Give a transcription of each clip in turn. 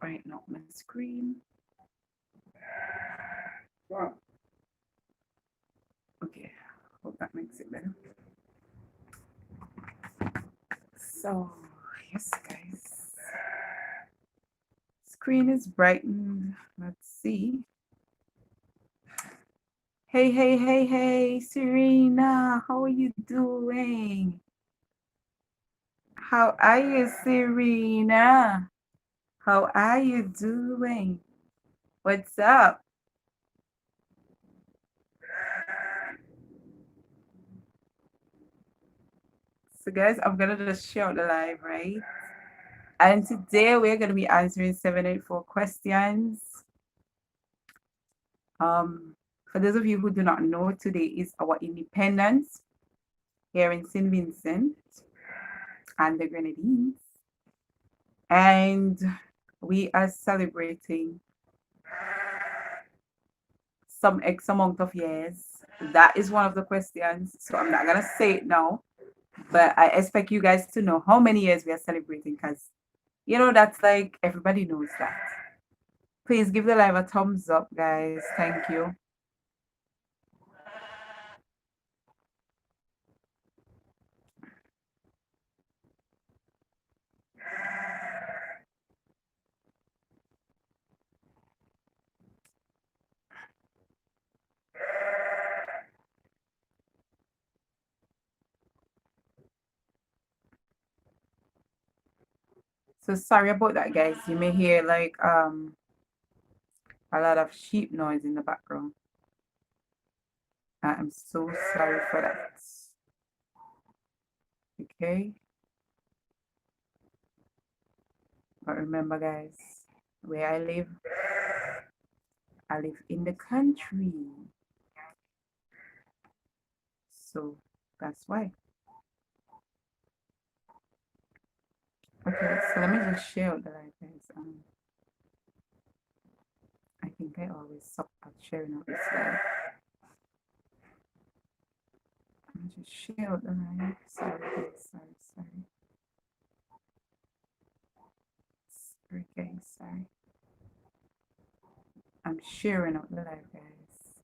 brighten up my screen. Okay, hope that makes it better. So, yes, guys. Screen is brightened. Let's see. Hey, hey, hey, hey, Serena, how are you doing? How are you, Serena? How are you doing? What's up? So, guys, I'm gonna just share out the live, right? And today we're gonna be answering 784 questions. For those of you who do not know, today is our independence here in St. Vincent and the Grenadines. And we are celebrating some X amount of years. That is one of the questions. So I'm not gonna say it now, but I expect you guys to know how many years we are celebrating, because you know that's like everybody knows that. Please give the live a thumbs up, guys. Thank you. So sorry about that, guys. You may hear like a lot of sheep noise in the background. I'm so sorry for that. Okay. But remember, guys, where I live in the country. So that's why. Okay, so let me just share out the live, guys. I think I always suck at sharing out this live. Let me just share out the live. Sorry, guys. Sorry. Sorry, guys. Sorry. I'm sharing out the live, guys.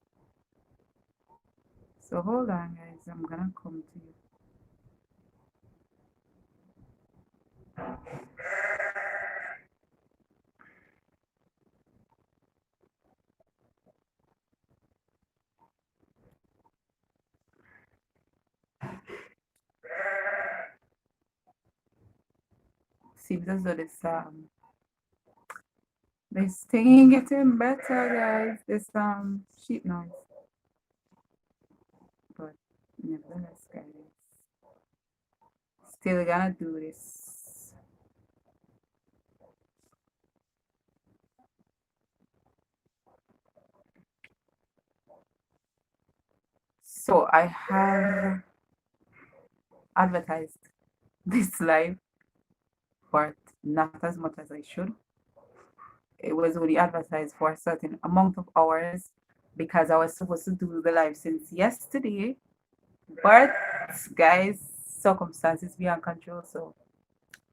So hold on, guys. I'm gonna come to you. Seems as though this thing ain't getting better, guys. This sheep noise. But nevertheless, guys, still gonna do this. So I have advertised this live, but not as much as I should. It was only advertised for a certain amount of hours because I was supposed to do the live since yesterday. But guys, circumstances beyond control, so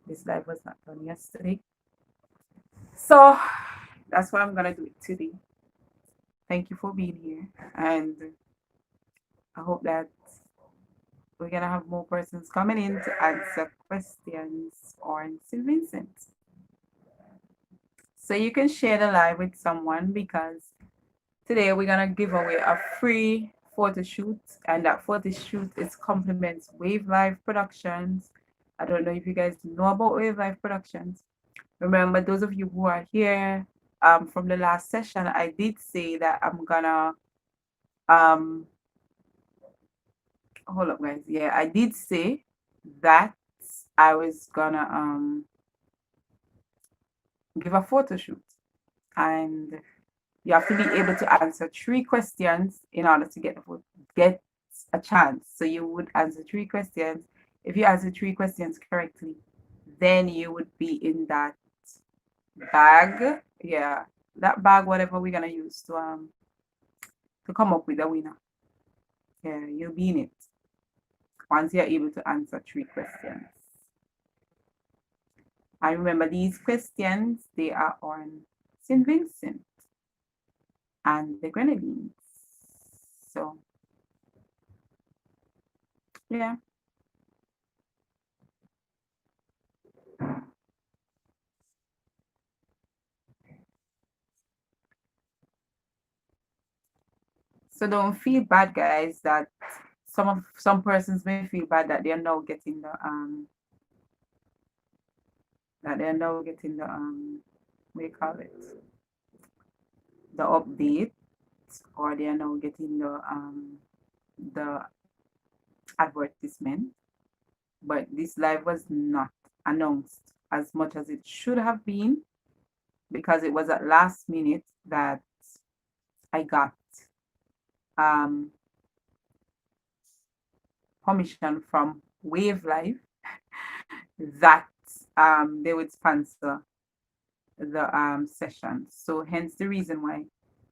this live was not done yesterday. So that's why I'm gonna do it today. Thank you for being here, and I hope that we're gonna have more persons coming in to answer questions on St. Vincent. So you can share the live with someone, because today we're gonna give away a free photo shoot, and that photo shoot is compliments Wave Live Productions. I don't know if you guys know about Wave Live Productions. Remember, those of you who are here from the last session, I did say that I'm gonna hold up, guys. Yeah, I did say that I was gonna give a photo shoot, and you have to be able to answer 3 questions in order to get a chance. So you would answer 3 questions. If you answer 3 questions correctly, then you would be in that bag. Yeah, that bag, whatever we're gonna use to come up with a winner. Yeah, you'll be in it once you're able to answer 3 questions. I remember these questions, they are on St. Vincent and the Grenadines. So, yeah. So don't feel bad, guys, that some persons may feel bad that they're now getting the what do you call it? The update, or they are now getting the advertisement. But this live was not announced as much as it should have been, because it was at last minute that I got um permission from Wave Live that they would sponsor the session. So hence the reason why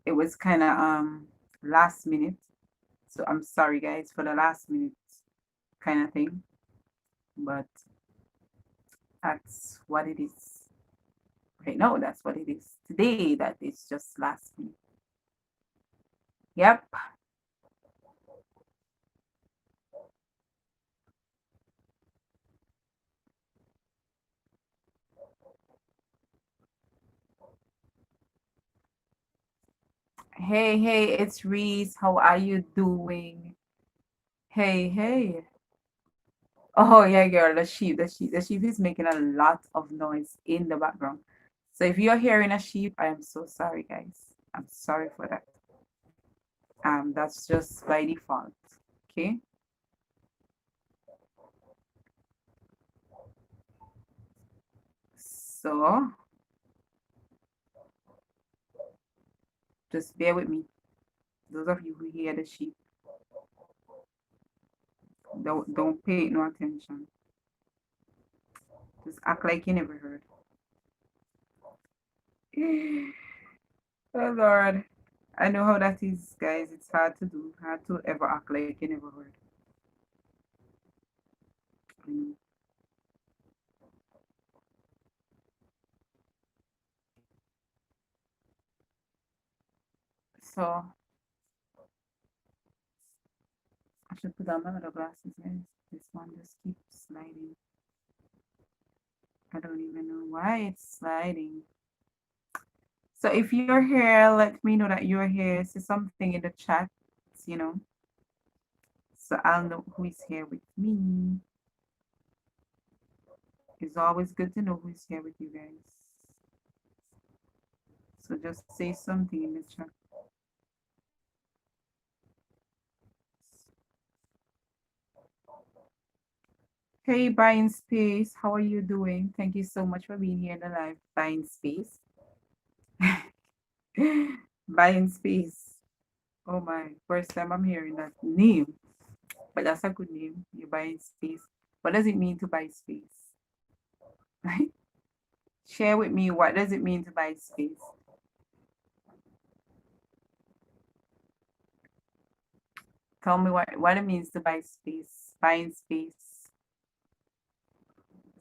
it was kind of last minute. So I'm sorry, guys, for the last minute kind of thing, but that's what it is right now. That's what it is today. That is just last minute. Yep. Hey, hey, it's Reese. How are you doing? Hey, hey. Oh yeah, girl, the sheep is making a lot of noise in the background. So if you're hearing a sheep, I am so sorry, guys. I'm sorry for that. That's just by default. Okay. So just bear with me. Those of you who hear the sheep, don't pay no attention. Just act like you never heard. Oh Lord. I know how that is, guys. It's hard to do. Hard to ever act like you never heard. Mm. So I should put on my other glasses, guys. This one just keeps sliding. I don't even know why it's sliding. So if you're here, let me know that you're here. Say something in the chat, you know, so I'll know who is here with me. It's always good to know who's here with you guys. So just say something in the chat. Hey, Buying Space, how are you doing? Thank you so much for being here in the live. Buying Space. Buying Space. Oh my, first time I'm hearing that name. But that's a good name. You're buying space. What does it mean to buy space? Share with me, what does it mean to buy space? Tell me what it means to buy space. Buying space.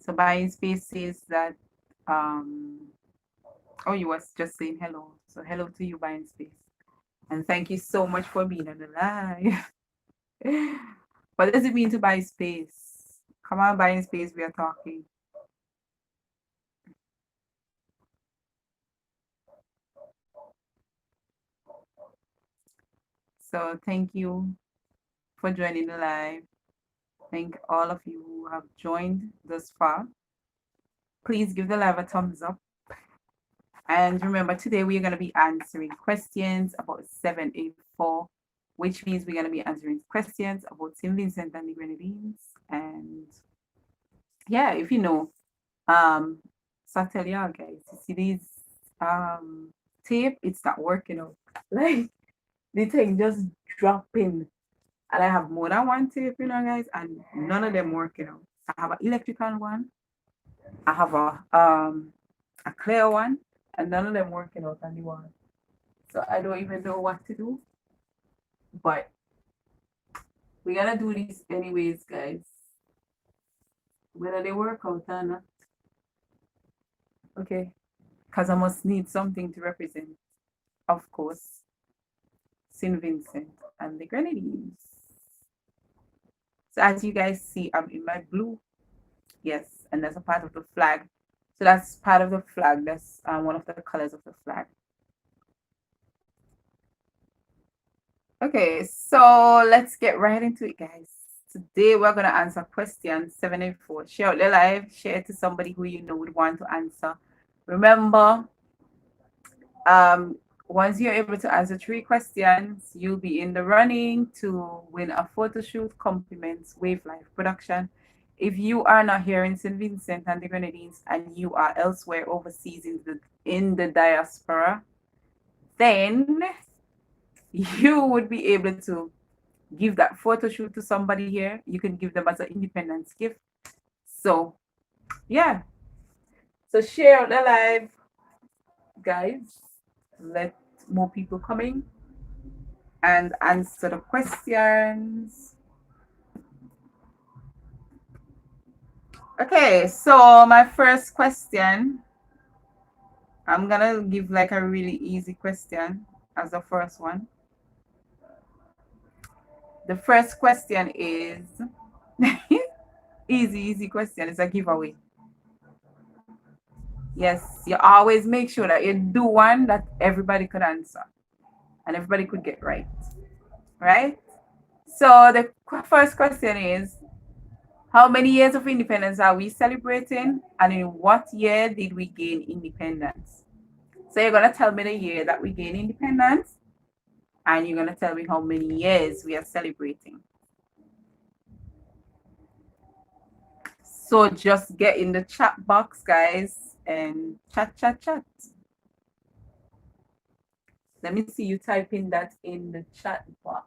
So buying space says that oh, you was just saying hello. So hello to you, buying space. And thank you so much for being on the live. What does it mean to buy space? Come on, buying space, we are talking. So thank you for joining the live. Thank all of you who have joined thus far. Please give the live a thumbs up. And remember, today we're going to be answering questions about 784, which means we're going to be answering questions about St. Vincent and the Grenadines. And yeah, if you know, so I tell y'all guys, you see these tape, it's not working out. Like the thing just dropping. And I have more than one tape, you know, guys, and none of them working out. I have an electrical one, I have a clear one, and none of them working out on the wall. So I don't even know what to do. But we gotta do this anyways, guys. Whether they work out or not. Okay, because I must need something to represent, of course, St. Vincent and the Grenadines. So as you guys see, I'm in my blue. Yes, and that's a part of the flag. So that's part of the flag. That's one of the colors of the flag. Okay, so let's get right into it, guys. Today we're going to answer question 74. Share out the live, share it to somebody who you know would want to answer. Remember, once you're able to answer 3 questions, you'll be in the running to win a photo shoot compliments Wave Life production. If you are not here in St. Vincent and the Grenadines and you are elsewhere overseas in the diaspora, then you would be able to give that photo shoot to somebody here. You can give them as an independence gift. So yeah, so share out the live, guys. Let more people coming and answer the questions. Okay, so my first question, I'm gonna give like a really easy question as the first one. The first question is easy question. It's a giveaway. Yes, you always make sure that you do one that everybody could answer and everybody could get right. Right? So the first question is, how many years of independence are we celebrating? And in what year did we gain independence? So you're going to tell me the year that we gain independence, and you're going to tell me how many years we are celebrating. So just get in the chat box, guys, and chat. Let me see you typing that in the chat box.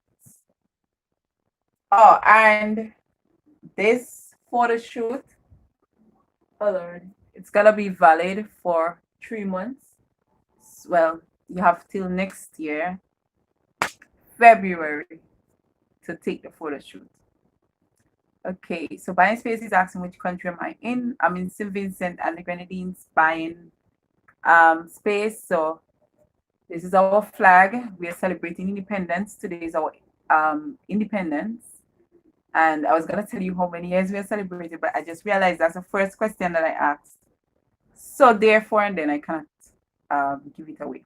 Oh, and this photo shoot, oh Lord, it's gonna be valid for 3 months. Well, you have till next year, February, to take the photo shoot. Okay, so buying space is asking which country am I in. I'm in St. Vincent and the Grenadines buying space. So this is our flag. We are celebrating independence. Today is our independence. And I was gonna tell you how many years we are celebrating, but I just realized that's the first question that I asked. So therefore, and then I cannot give it away.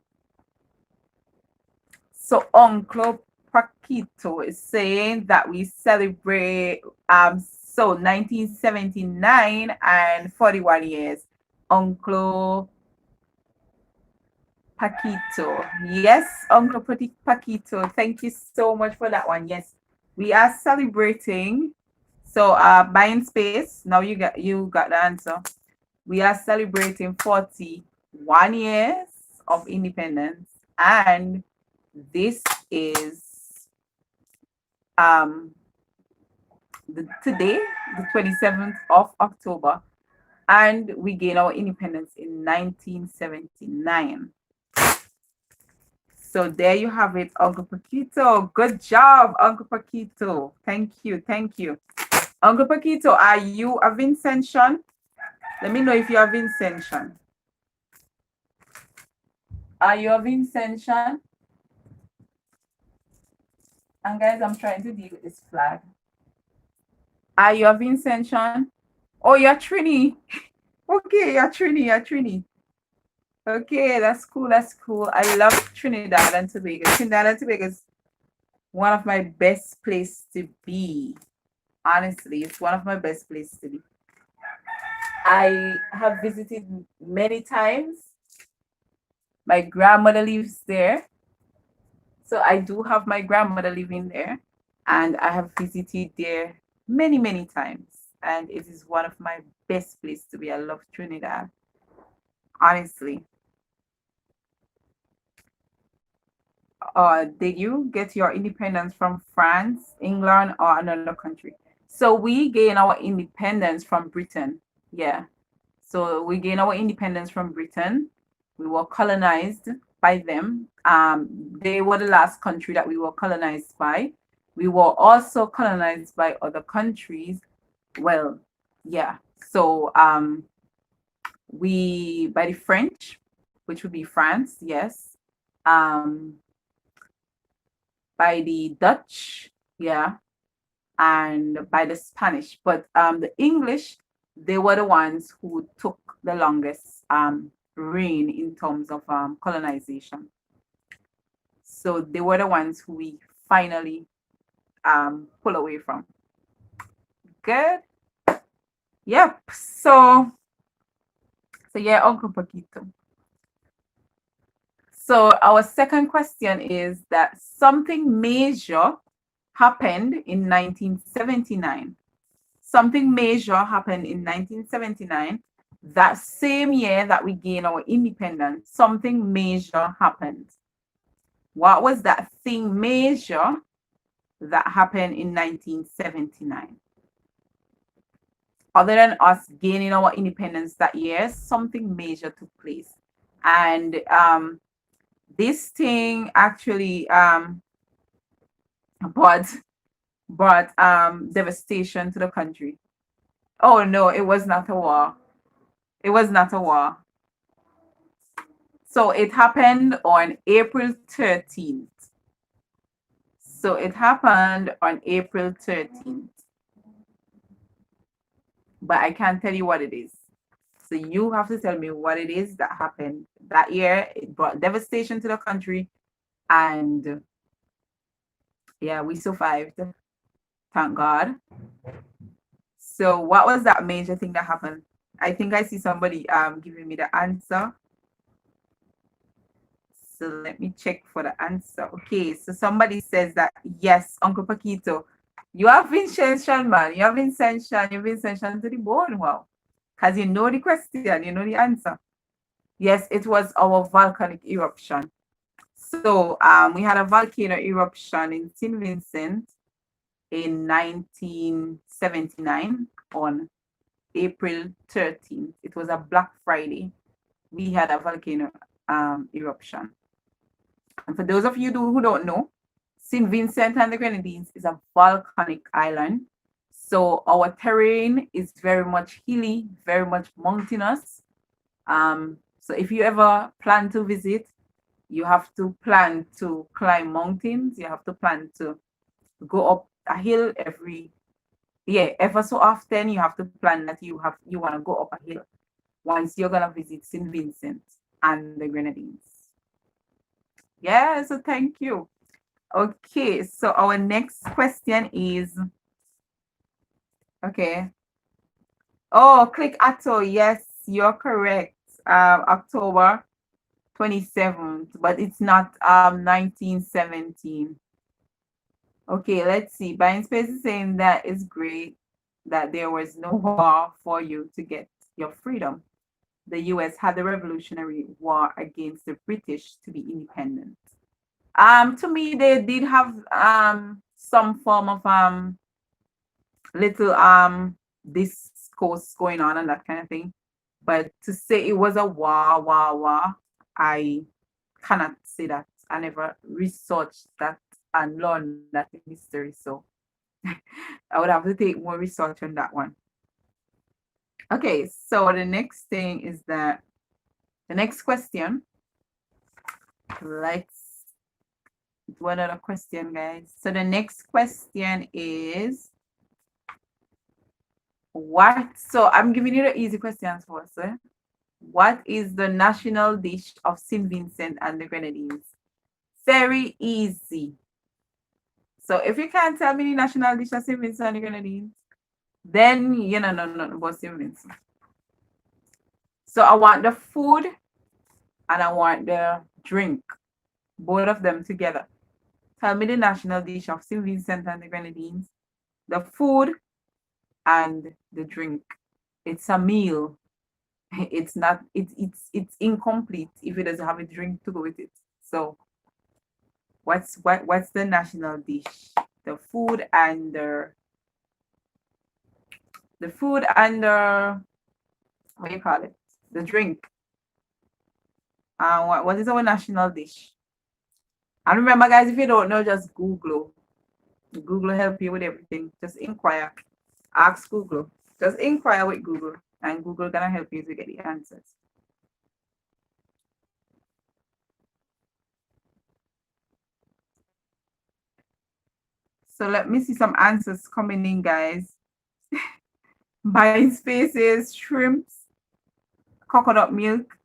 So Uncle Paquito is saying that we celebrate so 1979 and 41 years. Uncle Paquito. Yes, Uncle Paquito. Thank you so much for that one. Yes, we are celebrating. So buying space. Now you got the answer. We are celebrating 41 years of independence, and this is today, the 27th of October, and we gained our independence in 1979. So there you have it, Uncle Paquito. Good job, Uncle Paquito. Thank you. Uncle Paquito, are you a Vincentian? Let me know if you're a Vincentian. Are you a Vincentian? And guys, I'm trying to deal with this flag. Are you a Vincentian? Oh, you're Trini. Okay, you're Trini. Okay, that's cool. I love Trinidad and Tobago. Trinidad and Tobago is one of my best places to be. Honestly, it's one of my best places to be. I have visited many times. My grandmother lives there. So I do have my grandmother living there. And I have visited there many times. And it is one of my best places to be. I love Trinidad. Honestly. Did you get your independence from France, England, or another country? So we gain our independence from Britain. Yeah. So we gain our independence from Britain. We were colonized by them. They were the last country that we were colonized by. We were also colonized by other countries. Well, yeah. So by the French, which would be France, yes. By the Dutch, yeah, and by the Spanish. But the English, they were the ones who took the longest reign in terms of colonization. So they were the ones who we finally pull away from. Good. Yep. So yeah, Uncle Paquito. So our second question is that something major happened in 1979. Something major happened in 1979. That same year that we gained our independence, something major happened. What was that thing major that happened in 1979? Other than us gaining our independence that year, something major took place. And this thing actually brought devastation to the country. Oh no, it was not a war. It was not a war. So it happened on April 13th. So it happened on April 13th. But I can't tell you what it is. So you have to tell me what it is that happened that year. It brought devastation to the country. And yeah, we survived. Thank God. So what was that major thing that happened? I think I see somebody giving me the answer. So let me check for the answer. Okay, so somebody says that yes, Uncle Paquito, you have Vincent, man. You have Vincent to the bone. Wow. Because you know the question, you know the answer. Yes, it was our volcanic eruption. So we had a volcano eruption in St. Vincent in 1979 on April 13th. It was a Black Friday. We had a volcano eruption. And for those of you who don't know, St. Vincent and the Grenadines is a volcanic island. So our terrain is very much hilly, very much mountainous. So if you ever plan to visit, you have to plan to climb mountains. You have to plan to go up a hill ever so often. You have to plan that you want to go up a hill once you're gonna visit St. Vincent and the Grenadines. Yeah, so thank you. Okay, so our next question is, okay. Oh, click Atto. Yes, you're correct. October 27th, but it's not 1917. Okay, let's see. Buying Space is saying that is great that there was no war for you to get your freedom. The US had the Revolutionary War against the British to be independent. To me, they did have some form of little discourse going on and that kind of thing. But to say it was a war, I cannot say that. I never researched that and learned that in history. So I would have to take more research on that one. Okay, so the next thing is that the next question. Let's do another question, guys. So the next question is what? So I'm giving you the easy questions first. What is the national dish of St. Vincent and the Grenadines? Very easy. So if you can't tell me the national dish of St. Vincent and the Grenadines, then you know nothing about St. Vincent. So I want the food and I want the drink, both of them together. Tell me the national dish of St. Vincent and the Grenadines, the food and the drink. It's a meal. It's not. It's incomplete if it doesn't have a drink to go with it. So what's the national dish? The food and the what do you call it? The drink. What is our national dish? And remember, guys, if you don't know, just Google. Google help you with everything. Just inquire. Ask Google. Just inquire with Google. and Google gonna help you to get the answers. So let me see some answers coming in, guys. Buying spaces, shrimps, coconut milk.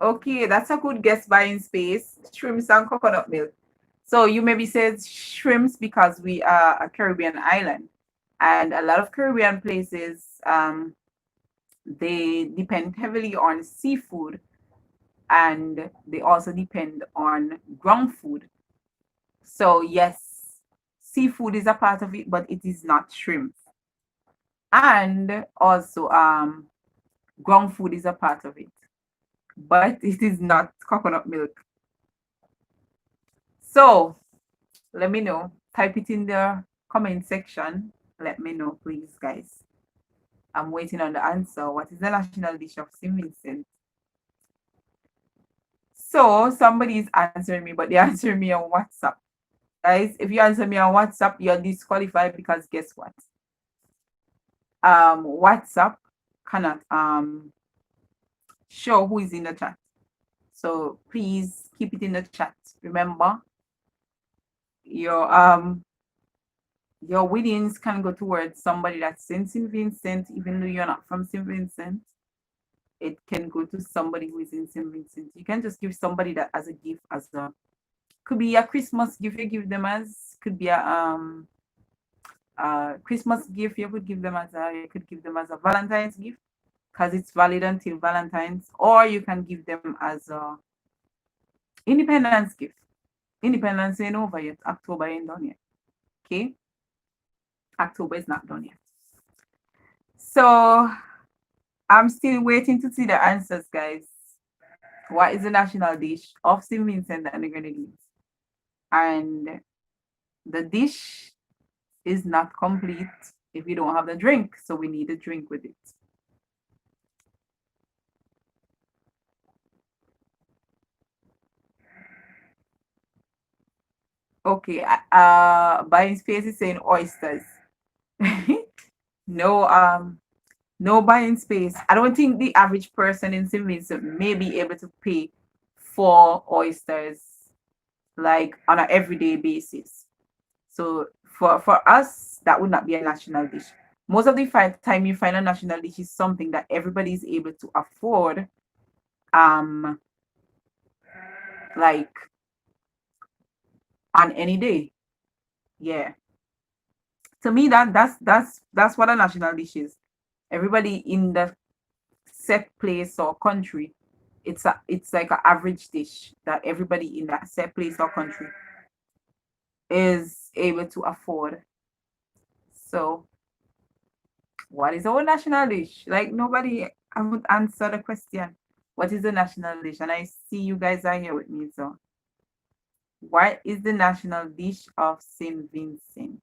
Okay, that's a good guess. Buying space, shrimps and coconut milk. So you maybe said shrimps because we are a Caribbean island, and a lot of Caribbean places they depend heavily on seafood, and they also depend on ground food. So yes, seafood is a part of it, but it is not shrimp. And also ground food is a part of it, but it is not coconut milk. So let me know. Type it in the comment section. Let me know, please, guys. I'm waiting on the answer. What is the national dish of St. Vincent? So somebody is answering me, but they're answering me on WhatsApp. Guys, if you answer me on WhatsApp, you're disqualified because guess what? WhatsApp cannot show who is in the chat. So please keep it in the chat. Remember, your winnings can go towards somebody that's in St. Vincent, even though you're not from St. Vincent. It can go to somebody who is in St. Vincent. You can just give somebody that as a gift, as a could be a Christmas gift you give them as, could be a Christmas gift you could give them as a, you could give them as a Valentine's gift because it's valid until Valentine's, or you can give them as a Independence gift. Independence ain't over yet. October ain't done yet. Okay? October is not done yet. So I'm still waiting to see the answers, guys. What is the national dish of St. Vincent and the Grenadines? And the dish is not complete if you don't have the drink. So we need a drink with it. Okay, buying space is saying oysters. No, no buying space. I don't think the average person in St. Vincent may be able to pay for oysters like on an everyday basis. So for us, that would not be a national dish. Most of the time you find a national dish is something that everybody is able to afford. Like on any day. Yeah. To me that's what a national dish is. Everybody in the set place or country, it's like an average dish that everybody in that set place or country is able to afford. So what is our national dish? Like nobody I would answer the question. What is the national dish? And I see you guys are here with me. So what is the national dish of St. Vincent?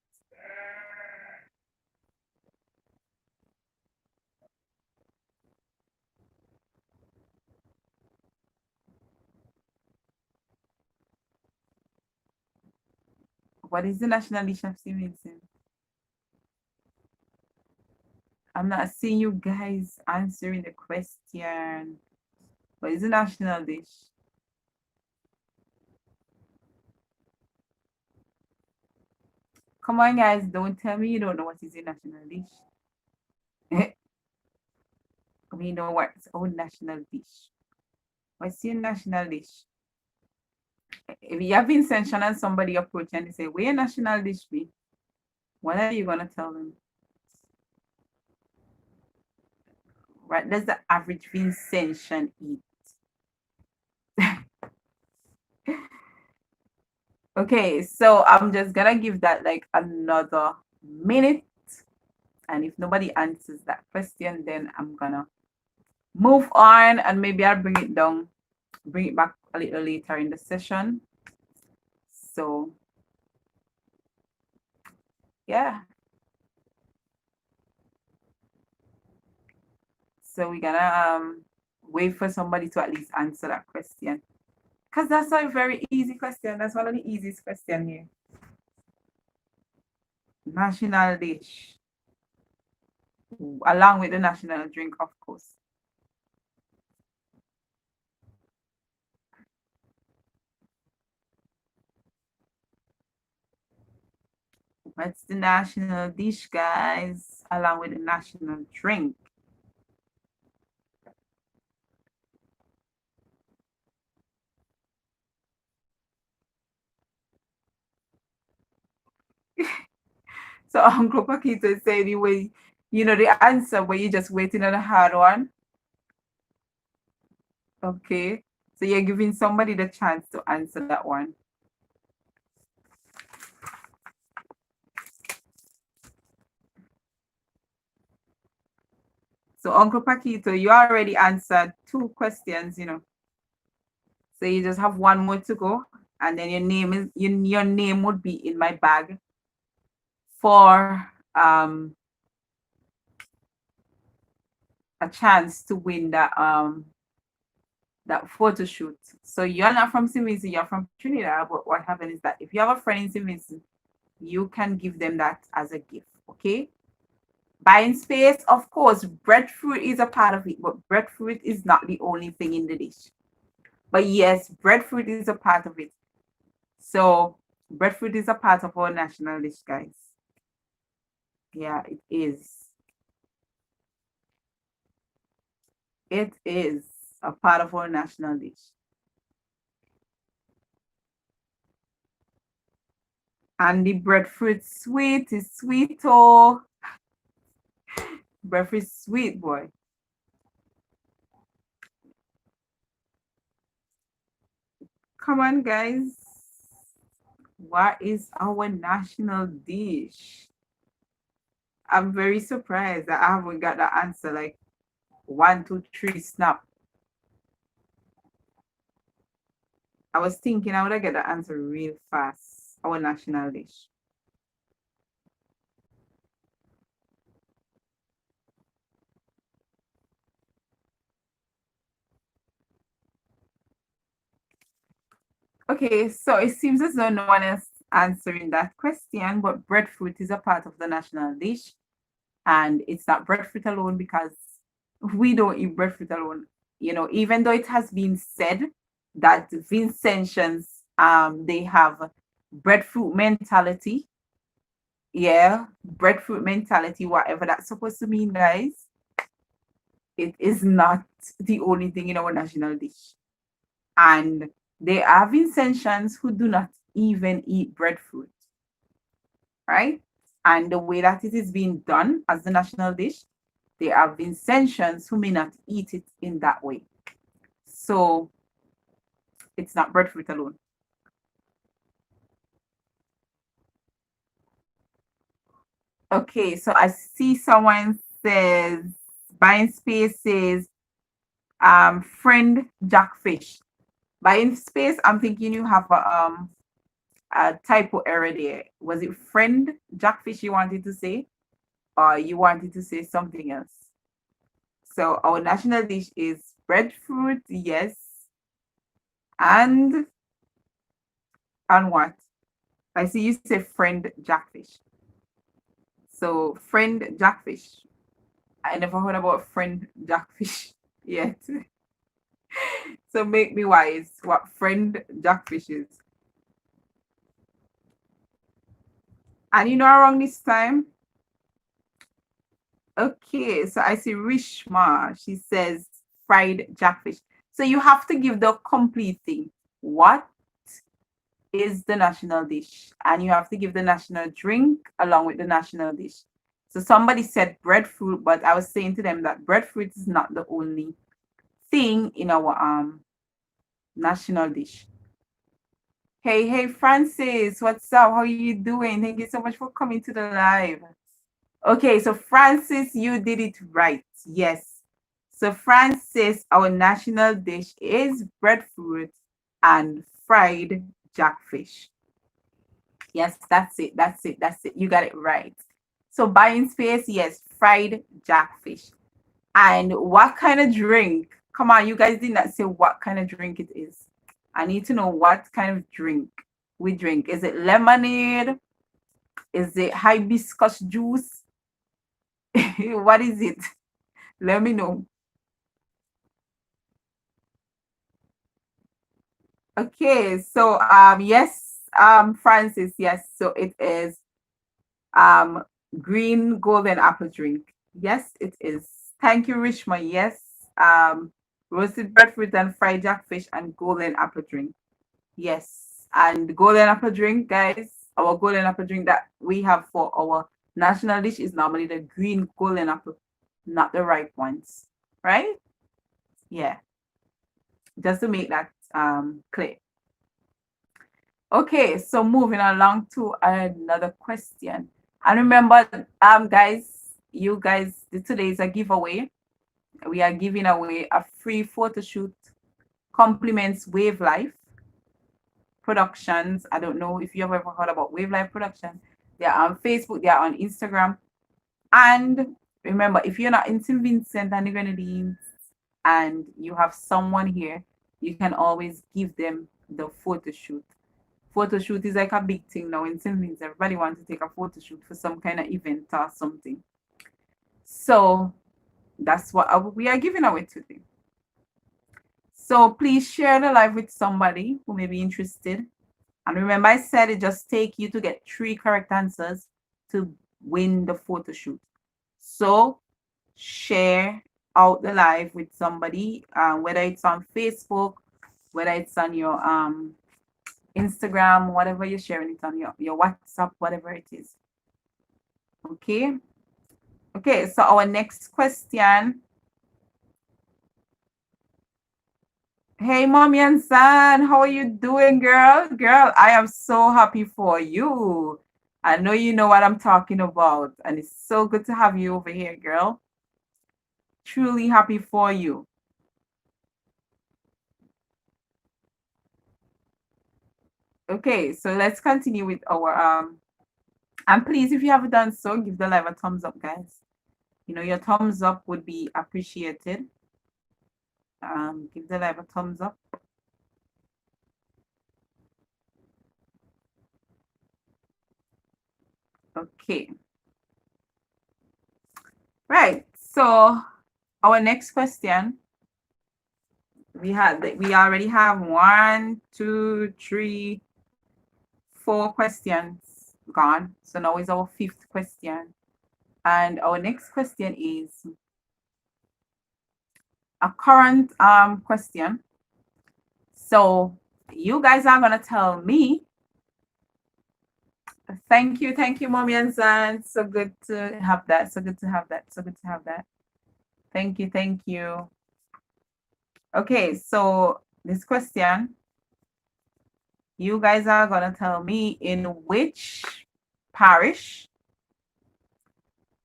What is the national dish of St. Vincent? I'm not seeing you guys answering the question. What is the national dish? Come on, guys, don't tell me you don't know what is the national dish. We know what's our national dish. What's your national dish? If you have Vincent and somebody approach and they say, where your national dish be? What are you gonna tell them? What does the average Vincentian eat? Okay, so I'm just gonna give that like another minute. And if nobody answers that question, then I'm gonna move on and maybe I'll bring it down, bring it back a little later in the session. So yeah. So we're gonna wait for somebody to at least answer that question. Because that's a very easy question. That's one of the easiest questions here. National dish. along with the national drink, of course. What's the national dish, guys, along with the national drink? So Uncle Paquito said you know the answer, but you're just waiting on a hard one. Okay. So you're giving somebody the chance to answer that one. So Uncle Paquito, you already answered 2 questions, you know. So you just have one more to go, and then your name would be in my bag for a chance to win that photo shoot. So you're not from Symmetra, you're from Trinidad, but what happens is that if you have a friend in Symmetra, you can give them that as a gift, okay? Buying space, of course, breadfruit is a part of it, but breadfruit is not the only thing in the dish. But yes, breadfruit is a part of it. So breadfruit is a part of our national dish, guys. Yeah, it is. It is a part of our national dish. And the breadfruit sweet is sweet, oh. Breadfruit sweet, boy. Come on, guys. What is our national dish? I'm very surprised that I haven't got the answer like 1, 2, 3, snap. I was thinking I would get the answer real fast. Our national dish. Okay, so it seems as though no one is answering that question, but breadfruit is a part of the national dish. And it's not breadfruit alone because we don't eat breadfruit alone. You know, even though it has been said that Vincentians they have breadfruit mentality. Yeah, breadfruit mentality, whatever that's supposed to mean, guys. It is not the only thing in our national dish. And there are Vincentians who do not even eat breadfruit, right? And the way that it is being done as the national dish, there are Vincentians who may not eat it in that way. So it's not breadfruit alone. Okay, so I see someone says buying spaces, friend Jackfish. Buying space, I'm thinking you have a typo error there. Was it friend Jackfish you wanted to say? Or you wanted to say something else? So our national dish is breadfruit, yes. And what? I see you say friend Jackfish. So friend Jackfish. I never heard about friend Jackfish yet. So make me wise what friend Jackfish is. And you know around this time? Okay, so I see Rishma. She says fried jackfish. So you have to give the complete thing. What is the national dish? And you have to give the national drink along with the national dish. So somebody said breadfruit, but I was saying to them that breadfruit is not the only thing in our national dish. Hey Francis, what's up? How are you doing? Thank you so much for coming to the live. Okay, so Francis, you did it right. Yes. So Francis, our national dish is breadfruit and fried jackfish. Yes, that's it. That's it. That's it. You got it right. So buying space, yes, fried jackfish. And what kind of drink? Come on, you guys did not say what kind of drink it is. I need to know what kind of drink we drink. Is it lemonade? Is it hibiscus juice? What is it? Let me know. Okay, so yes, Francis, yes. So it is um green golden apple drink. Yes, it is. Thank you, Rishma. Yes. Roasted breadfruit and fried jackfish and golden apple drink. Yes. And golden apple drink, guys, our golden apple drink that we have for our national dish is normally the green golden apple, not the ripe ones. Right? Yeah. Just to make that clear. Okay, so moving along to another question. And remember, guys, you guys, today is a giveaway. We are giving away a free photo shoot compliments Wave Life Productions. I don't know if you've ever heard about Wave Life Production. They are on Facebook, they are on Instagram. And remember, if you're not in St. Vincent and the Grenadines and you have someone here, you can always give them the photo shoot. Photo shoot is like a big thing now in St. Vincent. Everybody wants to take a photo shoot for some kind of event or something. So that's what we are giving away today. So please share the live with somebody who may be interested. And remember, I said it just take you to get 3 correct answers to win the photo shoot. So share out the live with somebody, whether it's on Facebook, whether it's on your Instagram, whatever you're sharing it on, your WhatsApp, whatever it is. Okay. Okay, so our next question. Hey, Mommy and Son, how are you doing, girl? Girl, I am so happy for you. I know you know what I'm talking about, and it's so good to have you over here, girl. Truly happy for you. Okay, so let's continue with our and please, if you haven't done so, give the live a thumbs up, guys. You know, your thumbs up would be appreciated. Give the live a thumbs up. Okay. Right. So our next question, we already have 1, 2, 3, 4 questions gone. So now is our 5th question. And our next question is a current question. So you guys are gonna tell me. Thank you, Mommy and Son. So good to have that. So good to have that. So good to have that. Thank you. Okay, so this question, you guys are gonna tell me in which parish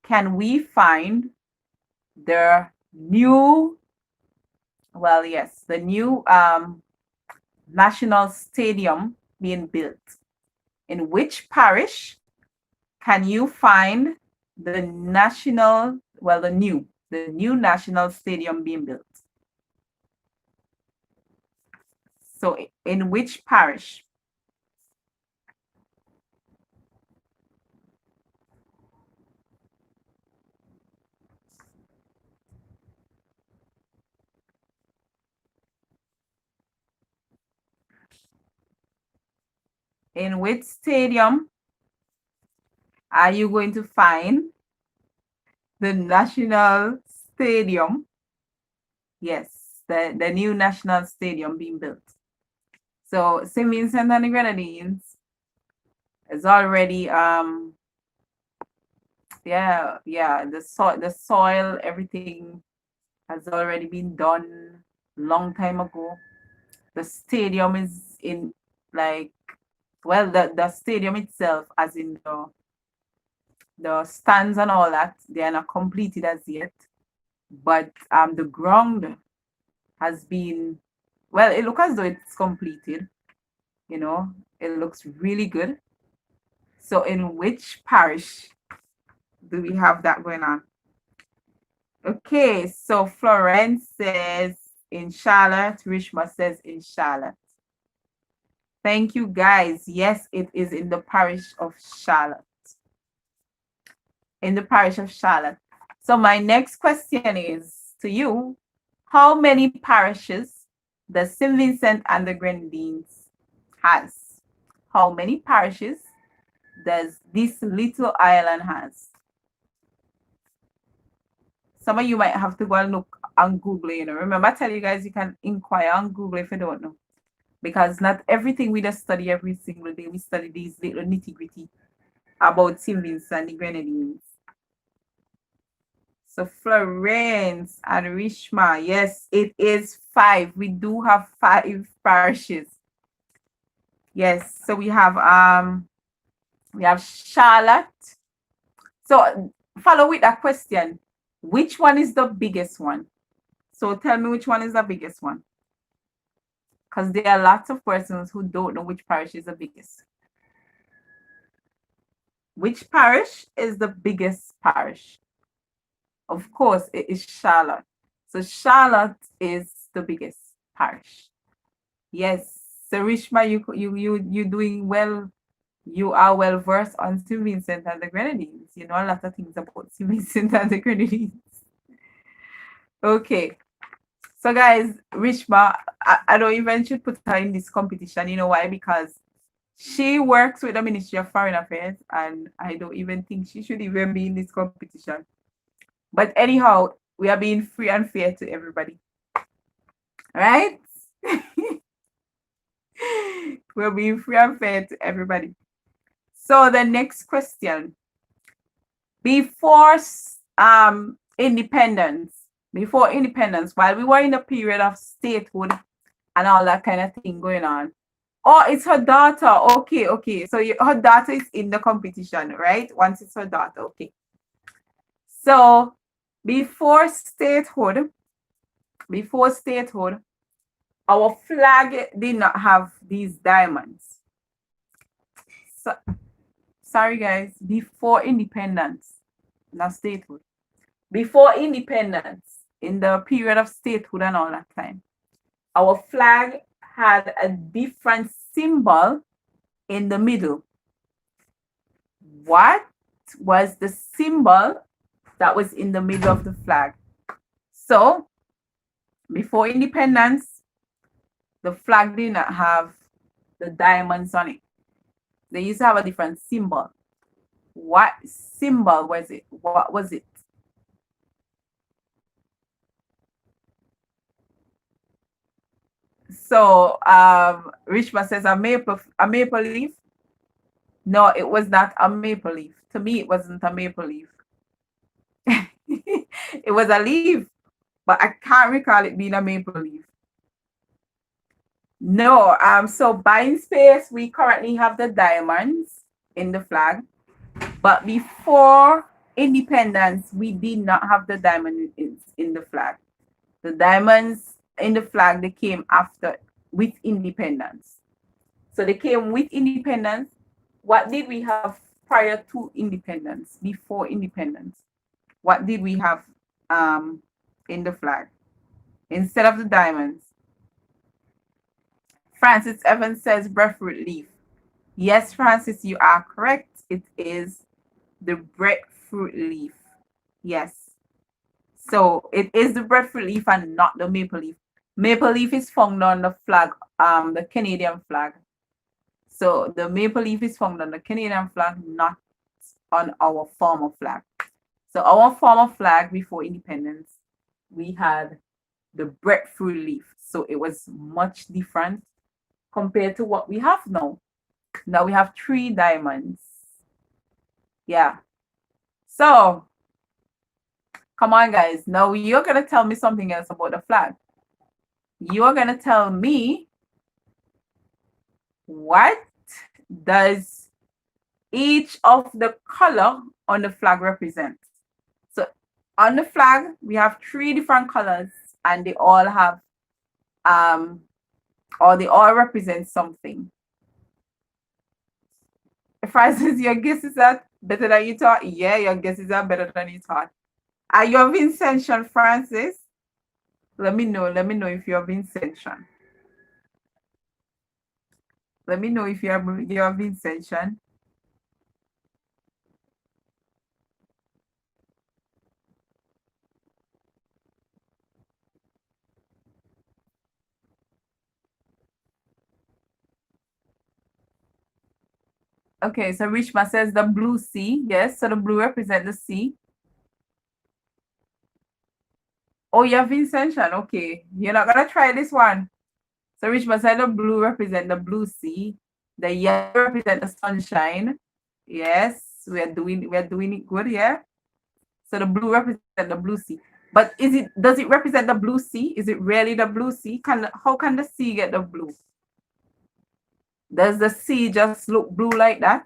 can we find the new, well, yes, the new national stadium being built. In which parish can you find the national, well, the new national stadium being built? So in which parish? In which stadium are you going to find the national stadium? Yes, the new national stadium being built. So St. Vincent and the Grenadines is already the soil, everything has already been done long time ago. The stadium is in, like, well, the stadium itself, as in the stands and all that, they are not completed as yet. But the ground has been, well, it looks as though it's completed. You know, it looks really good. So in which parish do we have that going on? Okay, so Florence says in Charlotte. Rishma says in Charlotte. Thank you, guys. Yes, it is in the parish of Charlotte. In the parish of Charlotte. So my next question is to you, how many parishes does St. Vincent and the Grenadines has? How many parishes does this little island has? Some of you might have to go and look on Google, you know. Remember, I tell you guys you can inquire on Google if you don't know. Because not everything we just study every single day. We study these little nitty-gritty about St. Vincent and the Grenadines. So Florence and Rishma, yes, it is 5. We do have 5 parishes. Yes, so we have Charlotte. So follow with that question. Which one is the biggest one? So tell me which one is the biggest one. Because there are lots of persons who don't know which parish is the biggest. Which parish is the biggest parish? Of course, it is Charlotte. So Charlotte is the biggest parish. Yes. So Rishma, you doing well. You are well versed on St. Vincent and the Grenadines. You know a lot of things about St. Vincent and the Grenadines. Okay. So guys, Rishma, I don't even should put her in this competition. You know why? Because she works with the Ministry of Foreign Affairs, and I don't even think she should even be in this competition. But anyhow, we are being free and fair to everybody. Right? We're being free and fair to everybody. So the next question. Before independence, while we were in a period of statehood and all that kind of thing going on. Oh, it's her daughter. Okay. So her daughter is in the competition, right? Once it's her daughter, okay. So before statehood, our flag did not have these diamonds. So, sorry guys, before independence, not statehood. Before independence, in the period of statehood and all that time, our flag had a different symbol in the middle. What was the symbol that was in the middle of the flag? So, before independence, the flag did not have the diamonds on it. They used to have a different symbol. What symbol was it? What was it? So Rishma says a maple leaf. No, it was not a maple leaf. To me, it wasn't a maple leaf. It was a leaf, but I can't recall it being a maple leaf. No, so by space, we currently have the diamonds in the flag, but before independence, we did not have the diamond in the flag. The diamonds in the flag, they came after, with independence. So they came with independence. What did we have prior to independence, before independence? What did we have in the flag instead of the diamonds? Francis Evans says breadfruit leaf. Yes, Francis, you are correct. It is the breadfruit leaf. Yes. So it is the breadfruit leaf and not the maple leaf. Maple leaf is found on the flag, the Canadian flag. So the maple leaf is found on the Canadian flag, not on our former flag. So our former flag before independence, we had the breadfruit leaf. So it was much different compared to what we have now. Now we have 3 diamonds. Yeah. So come on, guys. Now you're going to tell me something else about the flag. You're going to tell me, what does each of the color on the flag represent? So on the flag, we have 3 different colors, and they all have, or they all represent something. Francis, your guesses are better than you thought? Yeah, your guesses are better than you thought. Are you of Vincentian, Francis? Let me know if you're Vincentian. Let me know if you're Vincentian. Okay, so Rishma says the blue sea. Yes, so the blue represent the sea. Oh, yeah, Vincent. Okay, you're not gonna try this one. So Rishma said the blue represent the blue sea. The yellow represent the sunshine. Yes, we are doing it good, yeah. So the blue represent the blue sea. But does it represent the blue sea? Is it really the blue sea? How can the sea get the blue? Does the sea just look blue like that?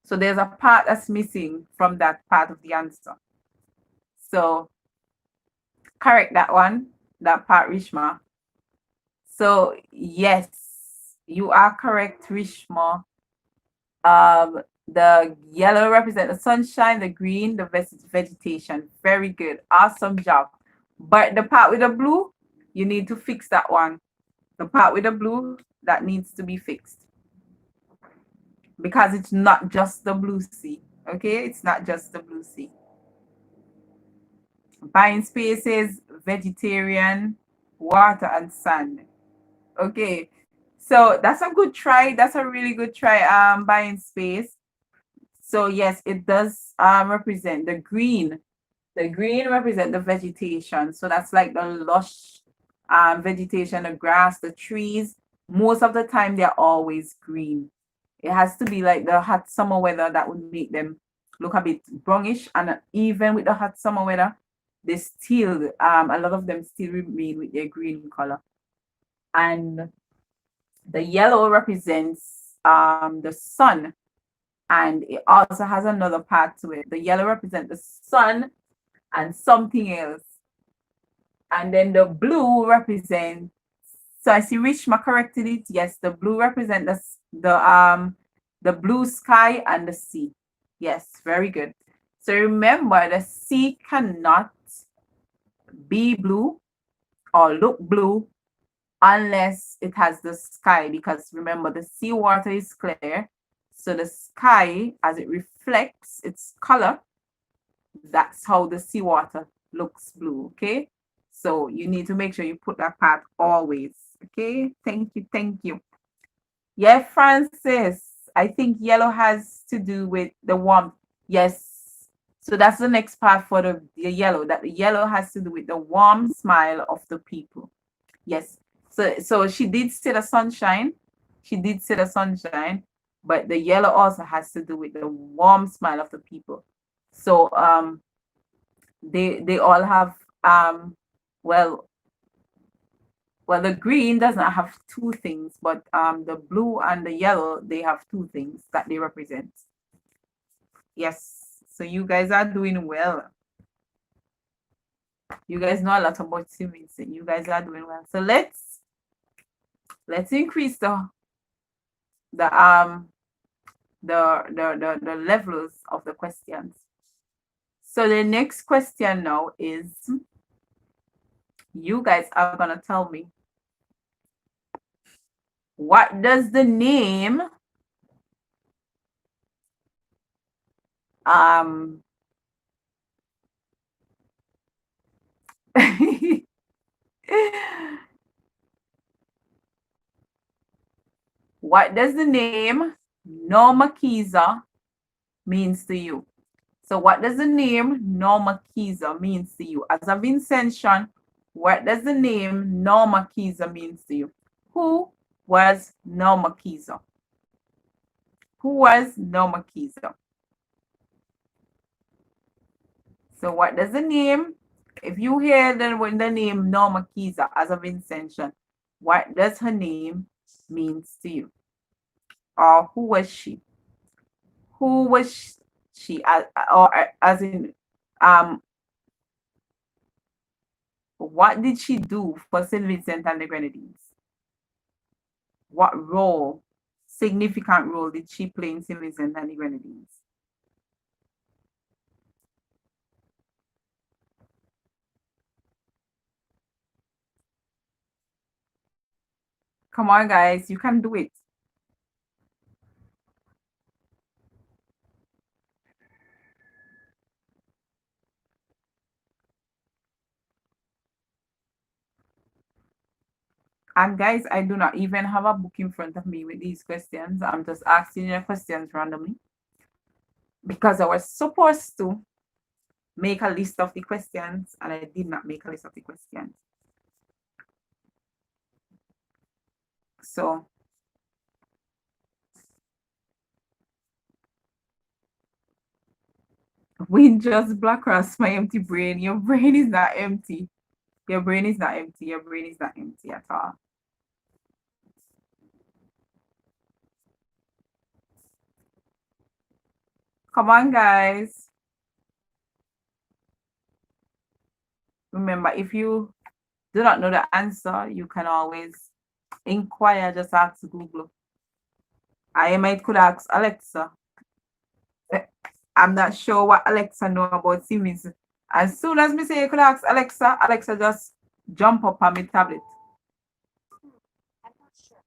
So there's a part that's missing from that part of the answer. So correct that one, that part, Rishma. So yes, you are correct, Rishma. The yellow represent the sunshine, the green, the vegetation. Very good. Awesome job. But the part with the blue, you need to fix that one. The part with the blue, that needs to be fixed. Because it's not just the blue sea. Okay? It's not just the blue sea. Buying spaces, vegetarian, water, and sand. Okay. So that's a good try. That's a really good try. Buying space. So yes, it does represent the green. The green represent the vegetation. So that's like the lush vegetation, the grass, the trees. Most of the time they're always green. It has to be like the hot summer weather that would make them look a bit brownish. And even with the hot summer weather, they still a lot of them still remain with their green color. And the yellow represents the sun, and it also has another part to it. The yellow represents the sun and something else. And then the blue represents, so I see Rishma corrected it. Yes, the blue represents the blue sky and the sea. Yes, very good. So remember, the sea cannot be blue or look blue unless it has the sky, because remember, the seawater is clear. So the sky, as it reflects its color, that's how the seawater looks blue. Okay, so you need to make sure you put that part always. Okay, thank you, thank you. Yeah, Francis, I think yellow has to do with the warmth. Yes, so that's the next part for the yellow, that the yellow has to do with the warm smile of the people. Yes, so she did say the sunshine. She did say the sunshine, but the yellow also has to do with the warm smile of the people. So they all have well, the green does not have two things, but the blue and the yellow, they have two things that they represent. Yes, so you guys are doing well. You guys know a lot about swimming, so you guys are doing well. So let's increase the levels of the questions. So the next question now is, you guys are gonna tell me, what does the name what does the name Normakiza means to you? So what does the name Normakiza means to you? As a Vincentian, what does the name Normakiza means to you? Who was Normakiza? Who was Normakiza? So what does the name, if you hear the name Normakiza as a Vincentian, what does her name means to you? Or who was she? Who was she? Or as in, what did she do for St. Vincent and the Grenadines? What role, significant role, did she play in St. Vincent and the Grenadines? Come on, guys, you can do it. And guys, I do not even have a book in front of me with these questions. I'm just asking you questions randomly because I was supposed to make a list of the questions and I did not make a list of the questions. So wind just black across my empty brain. Your brain is not empty. Your brain is not empty. Your brain is not empty at all. Come on, guys. Remember, if you do not know the answer, you can always inquire, just ask Google. I might could ask Alexa. I'm not sure what Alexa know about Siemens. As soon as me say you could ask Alexa, Alexa just jump up on my tablet. I'm not sure.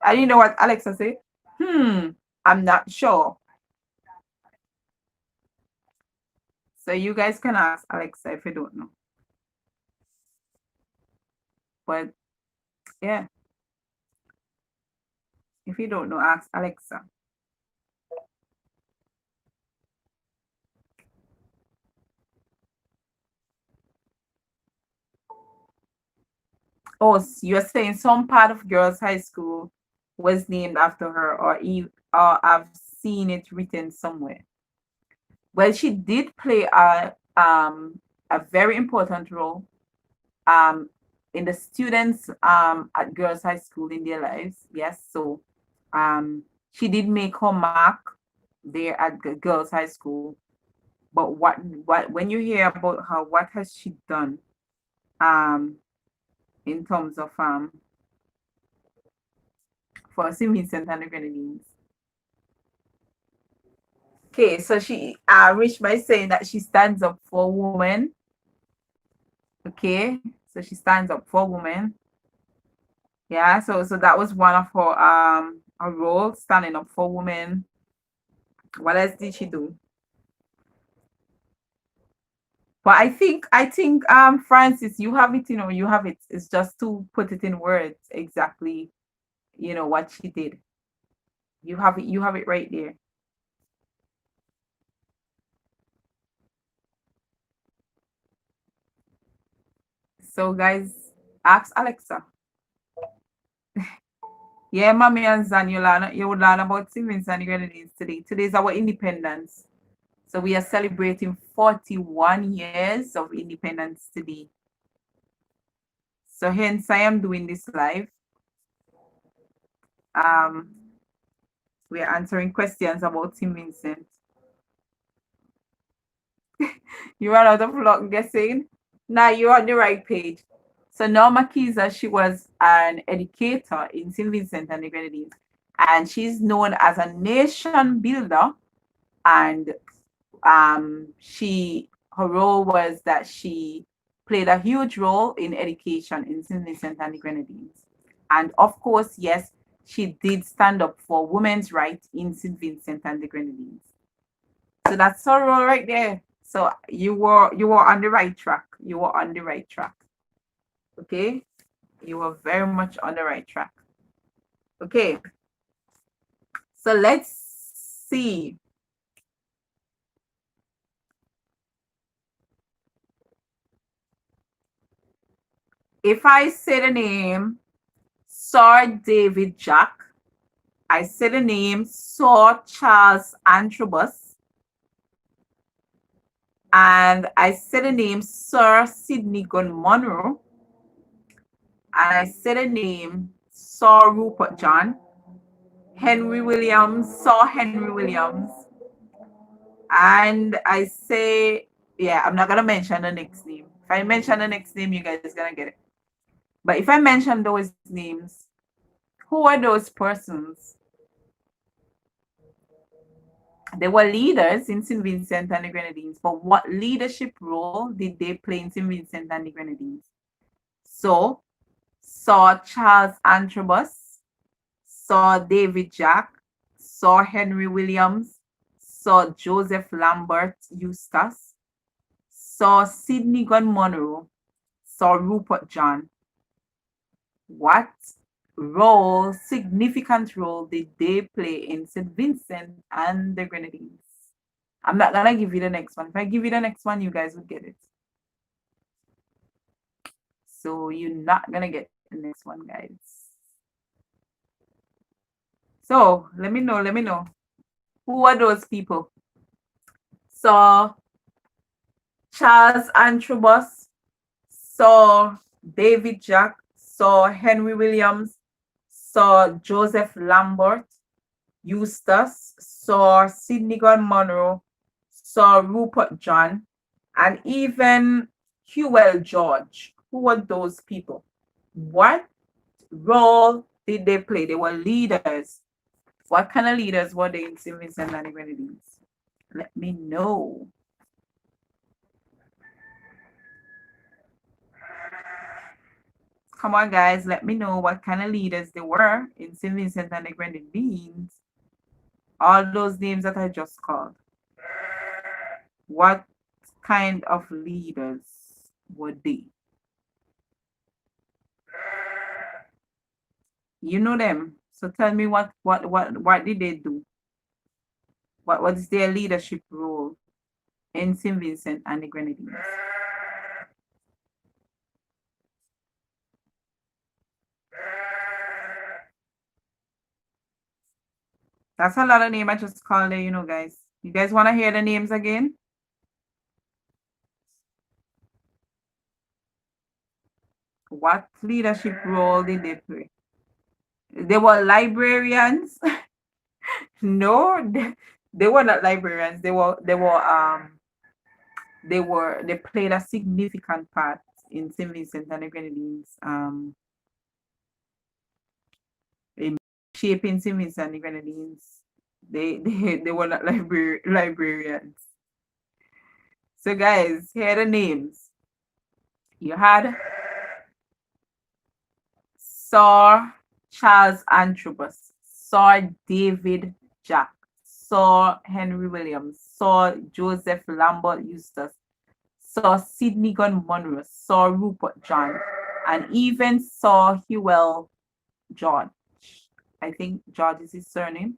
And you know what Alexa say? I'm not sure. So you guys can ask Alexa if you don't know. But yeah, if you don't know, ask Alexa. Oh, so you're saying some part of girls' high school was named after her, or I've seen it written somewhere. Well, she did play a very important role in the students at girls' high school in their lives. Yes, so she did make her mark there at the girls' high school. But what when you hear about her, what has she done in terms of for St. Vincent and the Grenadines? Okay, so she reached by saying that she stands up for women. Okay, so she stands up for women. Yeah, so that was one of her role, standing up for women. What else did she do? But I think Francis, you have it, you have it. It's just to put it in words exactly, what she did. You have it right there. So guys, ask Alexa. Yeah, mommy and Zan, you would learn about Siemens and Grenadines today. Today is our independence. So we are celebrating 41 years of independence today. So hence I am doing this live. We are answering questions about St. Vincent. You ran out of luck guessing? Now you're on the right page. So Norma Kiza, she was an educator in St. Vincent and the Grenadines, and she's known as a nation builder. And her role was that she played a huge role in education in St. Vincent and the Grenadines. And of course, yes, she did stand up for women's rights in St. Vincent and the Grenadines. So that's her role right there. So you were on the right track. You were on the right track. Okay? You were very much on the right track. Okay. So let's see. If I say the name Sir David Jack, I say the name Sir Charles Antrobus, and I say the name Sir Sidney Gun Monroe, and I say the name Sir Rupert John, Henry Williams, Sir Henry Williams, and I say, yeah, I'm not gonna mention the next name. If I mention the next name, you guys are gonna get it. But if I mention those names, who are those persons? They were leaders in St. Vincent and the Grenadines, but what leadership role did they play in St. Vincent and the Grenadines? So, Sir Charles Antrobus, Sir David Jack, Sir Henry Williams, Sir Joseph Lambert Eustace, Sir Sidney Gun Monroe, Sir Rupert John. What role, significant role, did they play in St. Vincent and the Grenadines? I'm not gonna give you the next one. If I give you the next one, you guys would get it. So you're not gonna get the next one, guys. So let me know. Who are those people? So Charles Antrobus, saw David Jack, saw Henry Williams, saw Joseph Lambert, Eustace, saw Sidney Gunn Monroe, saw Rupert John, and even Hewell George. Who were those people? What role did they play? They were leaders. What kind of leaders were they in St. Vincent and the Grenadines? Let me know. Come on, guys, let me know what kind of leaders they were in St. Vincent and the Grenadines. All those names that I just called. What kind of leaders were they? You know them. So tell me what did they do? What is their leadership role in St. Vincent and the Grenadines? That's a lot of names I just called there, you know, guys. You guys want to hear the names again? What leadership role did they play? They were librarians. No, they were not librarians. They played a significant part in St. Vincent and the Grenadines in shaping St. Vincent and the Grenadines. They were not librarians. So guys, here are the names. You had Sir Charles Antrobus, Sir David Jack, Sir Henry Williams, Sir Joseph Lambert Eustace, Sir Sidney Gunn Monroe, Sir Rupert John, and even Sir Hewell George. I think George is his surname.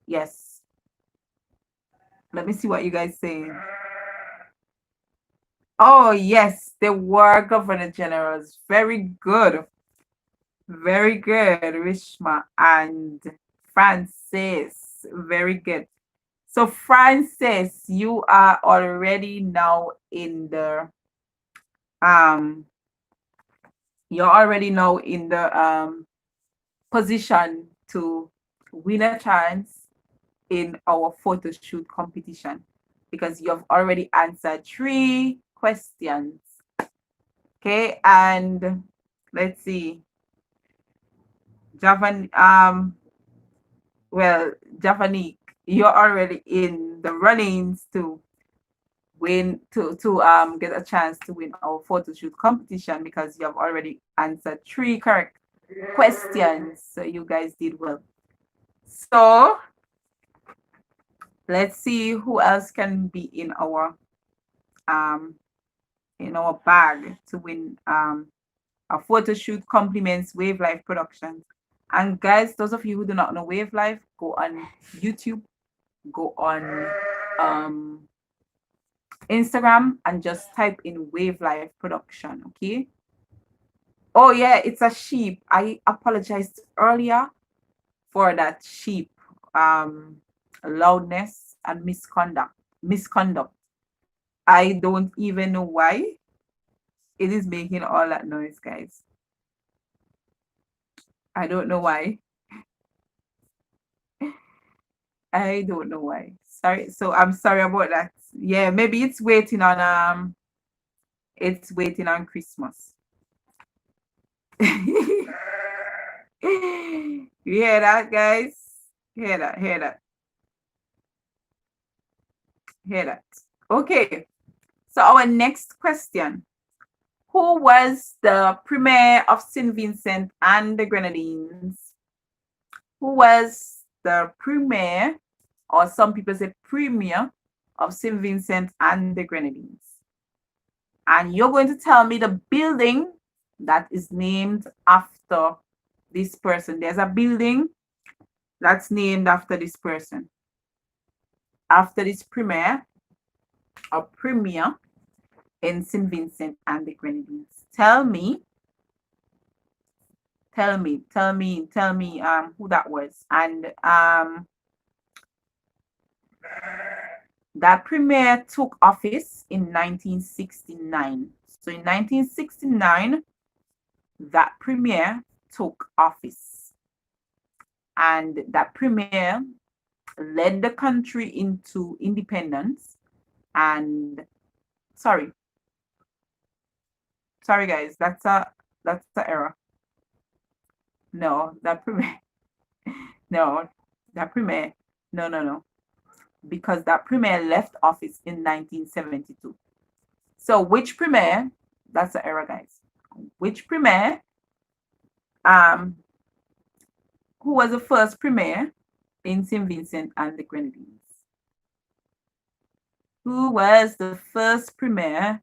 Yes. Let me see what you guys say. Oh, yes, they were governor generals. Very good. Very good, Rishma and Francis. Very good. So, Francis, you are already now in the you're already now in the position to win a chance in our photo shoot competition because you have already answered 3 questions. Okay, and let's see. Javanique, you're already in the runnings to win to get a chance to win our photo shoot competition because you have already answered 3 correct questions. So you guys did well. So let's see who else can be in our bag to win a photo shoot compliments Wave Life Productions. And guys, those of you who do not know Wave Life, go on YouTube, go on Instagram and just type in Wave Life Production, okay? Oh yeah, it's a sheep. I apologized earlier for that sheep loudness and misconduct. I don't even know why it is making all that noise, guys. I don't know why. I don't know why. Sorry. So I'm sorry about that. Yeah, maybe it's waiting on Christmas. You hear that, guys? Hear that. Okay. So our next question. Who was the Premier of St. Vincent and the Grenadines? Who was the Premier, or some people say Premier, of St. Vincent and the Grenadines? And you're going to tell me the building that is named after this person. There's a building that's named after this person. After this premier in St. Vincent and the Grenadines. Tell me who that was. And that premier took office in 1969. So in 1969, that premier took office. And that premier led the country into independence. And sorry guys, that's a error. No, that premier no, that premier no, because that premier left office in 1972. So which premier, that's an error guys, which premier, who was the first premier in St. Vincent and the Grenadines? Who was the first premier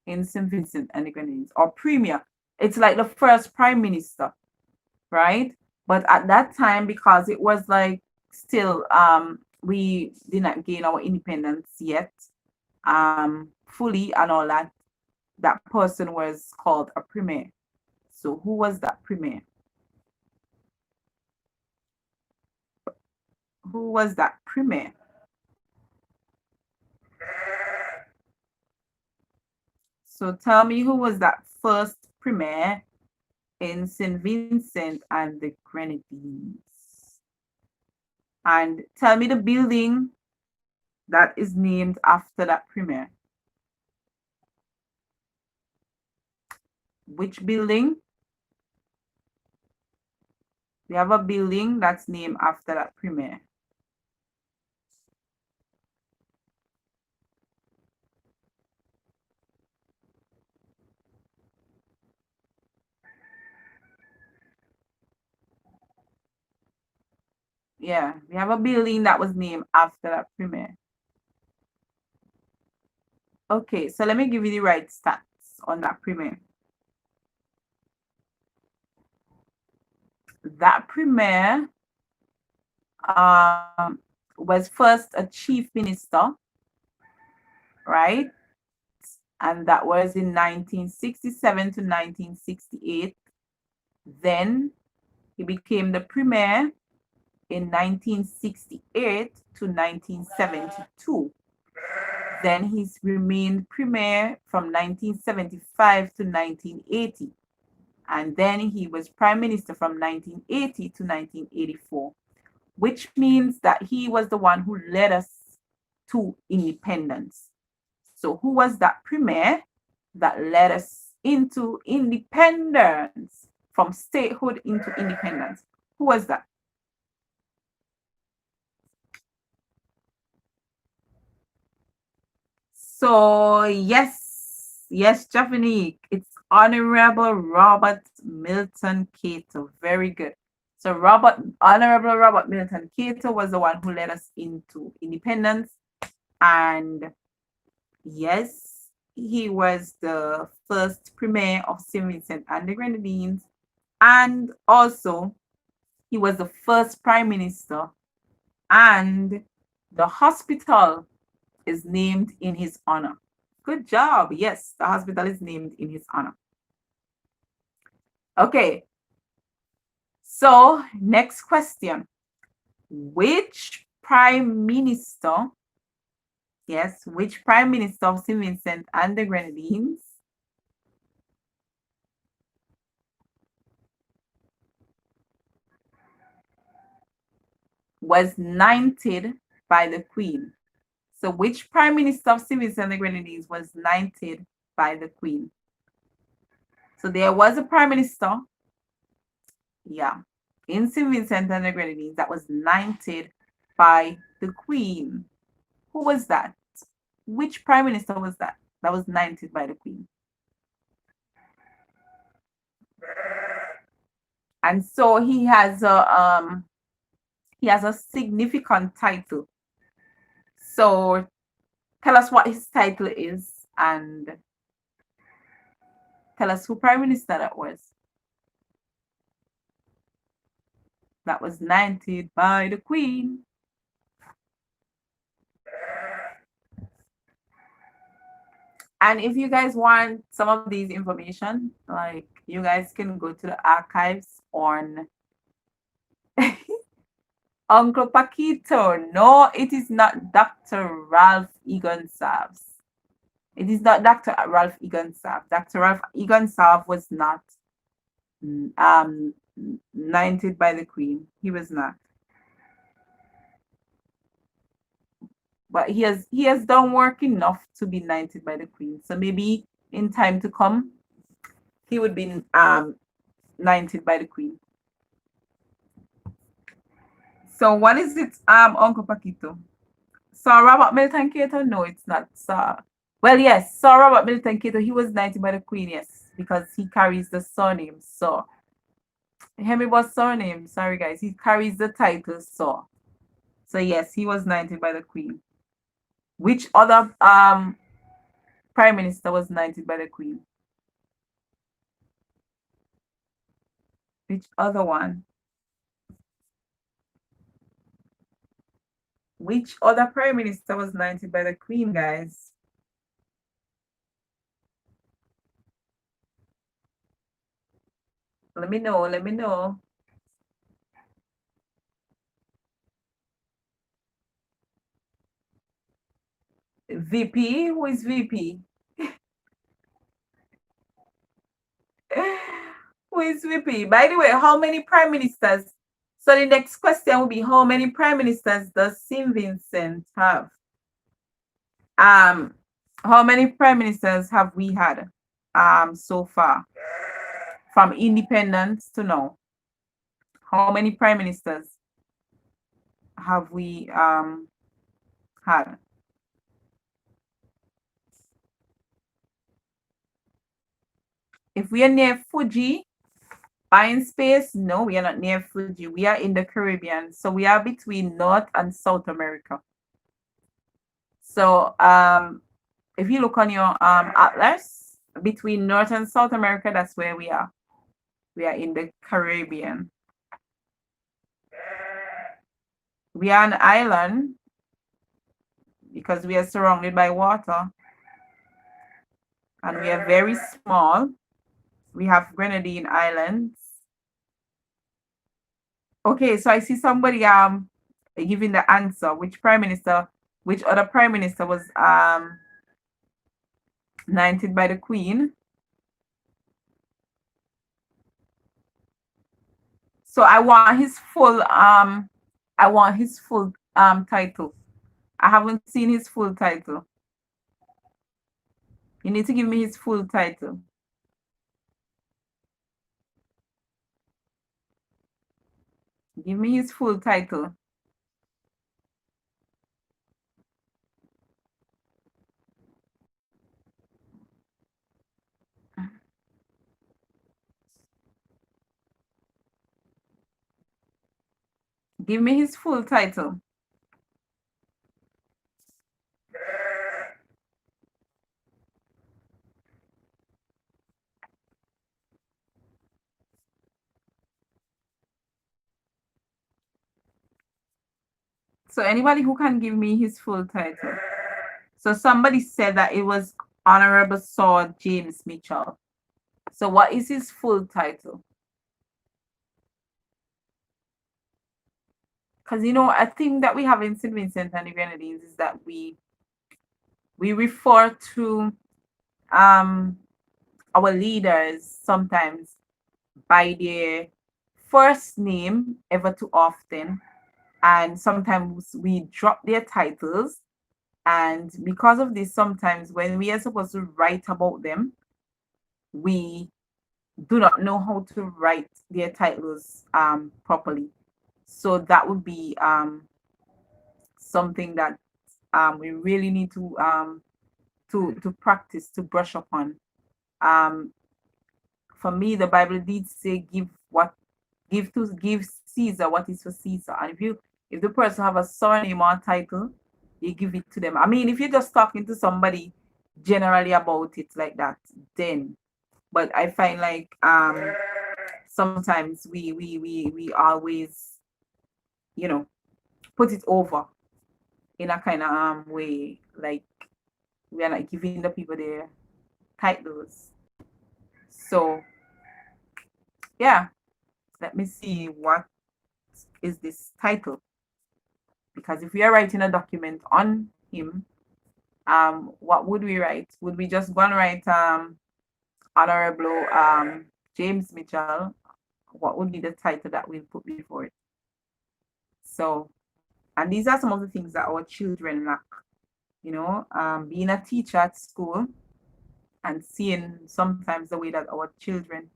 in St. Vincent and the Grenadines? Or premier, it's like the first prime minister, right? But at that time, because it was like still we did not gain our independence yet fully and all that, that person was called a premier. So who was that premier? Who was that premier? So tell me, who was that first premier in St. Vincent and the Grenadines? And tell me the building that is named after that premier. Which building? We have a building that's named after that premier. Yeah, we have a building that was named after that premier. Okay, so let me give you the right stats on that premier. That premier was first a chief minister, right? And that was in 1967 to 1968. Then he became the premier in 1968 to 1972. Then he's remained premier from 1975 to 1980. And then he was prime minister from 1980 to 1984, which means that he was the one who led us to independence. So who was that premier that led us into independence, from statehood into independence? Who was that? So yes, Javanique, it's Honorable Robert Milton Cato. Very good. So Honorable Robert Milton Cato was the one who led us into independence. And yes, he was the first premier of St. Vincent and the Grenadines. And also, he was the first prime minister. And the hospital is named in his honor. Good job. Yes, the hospital is named in his honor. Okay. So, next question. Which prime minister, yes, which prime minister of St. Vincent and the Grenadines was knighted by the Queen? So which prime minister of St. Vincent and the Grenadines was knighted by the Queen? So there was a prime minister, yeah, in St. Vincent and the Grenadines that was knighted by the Queen. Who was that? Which prime minister was that was knighted by the Queen? And so he has a significant title. So tell us what his title is and Tell us who prime minister that was. That was knighted by the Queen. And if you guys want some of these information, like you guys can go to the archives on Uncle Paquito. No, it is not Dr. Ralph Egan Savs. It is not Dr. Ralph Egan Savs. Dr. Ralph Egan Savs was not knighted by the Queen. He was not. But he has done work enough to be knighted by the Queen. So maybe in time to come, he would be knighted by the Queen. So what is it, Uncle Paquito? Sir Robert Milton Cato? No, it's not Sir. Well, yes, Sir Robert Milton Cato, he was knighted by the Queen, yes, because he carries the surname Sir. Hemibo's surname, sorry guys, he carries the title Sir. So yes, he was knighted by the Queen. Which other prime minister was knighted by the Queen? Which other one? Which other prime minister was knighted by the Queen, guys? Let me know, let me know. VP? Who is VP? Who is VP? By the way, how many prime ministers? So the next question will be, how many prime ministers does St. Vincent have? How many prime ministers have we had so far? From independence to now. How many prime ministers have we had? If we are near Fuji, buying space, no, we are not near Fuji. We are in the Caribbean. So we are between North and South America. So if you look on your atlas, between North and South America, that's where we are. We are in the Caribbean. We are an island because we are surrounded by water. And we are very small. We have Grenadine Islands. Okay, so I see somebody giving the answer. Which other prime minister was knighted by the Queen? So I want his full title. I haven't seen his full title. You need to give me his full title. Give me his full title. Give me his full title. So anybody who can give me his full title. So somebody said that it was Honorable Sir James Mitchell. So what is his full title? Because a thing that we have in St. Vincent and the Grenadines is that we refer to our leaders sometimes by their first name ever too often, and sometimes we drop their titles, and because of this, sometimes when we are supposed to write about them, we do not know how to write their titles properly. So that would be something that we really need to practice, to brush upon. For me, the Bible did say, give Caesar what is for Caesar. And if the person have a surname or a title, you give it to them. I mean, if you're just talking to somebody generally about it like that, then But I find like sometimes we always, you know, put it over in a kind of way, like we are not giving the people their titles. So yeah, let me see what is this title, because if we are writing a document on him, what would we write? Would we just go and write Honorable James Mitchell? What would be the title that we put before it? So, and these are some of the things that our children lack. You know, being a teacher at school and seeing sometimes the way that our children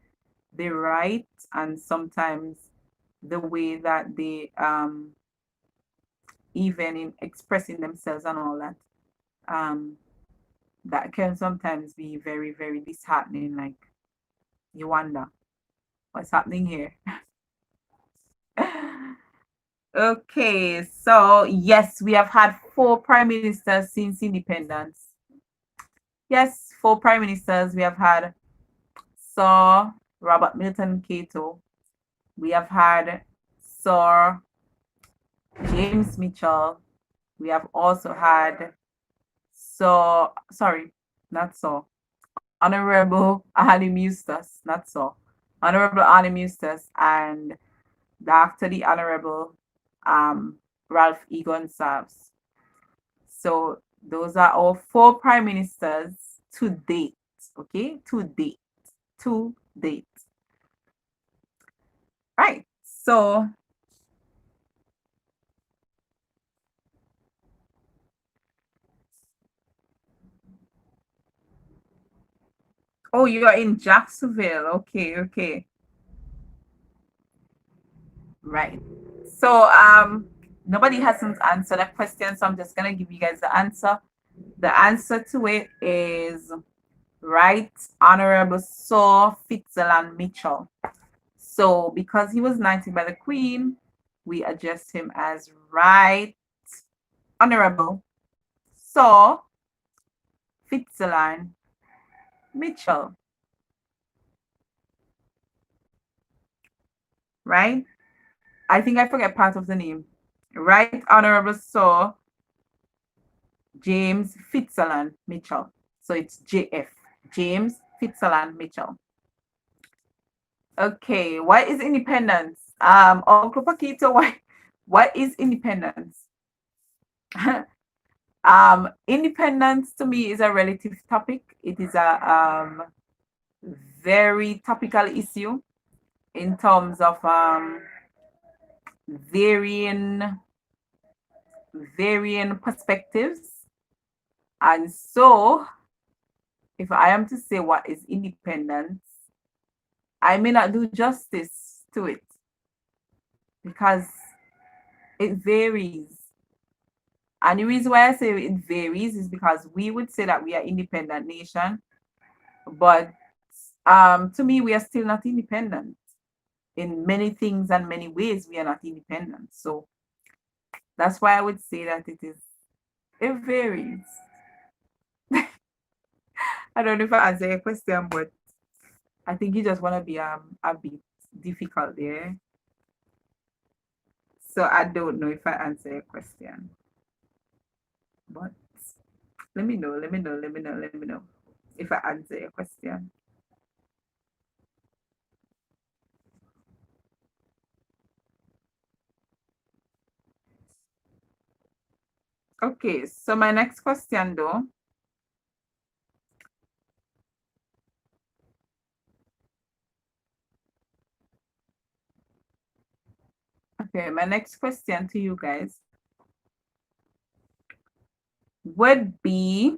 they write, and sometimes the way that they even in expressing themselves and all that, um, that can sometimes be very, very disheartening. Like you wonder what's happening here. Okay, so yes, we have had 4 prime ministers since independence. Yes, 4 prime ministers. We have had Sir Robert Milton Cato. We have had Sir James Mitchell. We have also had not so, Honorable Adam Eustace, not so, Honorable Adam Eustace, and Dr. the Honorable Ralph Egon Sabs. So those are our 4 prime ministers to date. Okay, to date, to date. Right. So oh, you are in Jacksonville. Okay, okay. Right. So nobody hasn't answered that question, so I'm just gonna give you guys the answer. The answer to it is Right Honorable Sir Fitzgerald Mitchell. So because he was knighted by the Queen, we address him as Right Honorable Sir Fitzgerald Mitchell. Right? I think I forget part of the name. Right Honorable Sir James Fitzgerald Mitchell. So it's JF, James Fitzgerald Mitchell. Okay, what is independence? Uncle Paquito, what is independence? Independence to me is a relative topic. It is a very topical issue in terms of varying perspectives. And so, if I am to say what is independence, I may not do justice to it because it varies. And the reason why I say it varies is because we would say that we are independent nation, but to me, we are still not independent. In many things and many ways, we are not independent. So that's why I would say that it varies. I don't know if I answer your question, but I think you just want to be a bit difficult there. So I don't know if I answer your question. But let me know if I answer your question. Okay, so my next question though. Okay, my next question to you guys would be,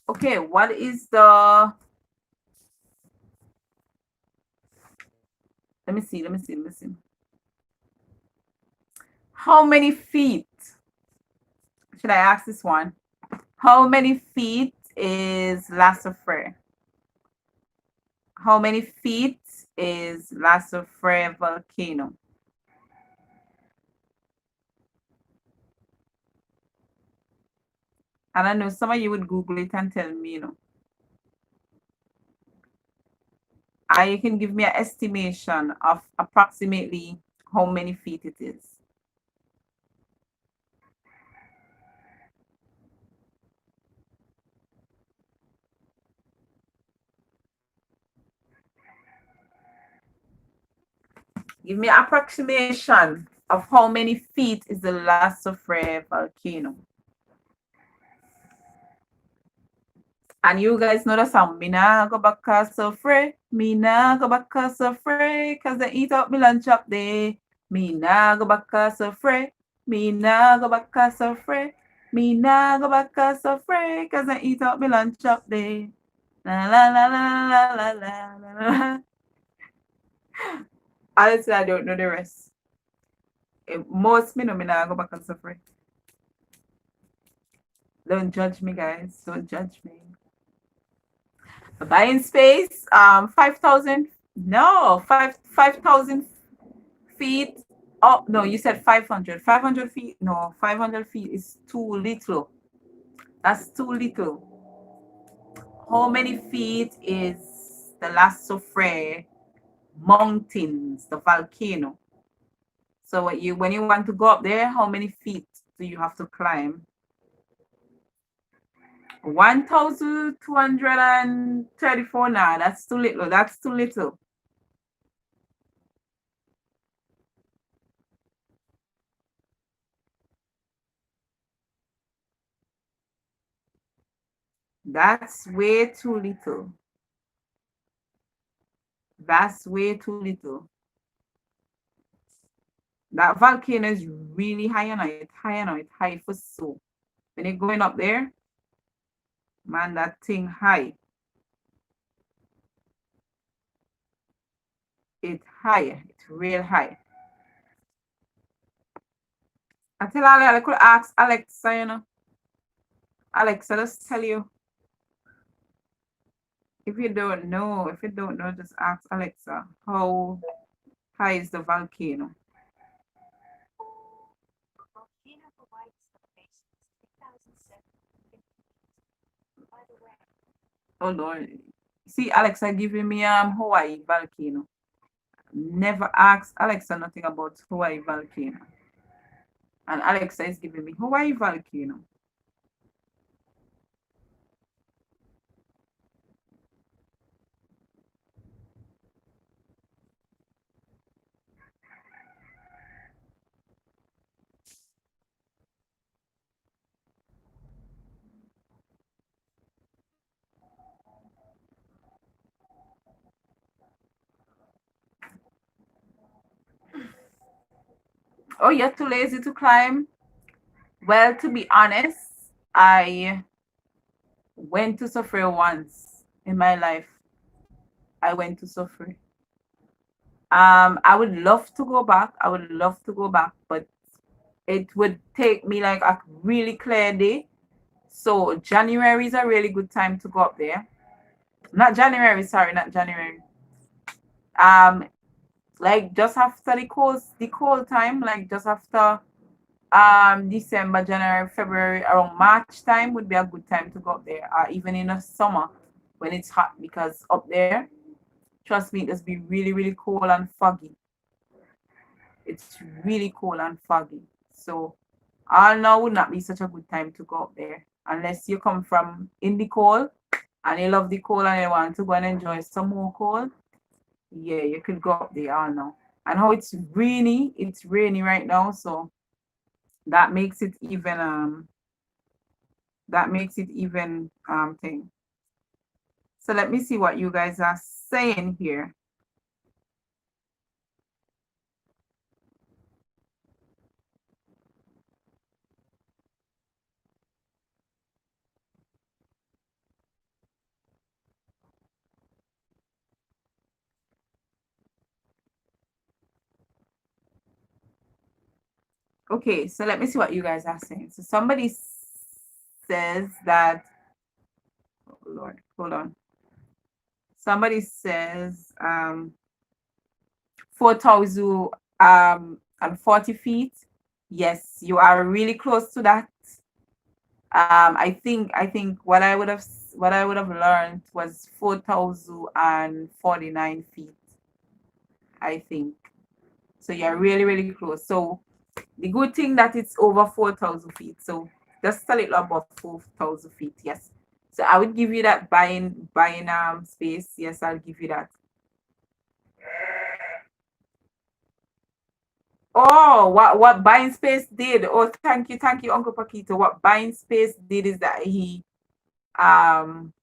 okay, what is the, let me see. How many feet, should I ask this one? How many feet is La Soufrière? How many feet is La Soufrière volcano? And I know some of you would Google it and tell me, you know. And you can give me an estimation of approximately how many feet it is. Give me an approximation of how many feet is the La Soufrière volcano. And you guys know the song, me nah go back to Soufrière, me nah go back to Soufrière, cause they eat up me lunch up there. Me nah go back to Soufrière, me nah go back to Soufrière, me nah go back to Soufrière, cause they eat up me lunch up there. La la la la la la la la. Honestly, I don't know the rest. Most me know me nah go back to Soufrière. Don't judge me, guys. Don't judge me. Buying space, 5,000. No, 5,000 feet. Oh, no, you said 500. 500 feet. No, 500 feet is too little. That's too little. How many feet is the La Soufrière mountains, the volcano? So when you want to go up there, how many feet do you have to climb? 1,234 now. That's too little. That's too little. That's way too little. That's way too little. That volcano is really high and it's high and it's high for so. When you're going up there, man, that thing high. It's high. It's real high. I tell Ali, I could ask Alexa, you know. Alexa, just tell you. If you don't know, just ask Alexa, how high is the volcano? Oh Lord. See, Alexa giving me Hawaii volcano. Never asked Alexa nothing about Hawaii volcano. And Alexa is giving me Hawaii volcano. Oh, you're too lazy to climb? Well, to be honest, I went to Soufrière once in my life. I went to Soufrière. I would love to go back. I would love to go back, but it would take me like a really clear day. So January is a really good time to go up there. Not January, sorry, not January. Like just after the cold time, like just after December, January, February, around March time would be a good time to go up there, even in the summer when it's hot, because up there, trust me, it just be really, really cold and foggy. It's really cold and foggy. So all now would not be such a good time to go up there unless you come from in the cold and you love the cold and you want to go and enjoy some more cold. Yeah, you could go up there all now. And how it's rainy right now, so that makes it even thing. So let me see what you guys are saying here. Okay, so let me see what you guys are saying. So somebody says that, oh Lord, hold on. Somebody says 4,040 feet. Yes, you are really close to that. I think what I would have learned was 4,049 feet, I think. So you're really, really close. So the good thing that it's over 4,000 feet. So just a little above 4,000 feet. Yes. So I would give you that buying space. Yes, I'll give you that. Oh, what buying space did. Oh, thank you, Uncle Paquito. What buying space did is that um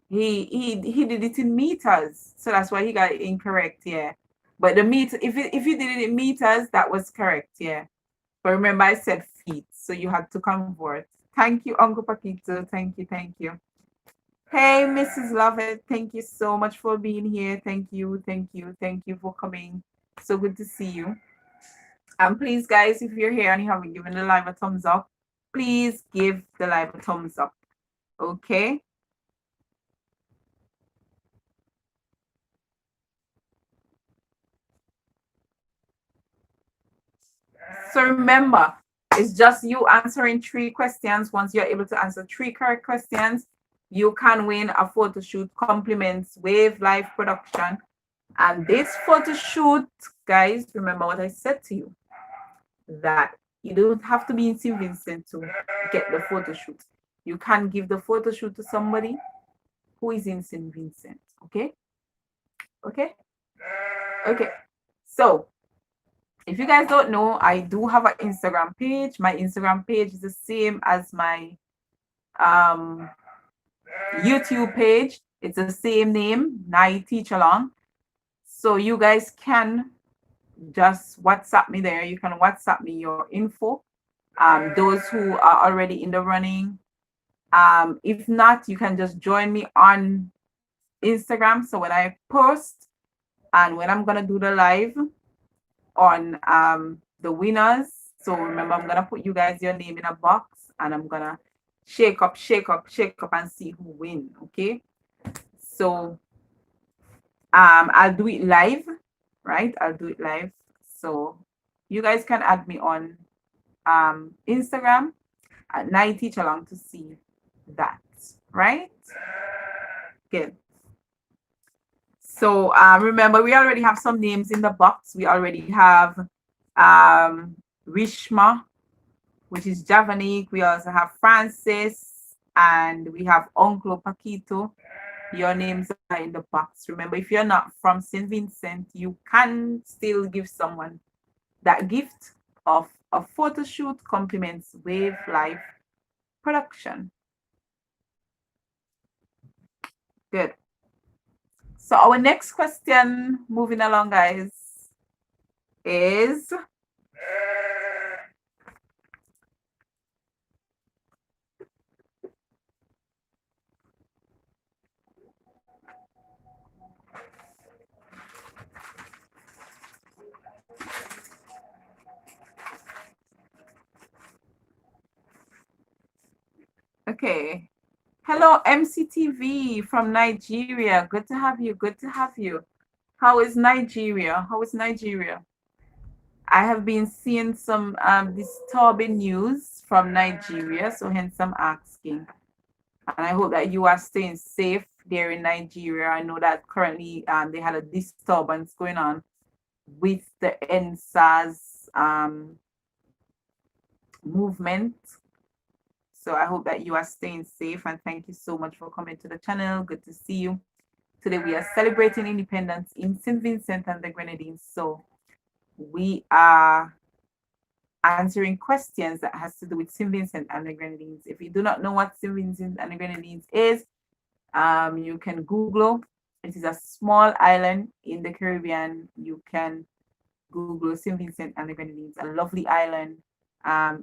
he did it in meters, so that's why he got it incorrect. Yeah, but the meter, if you did it in meters, that was correct. Yeah, but remember I said feet, so you had to convert. Thank you, Uncle Paquito. Thank you, thank you. Hey, Mrs. Lovett, thank you so much for being here. Thank you, thank you, thank you for coming. So good to see you. And please, guys, if you're here and you haven't given the live a thumbs up, please give the live a thumbs up. Okay. So remember, it's just you answering 3 questions. Once you're able to answer 3 correct questions, you can win a photo shoot compliments Wave Live Production. And this photo shoot, guys, remember what I said to you, that you don't have to be in St. Vincent to get the photo shoot. You can give the photo shoot to somebody who is in St. Vincent. Okay? Okay? Okay. So if you guys don't know, I do have an Instagram page. My Instagram page is the same as my um, YouTube page. It's the same name, Nai Teach Along. So you guys can just WhatsApp me there. You can WhatsApp me your info. Those who are already in the running. If not, you can just join me on Instagram. So when I post and when I'm gonna do the live on the winners, so remember I'm gonna put you guys your name in a box and I'm gonna shake up and see who win. Okay, so I'll do it live, right? I'll do it live, so you guys can add me on Instagram at Night Teach Along to see that, right? Good. So remember, we already have some names in the box. We already have Rishma, which is Javanique. We also have Francis, and we have Uncle Paquito. Your names are in the box. Remember, if you're not from St. Vincent, you can still give someone that gift of a photo shoot compliments Wave Life Production. Good. So our next question, moving along, guys, is okay. Hello, MCTV from Nigeria. Good to have you. Good to have you. How is Nigeria? How is Nigeria? I have been seeing some disturbing news from Nigeria, so hence I'm asking. And I hope that you are staying safe there in Nigeria. I know that currently they had a disturbance going on with the NSAS movement. So I hope that you are staying safe, and thank you so much for coming to the channel. Good to see you. Today we are celebrating independence in St. Vincent and the Grenadines. So we are answering questions that has to do with St. Vincent and the Grenadines. If you do not know what St. Vincent and the Grenadines is, you can Google. It is a small island in the Caribbean. You can Google St. Vincent and the Grenadines, a lovely island.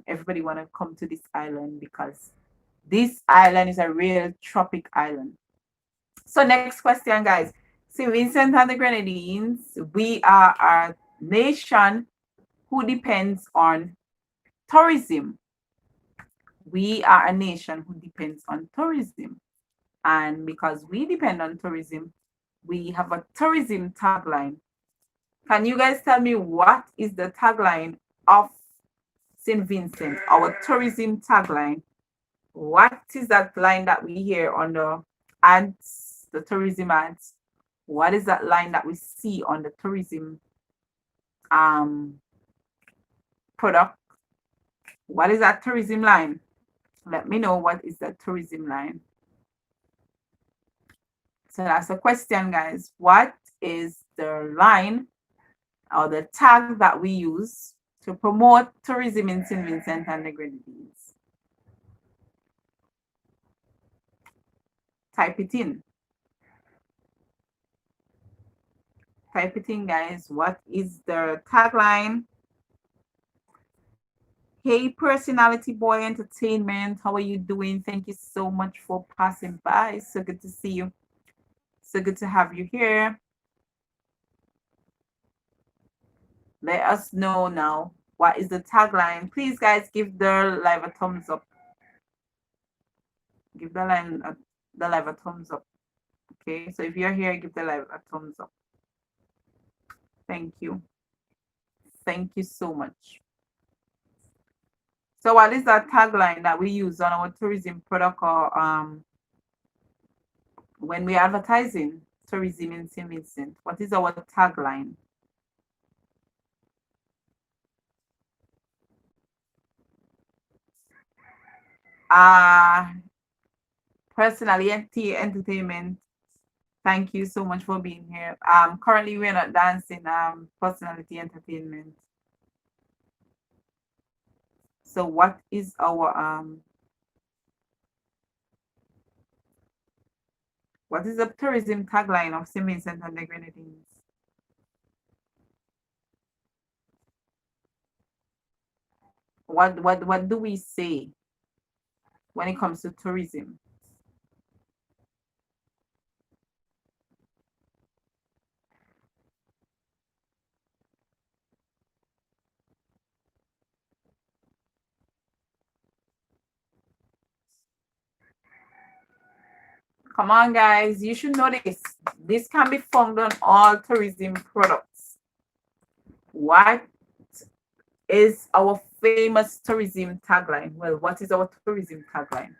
Everybody want to come to this island because this island is a real tropic island. So next question, guys. St. Vincent and the Grenadines, we are a nation who depends on tourism. We are a nation who depends on tourism. And because we depend on tourism, we have a tourism tagline. Can you guys tell me what is the tagline of St. Vincent, our tourism tagline. What is that line that we hear on the ads, the tourism ads? What is that line that we see on the tourism product? What is that tourism line? Let me know what is that tourism line. So that's a question, guys. What is the line or the tag that we use to promote tourism in St. Vincent and the Grenadines? Type it in. Type it in, guys. What is the tagline? Hey, Personality Boy Entertainment, how are you doing? Thank you so much for passing by. So good to see you. So good to have you here. Let us know now. What is the tagline? Please, guys, give the live a thumbs up. Give the live a thumbs up. Okay, so if you're here, give the live a thumbs up. Thank you. Thank you so much. So what is that tagline that we use on our tourism product or when we're advertising tourism in St. Vincent? What is our tagline? Personality Entertainment, thank you so much for being here. Currently we're not dancing, Personality Entertainment. So what is our what is the tourism tagline of St. Vincent and the Grenadines? What do we say when it comes to tourism? Come on, guys, you should know this. This can be found on all tourism products. What is our famous tourism tagline? Well, what is our tourism tagline?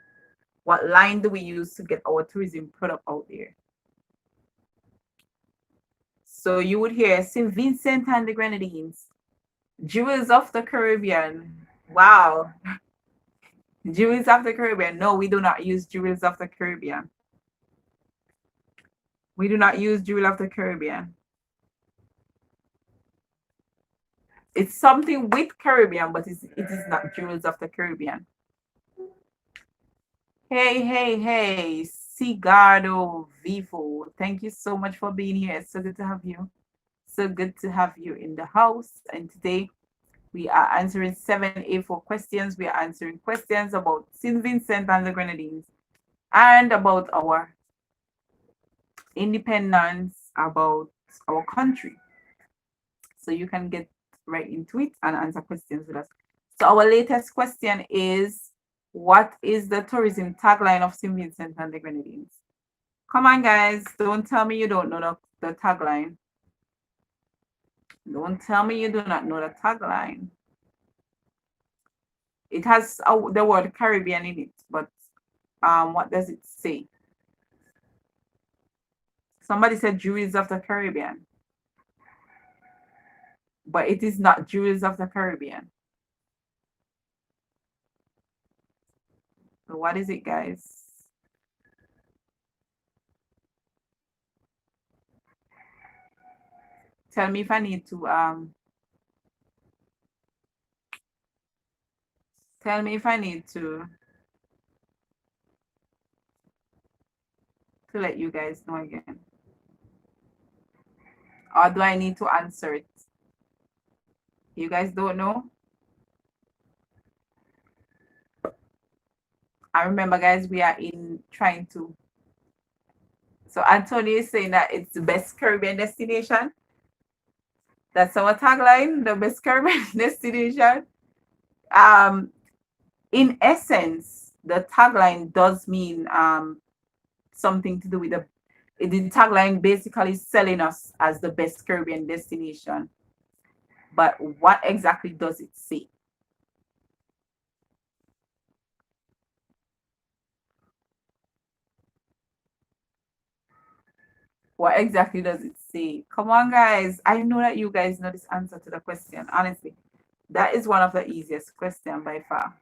What line do we use to get our tourism product out there? So you would hear St. Vincent and the Grenadines, Jewels of the Caribbean. Wow. Jewels of the Caribbean. No, we do not use Jewels of the Caribbean. We do not use Jewel of the Caribbean. It's something with Caribbean, but it is not Jewels of the Caribbean. Hey, Cigardo Vivo. Thank you so much for being here. It's so good to have you. So good to have you in the house. And today we are answering 7A4 questions. We are answering questions about St. Vincent and the Grenadines and about our independence, about our country. So you can get right into it and answer questions with us. So our latest question is, what is the tourism tagline of St. Vincent and the Grenadines? Come on, guys. Don't tell me you don't know the tagline. Don't tell me you do not know the tagline. It has the word Caribbean in it, but what does it say? Somebody said Jewels of the Caribbean, but it is not Jewels of the Caribbean. So what is it, guys? Tell me if I need to tell me if I need to let you guys know again. Or do I need to answer it? You guys don't know? I remember, guys, we are in trying to. So Antonio is saying that it's the best Caribbean destination. That's our tagline, the best Caribbean destination. In essence, the tagline does mean something to do with the tagline basically selling us as the best Caribbean destination. But what exactly does it say? What exactly does it say? Come on, guys. I know that you guys know this answer to the question. Honestly, that is one of the easiest questions by far.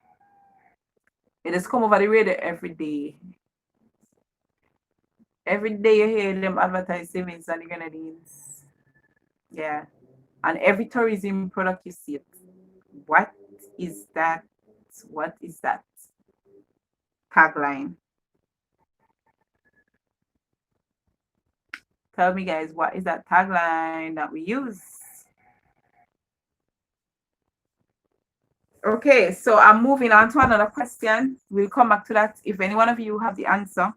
It has come over the radio every day. Every day you hear them advertise savings and the Grenadines. Yeah. And every tourism product you see it. What is that? What is that? Tagline. Tell me, guys, what is that tagline that we use? Okay, so I'm moving on to another question. We'll come back to that. If any one of you have the answer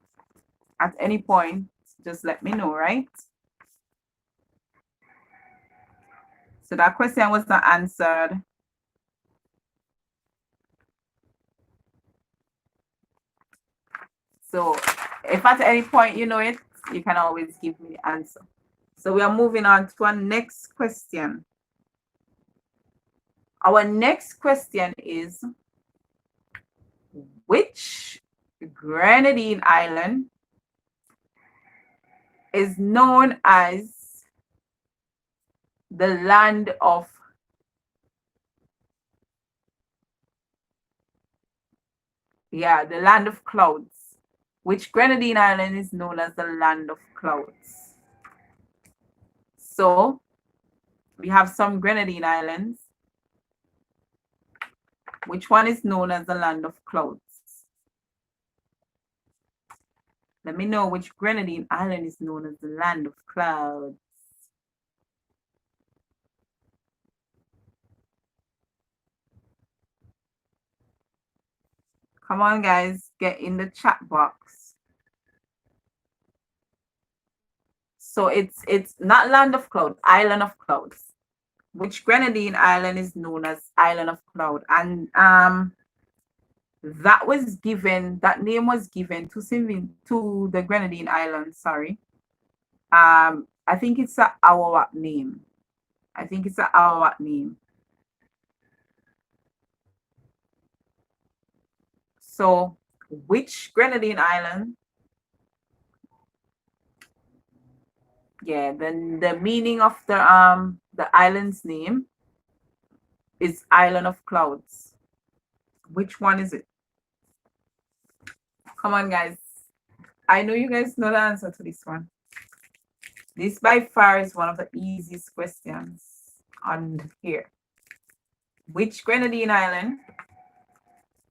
at any point, just let me know, right? So that question was not answered. So if at any point you know it, you can always give me the answer. So we are moving on to our next question. Our next question is, which Grenadine island is known as the land of the land of clouds? Which Grenadine island is known as the land of clouds? So we have some Grenadine islands. Which one is known as the land of clouds? Let me know which Grenadine island is known as the land of clouds. Come on, guys, get in the chat box. So it's not land of cloud, island of clouds. Which Grenadine island is known as island of cloud? And that name was given to the Grenadine island. Sorry. I think it's a Arawak name. I think it's a Arawak name. So, which Grenadine island? Yeah, then the meaning of the island's name is Island of Clouds. Which one is it? Come on, guys. I know you guys know the answer to this one. This by far is one of the easiest questions on here. Which Grenadine island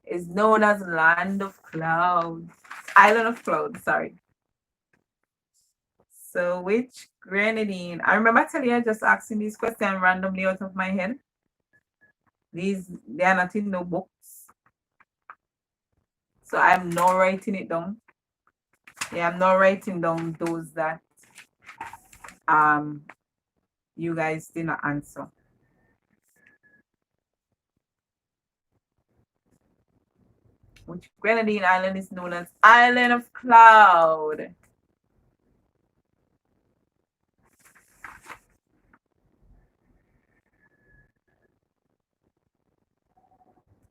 is known as Land of Clouds? Island of Clouds, sorry. So which Grenadine? I remember telling you just asking these questions randomly out of my head. They are not in no books. So I'm not writing it down. Yeah, I'm not writing down those that you guys did not answer. Which Grenadine island is known as Island of Cloud?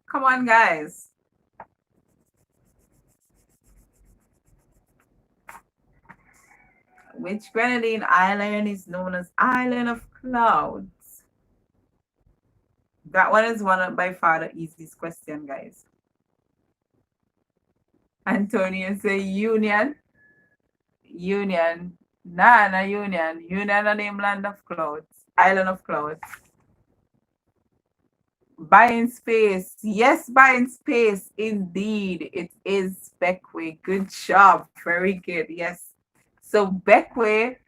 Come on, guys. Which Grenadine island is known as Island of Clouds? That one is by far the easiest question, guys. Antonio say Union. Union. Nah, not Union. Union and name Land of Clouds. Island of Clouds. Buying space. Yes, buying space. Indeed. It is Beckway. Good job. Very good. Yes. So Beckway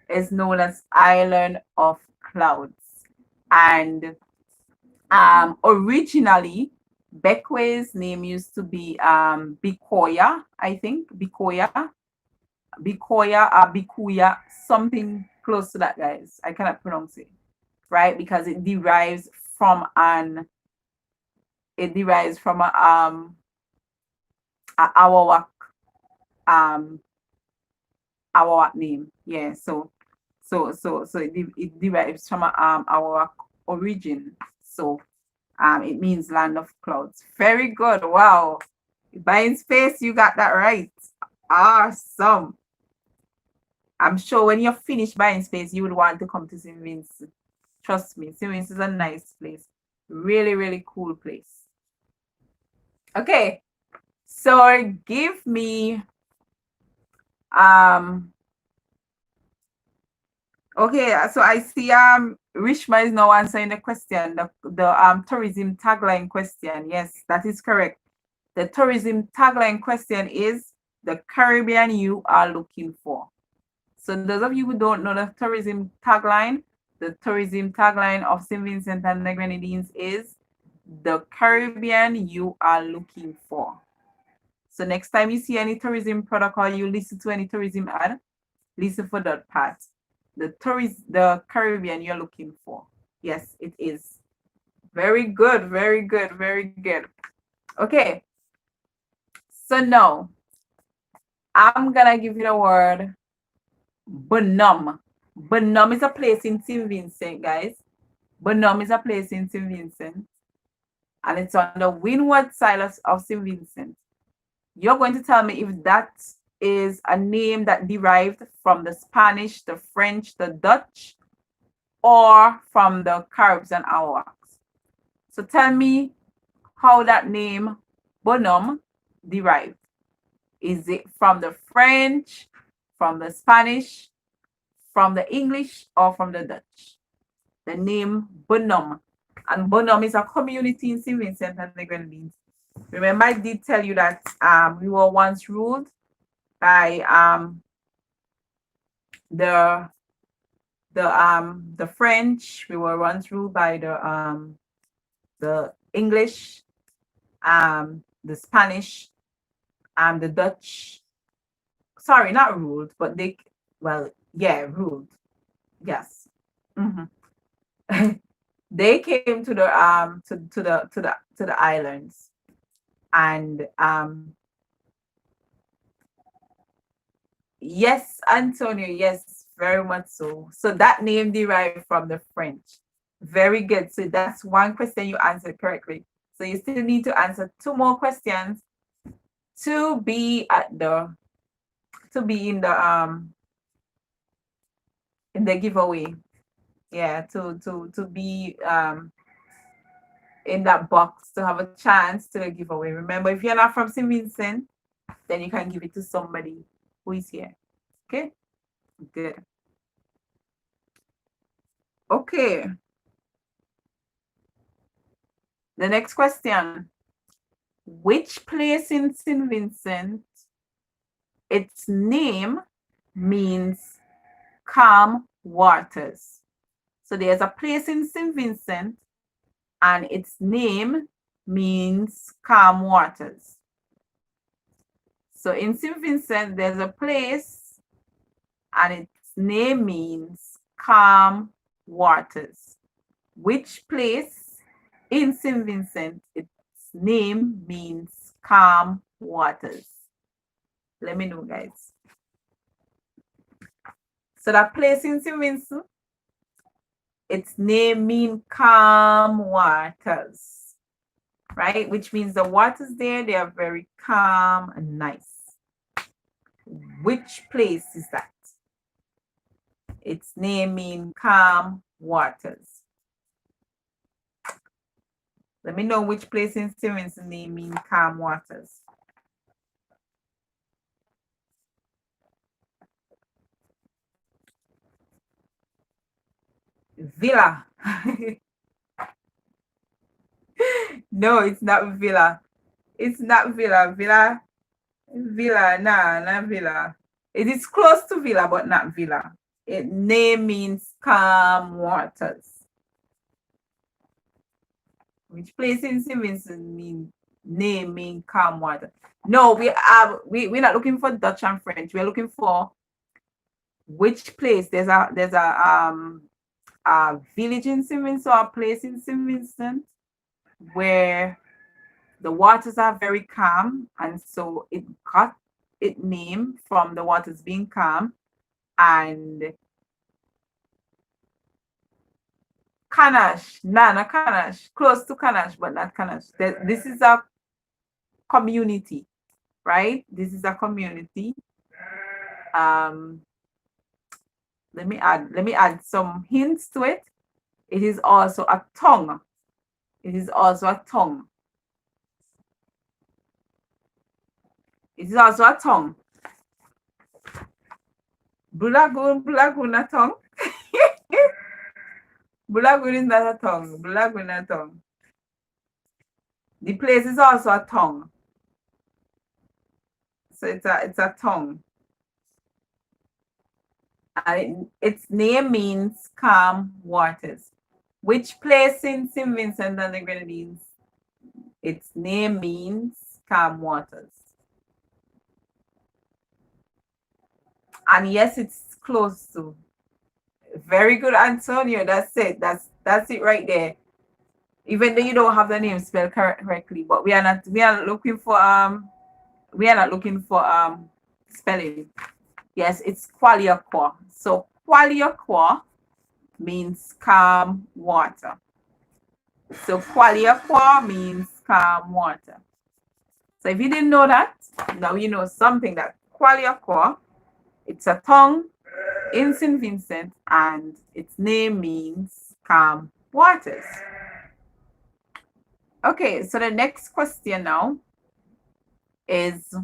is known as Island of Clouds. And originally, Beckway's name used to be Bikoya, I think. Bikoya, Bikuya, something close to that, guys. I cannot pronounce it, right? Because it derives from a Arawak name. Yeah, so it derives from Arawak origin. So it means land of clouds. Very good. Wow. Buying space, you got that right. Awesome. I'm sure when you're finished buying space, you would want to come to St. Vincent. Trust me, St. Vincent is a nice place. Really, really cool place. Okay, so give me okay, so I see Rishma is now answering the question, the tourism tagline question. Yes, that is correct. The tourism tagline question is the Caribbean you are looking for. So those of you who don't know the tourism tagline of St. Vincent and the Grenadines is the Caribbean you are looking for. So next time you see any tourism product or you listen to any tourism ad, listen for that part. The Caribbean you're looking for. Yes, it is. Very good, very good, very good. Okay. So now I'm gonna give you the word Bonhomme. Bonhomme is a place in St. Vincent, guys. Bonhomme is a place in St. Vincent. And it's on the windward side of St. Vincent. You're going to tell me if that is a name that derived from the Spanish, the French, the Dutch, or from the Caribs and Arawaks. So tell me how that name Bonhomme derived. Is it from the French, from the Spanish, from the English, or from the Dutch? The name Bonhomme. And Bonhomme is a community in St. Vincent and the Grenadines. Remember, I did tell you that we were once ruled by the French. We were once ruled by the English, the Spanish, the Dutch. Sorry, not ruled, but they, well, yeah, ruled. Yes. They came to the islands, and yes, Antonio, yes, very much so. So that name derived from the French. Very good. So that's one question you answered correctly. So you still need to answer two more questions to be in the giveaway. Yeah, to be in that box to have a chance to the giveaway. Remember, if you're not from St. Vincent, then you can give it to somebody who is here. Okay, good. Okay. The next question. Which place in St. Vincent, its name means calm waters? So there's a place in St. Vincent and its name means calm waters. So in St. Vincent, there's a place and its name means calm waters. Which place in St. Vincent, its name means calm waters? Let me know, guys. So that place in St. Vincent, its name means calm waters, right? Which means the waters there, they are very calm and nice. Which place is that? Its name means calm waters. Let me know which place in St. Vincent name means calm waters. Villa. No, it's not Villa. It's not Villa. Villa, nah, not Villa. It is close to Villa, but not Villa. Its name means calm waters. Which place in St. Vincent name mean calm water? No, we're not looking for Dutch and French. We're looking for which place. There's a village in St. Vincent or a place in St. Vincent where the waters are very calm, and so it got its name from the waters being calm. And Canache, not Canache, close to Canache, but not Canache. This is a community, right? This is a community. let me add some hints to it. It is also a tongue. It is also a tongue. It is also a tongue. Bulagoon a tongue. Bulagoon is not a tongue. Bulagoon a tongue. The place is also a tongue. So it's a tongue. And its name means calm waters. Which place in St. Vincent and the Grenadines? Its name means calm waters. And yes, it's close to. Very good, Antonio. That's it. That's it right there. Even though you don't have the name spelled correctly, but we are not looking for spelling. Yes, it's Qualiaqua. So Qualiaqua means calm water. So Qualiaqua means calm water. So if you didn't know that, now you know something, that Qualiaqua, it's a tongue in St. Vincent and its name means calm waters. Okay, so the next question now is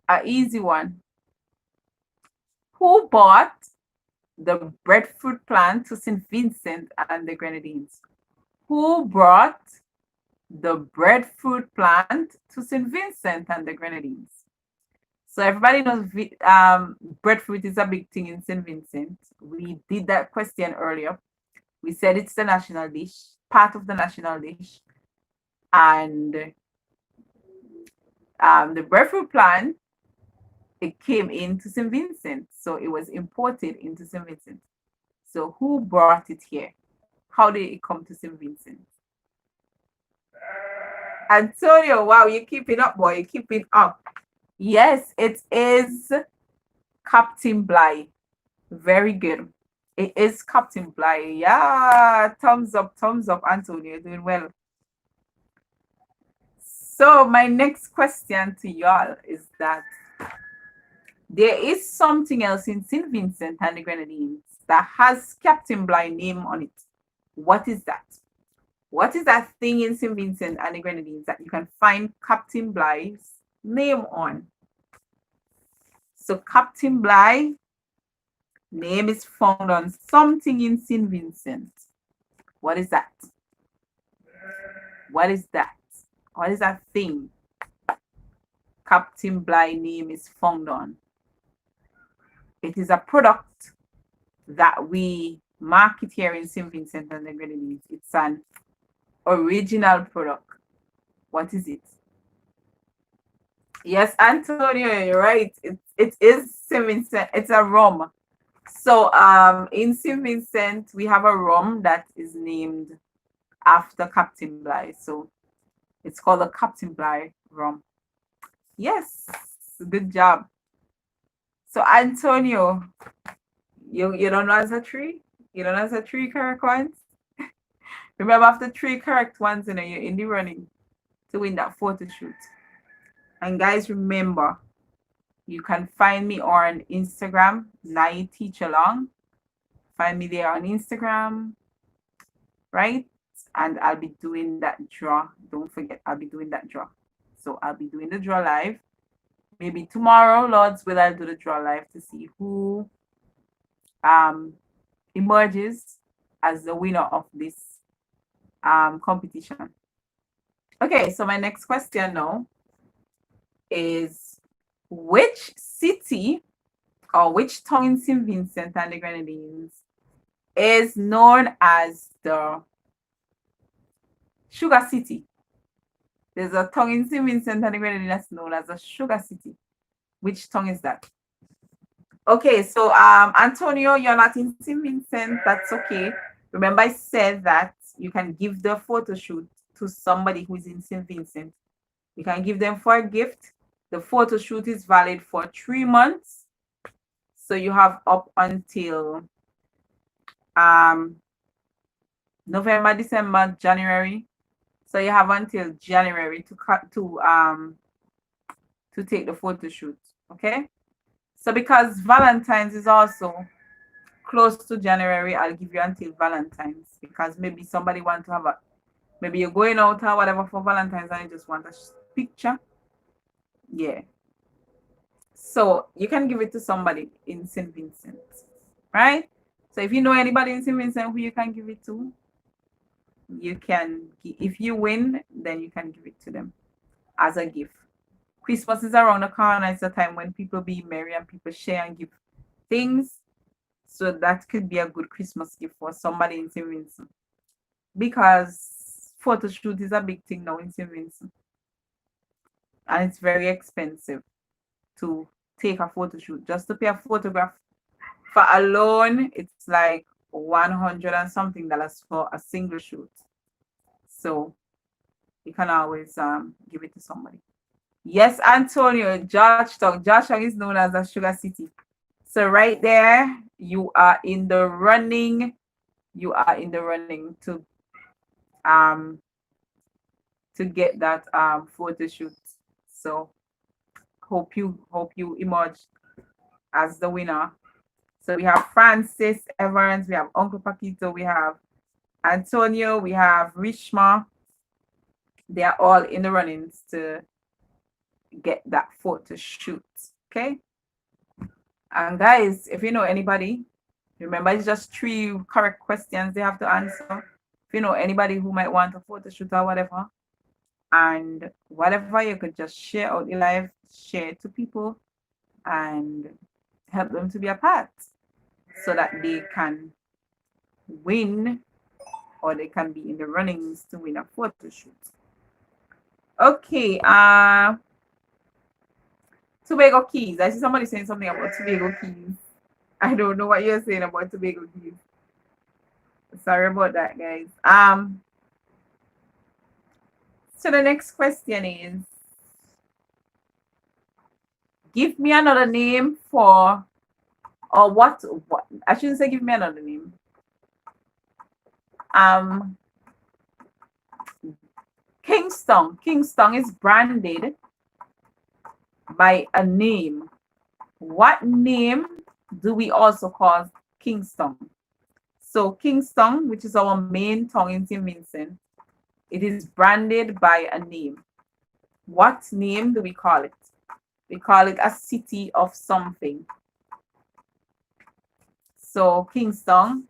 an easy one. Who bought the breadfruit plant to St. Vincent and the Grenadines? Who brought the breadfruit plant to St. Vincent and the Grenadines? So everybody knows breadfruit is a big thing in St. Vincent. We did that question earlier. We said it's the national dish, part of the national dish. And the breadfruit plant, it came into St. Vincent. So it was imported into St. Vincent. So who brought it here? How did it come to St. Vincent? Antonio, wow, you're keeping up, boy. You're keeping up. Yes, it is Captain Bligh. Very good. It is Captain Bligh. Yeah, thumbs up, Antonio. You're doing well. So my next question to y'all is that there is something else in St. Vincent and the Grenadines that has Captain Bligh name on it. What is that? What is that thing in St. Vincent and the Grenadines that you can find Captain Bligh's name on? So Captain Bligh name is found on something in St. Vincent. What is that? What is that? What is that thing Captain Bligh name is found on? It is a product that we market here in St. Vincent and the Grenadines. It's an original product. What is it? Yes, Antonio, you're right. It is St. Vincent. It's a rum. So in St. Vincent, we have a rum that is named after Captain Bligh. So it's called a Captain Bligh rum. Yes, good job. So Antonio, you don't know as a tree? You don't know as a three correct ones? Remember, after three correct ones, you're in the running to win that photo shoot. And guys, remember, you can find me on Instagram, Nai Teach Along. Find me there on Instagram, right? And I'll be doing that draw. Don't forget, I'll be doing that draw. So I'll be doing the draw live. Maybe tomorrow, Lord's will, I'll do the draw live to see who emerges as the winner of this competition. Okay, so my next question now is, which city or which town in St. Vincent and the Grenadines is known as the Sugar City? There's a town in St. Vincent and the Grenadines that's known as the Sugar City. Which town is that? Okay, so Antonio, you're not in St. Vincent. That's okay. Remember, I said that you can give the photo shoot to somebody who's in St. Vincent. You can give them for a gift. The photo shoot is valid for 3 months. So you have up until November, December, January. So you have until January to to take the photo shoot. Okay, so because Valentine's is also close to January, I'll give you until Valentine's, because maybe somebody want to have a, maybe you're going out or whatever for Valentine's and you just want a picture. Yeah, so you can give it to somebody in St. Vincent, right? So if you know anybody in St. Vincent who you can give it to, you can, if you win, then you can give it to them as a gift. Christmas is around the corner. It's a time when people be merry and people share and give things. So that could be a good Christmas gift for somebody in St. Vincent, because photo shoot is a big thing now in St. Vincent, and it's very expensive to take a photo shoot. Just to pay a photograph for alone, it's like 100 and something dollars for a single shoot. So you can always give it to somebody. Yes, Antonio, Georgetown. Georgetown is known as a sugar city. So right there, you are in the running. You are in the running to get that photo shoot. So hope you emerge as the winner. So we have Francis Evans, we have Uncle Paquito, we have Antonio, we have Rishma. They are all in the runnings to get that photo shoot. Okay. And guys, if you know anybody, remember it's just 3 correct questions they have to answer. If you know anybody who might want a photo shoot or whatever, and whatever, you could just share out the live, share it to people, and help them to be a part so that they can win, or they can be in the runnings to win a photo shoot. Okay, Tobago Keys. I see somebody saying something about Tobago Keys. I don't know what you're saying about Tobago Keys. Sorry about that, guys. So the next question is, give me another name for, or what I shouldn't say give me another name. Kingston. Kingston is branded by a name. What name do we also call Kingston? So Kingston, which is our main town in St. Vincent, it is branded by a name. What name do we call it? We call it a city of something. So Kingston,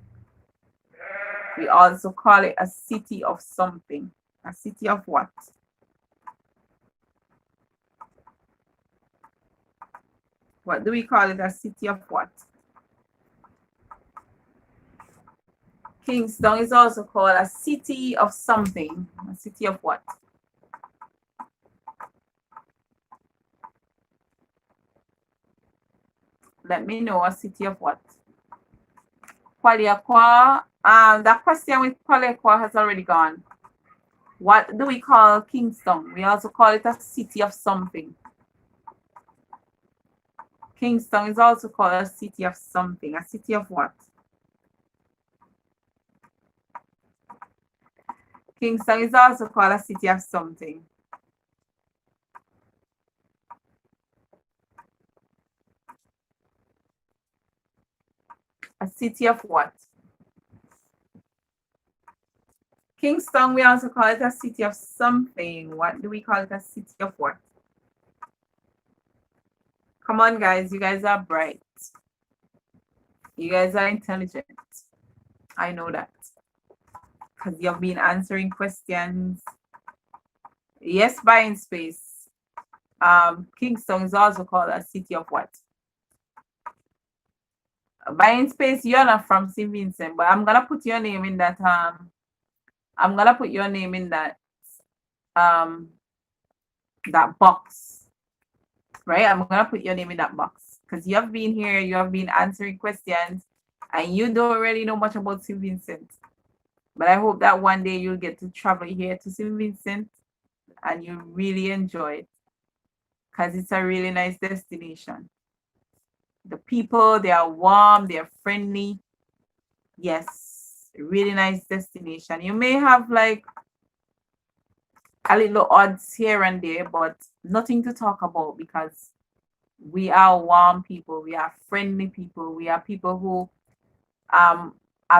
we also call it a city of something. A city of what? What do we call it? A city of what? Kingston is also called a city of something. A city of what? Let me know. A city of what? Kwaliakwa. That question with Kwaliakwa has already gone. What do we call Kingston? We also call it a city of something. Kingston is also called a city of something. A city of what? Kingston is also called a city of something. A city of what? Kingston, we also call it a city of something. What do we call it? A city of what? Come on, guys. You guys are bright. You guys are intelligent. I know that, because you've been answering questions. Yes, buying space. Kingston is also called a city of what? Buying space, you're not from St. Vincent, but I'm gonna put your name in that I'm gonna put your name in that that box, right? I'm gonna put your name in that box because you have been here, you have been answering questions, and you don't really know much about St. Vincent. But I hope that one day you'll get to travel here to St. Vincent and you really enjoy it, because it's a really nice destination. The people, they are warm, they are friendly. Yes, really nice destination. You may have like a little odds here and there, but nothing to talk about because we are warm people, we are friendly people, we are people who are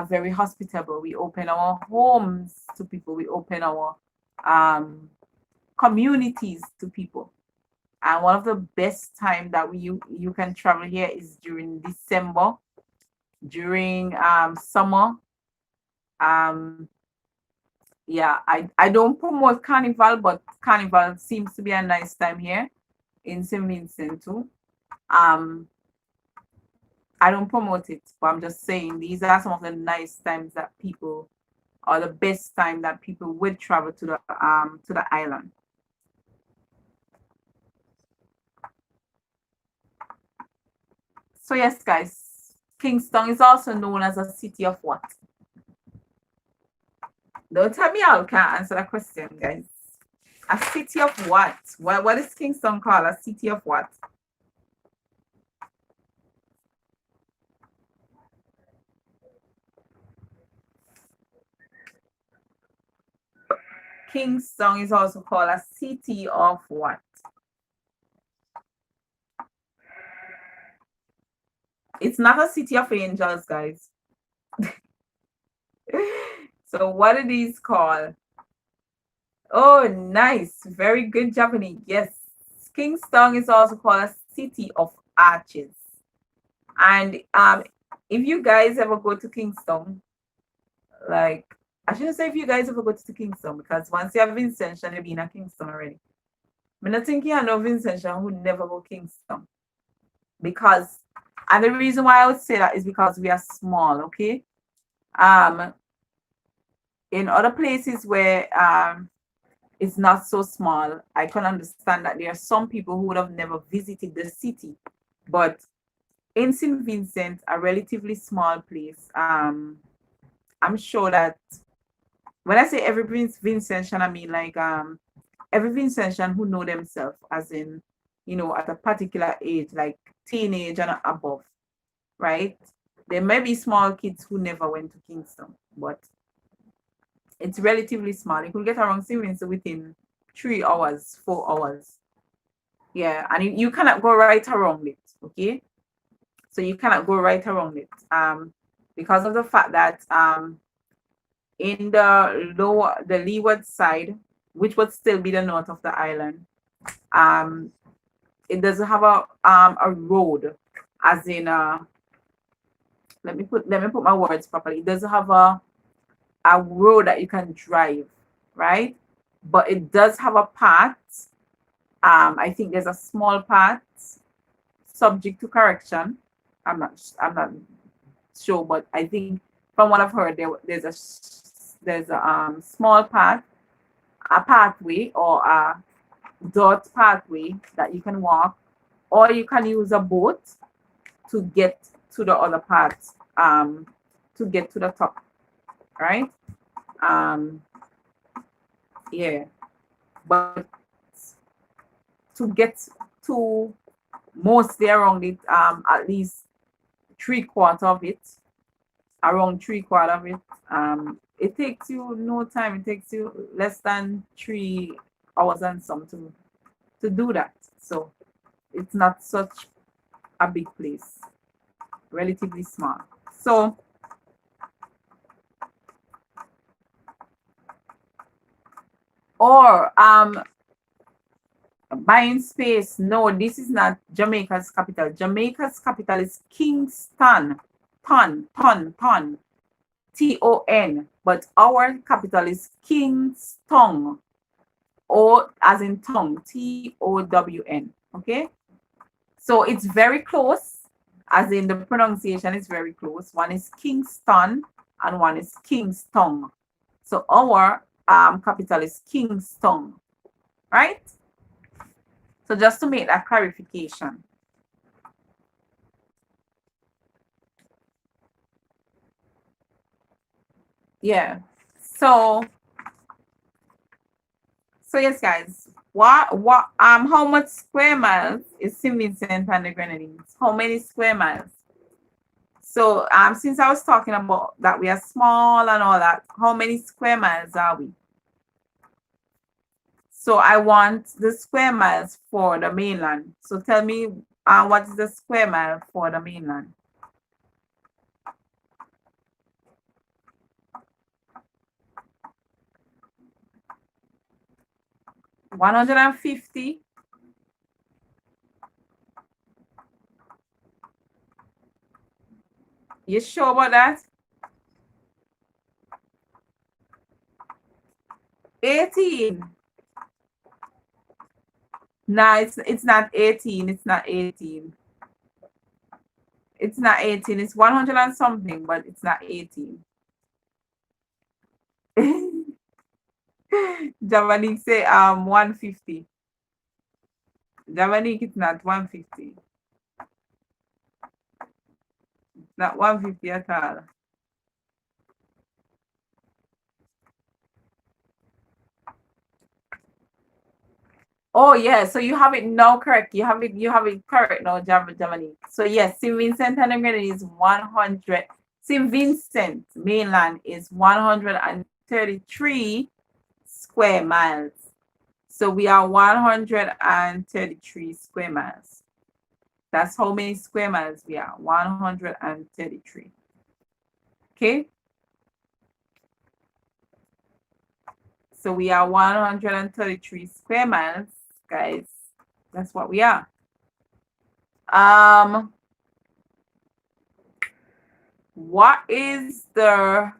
very hospitable. We open our homes to people, we open our communities to people. And one of the best time that you can travel here is during December, during summer. Um, yeah, I don't promote carnival, but carnival seems to be a nice time here in St. Vincent too. Um, I don't promote it, but I'm just saying these are some of the nice times that people, or the best time that people would travel to the island. So yes, guys, Kingston is also known as a city of what? Don't tell me I can't answer that question, guys. A city of what? What is Kingston called? A city of what? Kingston is also called a city of what? It's not a city of angels, guys. So what it is called? Oh, nice. Very good, Japanese. Yes. Kingston is also called a city of arches. And if you guys ever go to Kingston, like I shouldn't say if you guys ever go to Kingston, because once you have Vincent, you've been at Kingston already. I'm not thinking I know Vincent who never go Kingston. Because and the reason why I would say that is because we are small, okay? In other places where it's not so small, I can understand that there are some people who would have never visited the city. But in St. Vincent, a relatively small place, I'm sure that when I say every Vincentian, I mean like every Vincentian who know themselves, as in, at a particular age, like teenage and above, right? There may be small kids who never went to Kingston, but it's relatively small. You could get around St. Vincent within 3 hours, 4 hours. Yeah, and you cannot go right around it, okay? So you cannot go right around it because of the fact that in the leeward side, which would still be the north of the island, it doesn't have a road, as in let me put my words properly. It doesn't have a road that you can drive, right? But it does have a path. I think there's a small path subject to correction. I'm not sure, but I think from what I've heard, there's a small path, a pathway or a dirt pathway that you can walk, or you can use a boat to get to the other parts, to get to the top, right? Yeah, but to get to mostly around it, at least 3/4 of it, around 3/4 of it, it takes you no time. It takes you less than 3 hours and some to do that. So it's not such a big place, relatively small. So or buying space. No, this is not Jamaica's capital. Jamaica's capital is Kingston. Ton. Ton. But our capital is Kingston. O as in tongue. TOWN. Okay. So it's very close, as in the pronunciation is very close. One is Kingston and one is Kingston. So our capital is Kingston, right? So just to make that clarification. Yeah. So yes, guys. How much square miles is St. Vincent and the Grenadines? How many square miles? So since I was talking about that we are small and all that, how many square miles are we? So I want the square miles for the mainland. So tell me what is the square mile for the mainland? $150. You sure about that? 18. No, it's not 18. It's not 18. It's not 18. It's 100 and something, but it's not 18. Jamanique say 150. Jamanique, it's not 150. It's not 150 at all. Oh yeah, so you have it now correct. You have it correct now, Jamanique. So yes, St. Vincent and the Grenadines is 100. St. Vincent mainland is 133 square miles. So we are 133 square miles. That's how many square miles we are. 133. Okay. So we are 133 square miles, guys. That's what we are. What is the,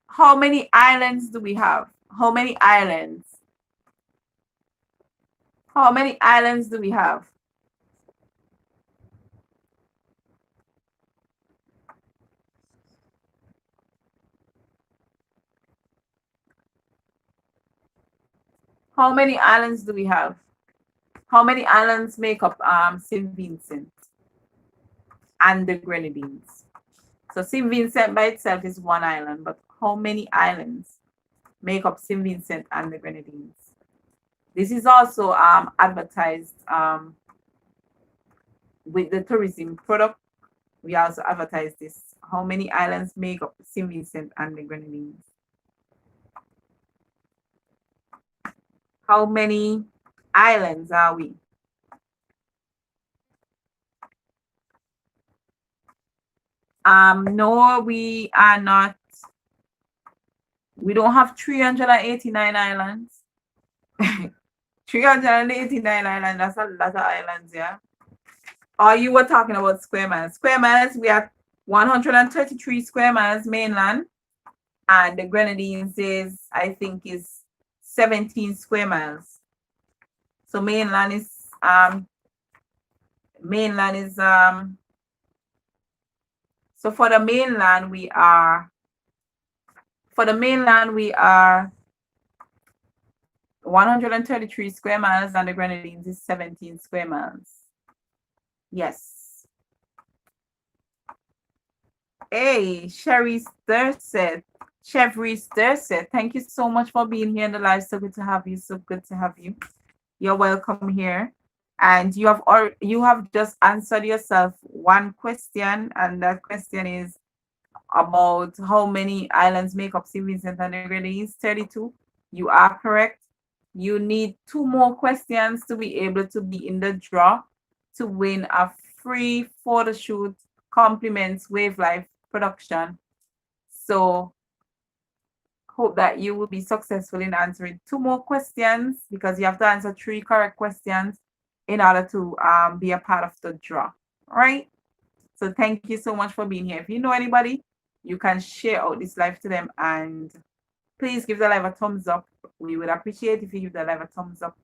how many islands do we have? How many islands? How many islands do we have? How many islands do we have? How many islands make up St. Vincent and the Grenadines? So St. Vincent by itself is one island, but how many islands make up St. Vincent and the Grenadines? This is also advertised with the tourism product. We also advertise this. How many islands make up St. Vincent and the Grenadines? How many islands are we? No, we are not. We don't have 389 islands. 389 islands, that's a lot of islands, yeah. Or you were talking about square miles. Square miles, we have 133 square miles mainland, and the Grenadines is, I think, is 17 square miles. So mainland is so for the mainland we are 133 square miles, and the Grenadines is 17 square miles. Yes. Hey, Chevry Sturset, thank you so much for being here in the live. So good to have you. So good to have you. You're welcome here. And you have just answered yourself one question, and that question is about how many islands make up St. Vincent and the Grenadines. 32. You are correct. You need 2 more questions to be able to be in the draw to win a free photo shoot compliments Wave Life production. So hope that you will be successful in answering 2 more questions, because you have to answer 3 correct questions in order to be a part of the draw. All right. So thank you so much for being here. If you know anybody, you can share out this live to them, and please give the live a thumbs up. We would appreciate if you give the live a thumbs up.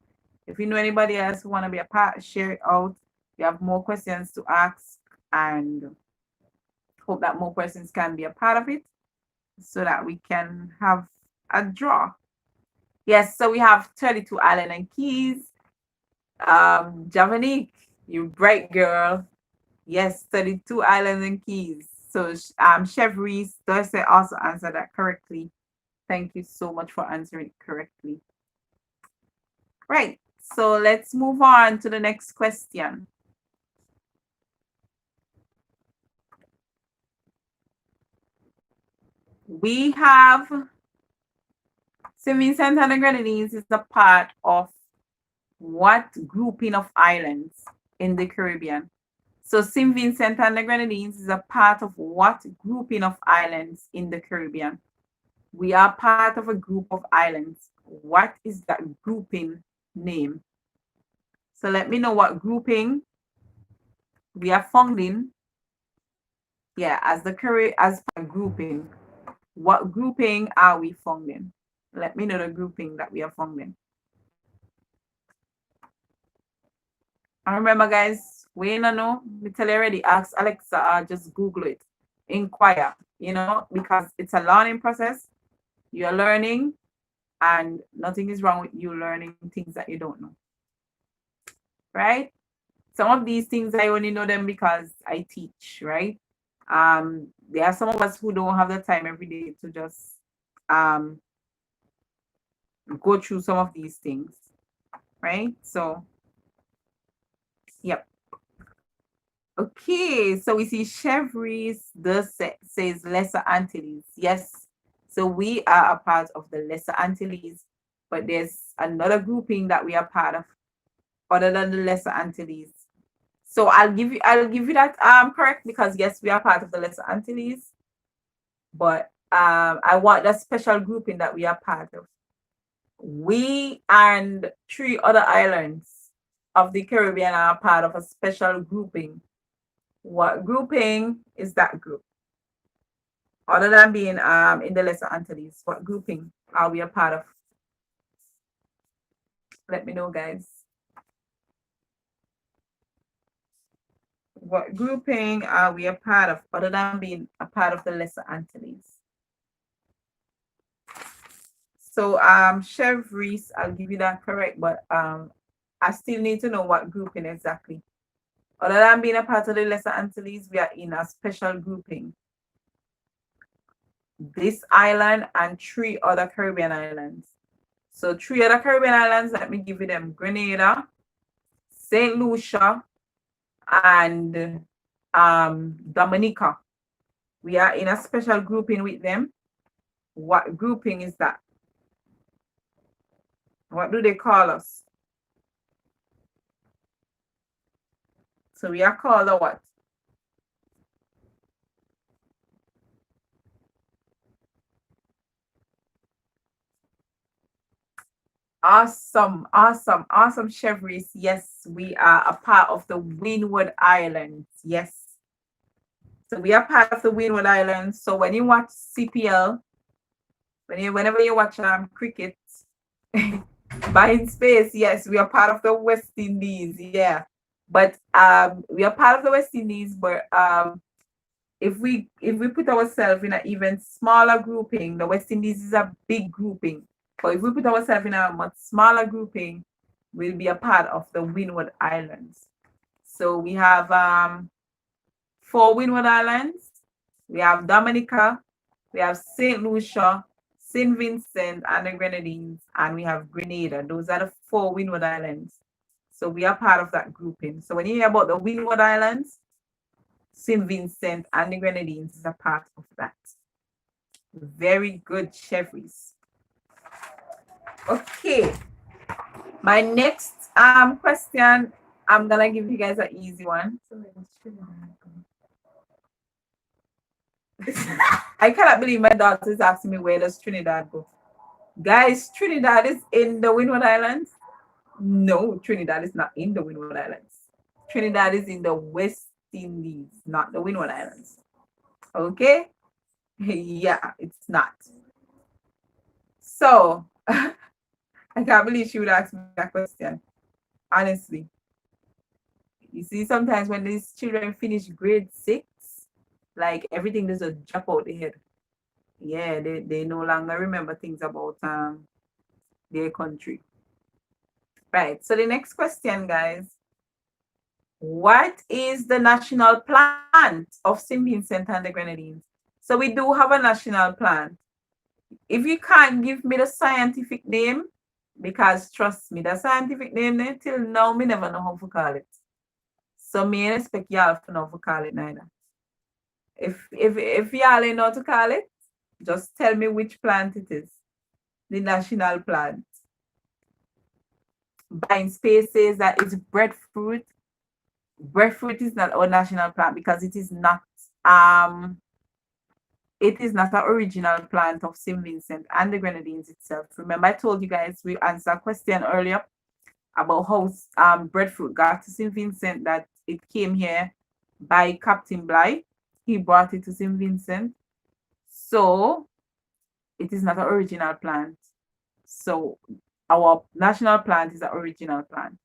If you know anybody else who want to be a part, share it out. We have more questions to ask, and hope that more questions can be a part of it so that we can have a draw. Yes, so we have 32 island and keys. Jamanique, you bright girl. Yes, 32 islands and keys. So Chevry Dorset also answered that correctly. Thank you so much for answering it correctly. Right, so let's move on to the next question. We have St. Vincent and the Grenadines is a part of what grouping of islands in the Caribbean? So St. Vincent and the Grenadines is a part of what grouping of islands in the Caribbean? We are part of a group of islands. What is that grouping name? So let me know what grouping we are found in. Yeah, as a grouping. What grouping are we found in? Let me know the grouping that we are found in. And remember, guys, we don't know. Me tell you already. Ask Alexa or just Google it. Inquire. Because it's a learning process. You're learning, and nothing is wrong with you learning things that you don't know. Right? Some of these things I only know them because I teach, right? There are some of us who don't have the time every day to just go through some of these things, right? So, yep. Okay, so we see Chevries says Lesser Antilles. Yes, so we are a part of the Lesser Antilles, but there's another grouping that we are part of other than the Lesser Antilles. So I'll give you that correct, because yes, we are part of the Lesser Antilles, but I want the special grouping that we are part of. We and 3 other islands of the Caribbean are part of a special grouping. What grouping is that group? Other than being in the Lesser Antilles, what grouping are we a part of? Let me know, guys. What grouping are we a part of other than being a part of the Lesser Antilles? So Chevries, I'll give you that correct, but I still need to know what grouping exactly. Other than being a part of the Lesser Antilles, we are in a special grouping. This island and 3 other Caribbean islands. So 3 other Caribbean islands, let me give you them: Grenada, St. Lucia, and Dominica. We are in a special grouping with them. What grouping is that? What do they call us? So we are called a what? Awesome, Chevries. Yes, we are a part of the Windward Islands. Yes. So we are part of the Windward Islands. So when you watch CPL, whenever you watch cricket, by in space, yes, we are part of the West Indies. Yeah. But we are part of the West Indies, but if we put ourselves in an even smaller grouping, the West Indies is a big grouping. But if we put ourselves in a much smaller grouping, we'll be a part of the Windward Islands. So we have 4 Windward Islands. We have Dominica, we have St. Lucia, St. Vincent and the Grenadines, and we have Grenada. Those are the 4 Windward Islands. So we are part of that grouping. So when you hear about the Windward Islands, St. Vincent and the Grenadines is a part of that. Very good, Chevries. Okay. My next question, I'm gonna give you guys an easy one. I cannot believe my daughter is asking me where does Trinidad go. Guys, Trinidad is in the Windward Islands. No, Trinidad is not in the Windward Islands. Trinidad is in the West Indies, not the Windward Islands. Okay? Yeah, it's not. So, I can't believe she would ask me that question. Honestly. You see, sometimes when these children finish grade 6, like everything does a drop out the head. Yeah, they no longer remember things about their country. Right. So the next question, guys. What is the national plant of St. Vincent and the Grenadines? So we do have a national plant. If you can't give me the scientific name, because trust me, the scientific name till now me never know how to call it. So me ain't expect y'all to know how to call it neither. If y'all ain't know how to call it, just tell me which plant it is. the national plant. Buying spaces that is breadfruit. Breadfruit is not our national plant because it is not an original plant of St. Vincent and the Grenadines itself. Remember, I told you guys we answered a question earlier about how breadfruit got to St. Vincent, that it came here by Captain Bligh. He brought it to St. Vincent. So it is not an original plant. So our national plant is an original plant.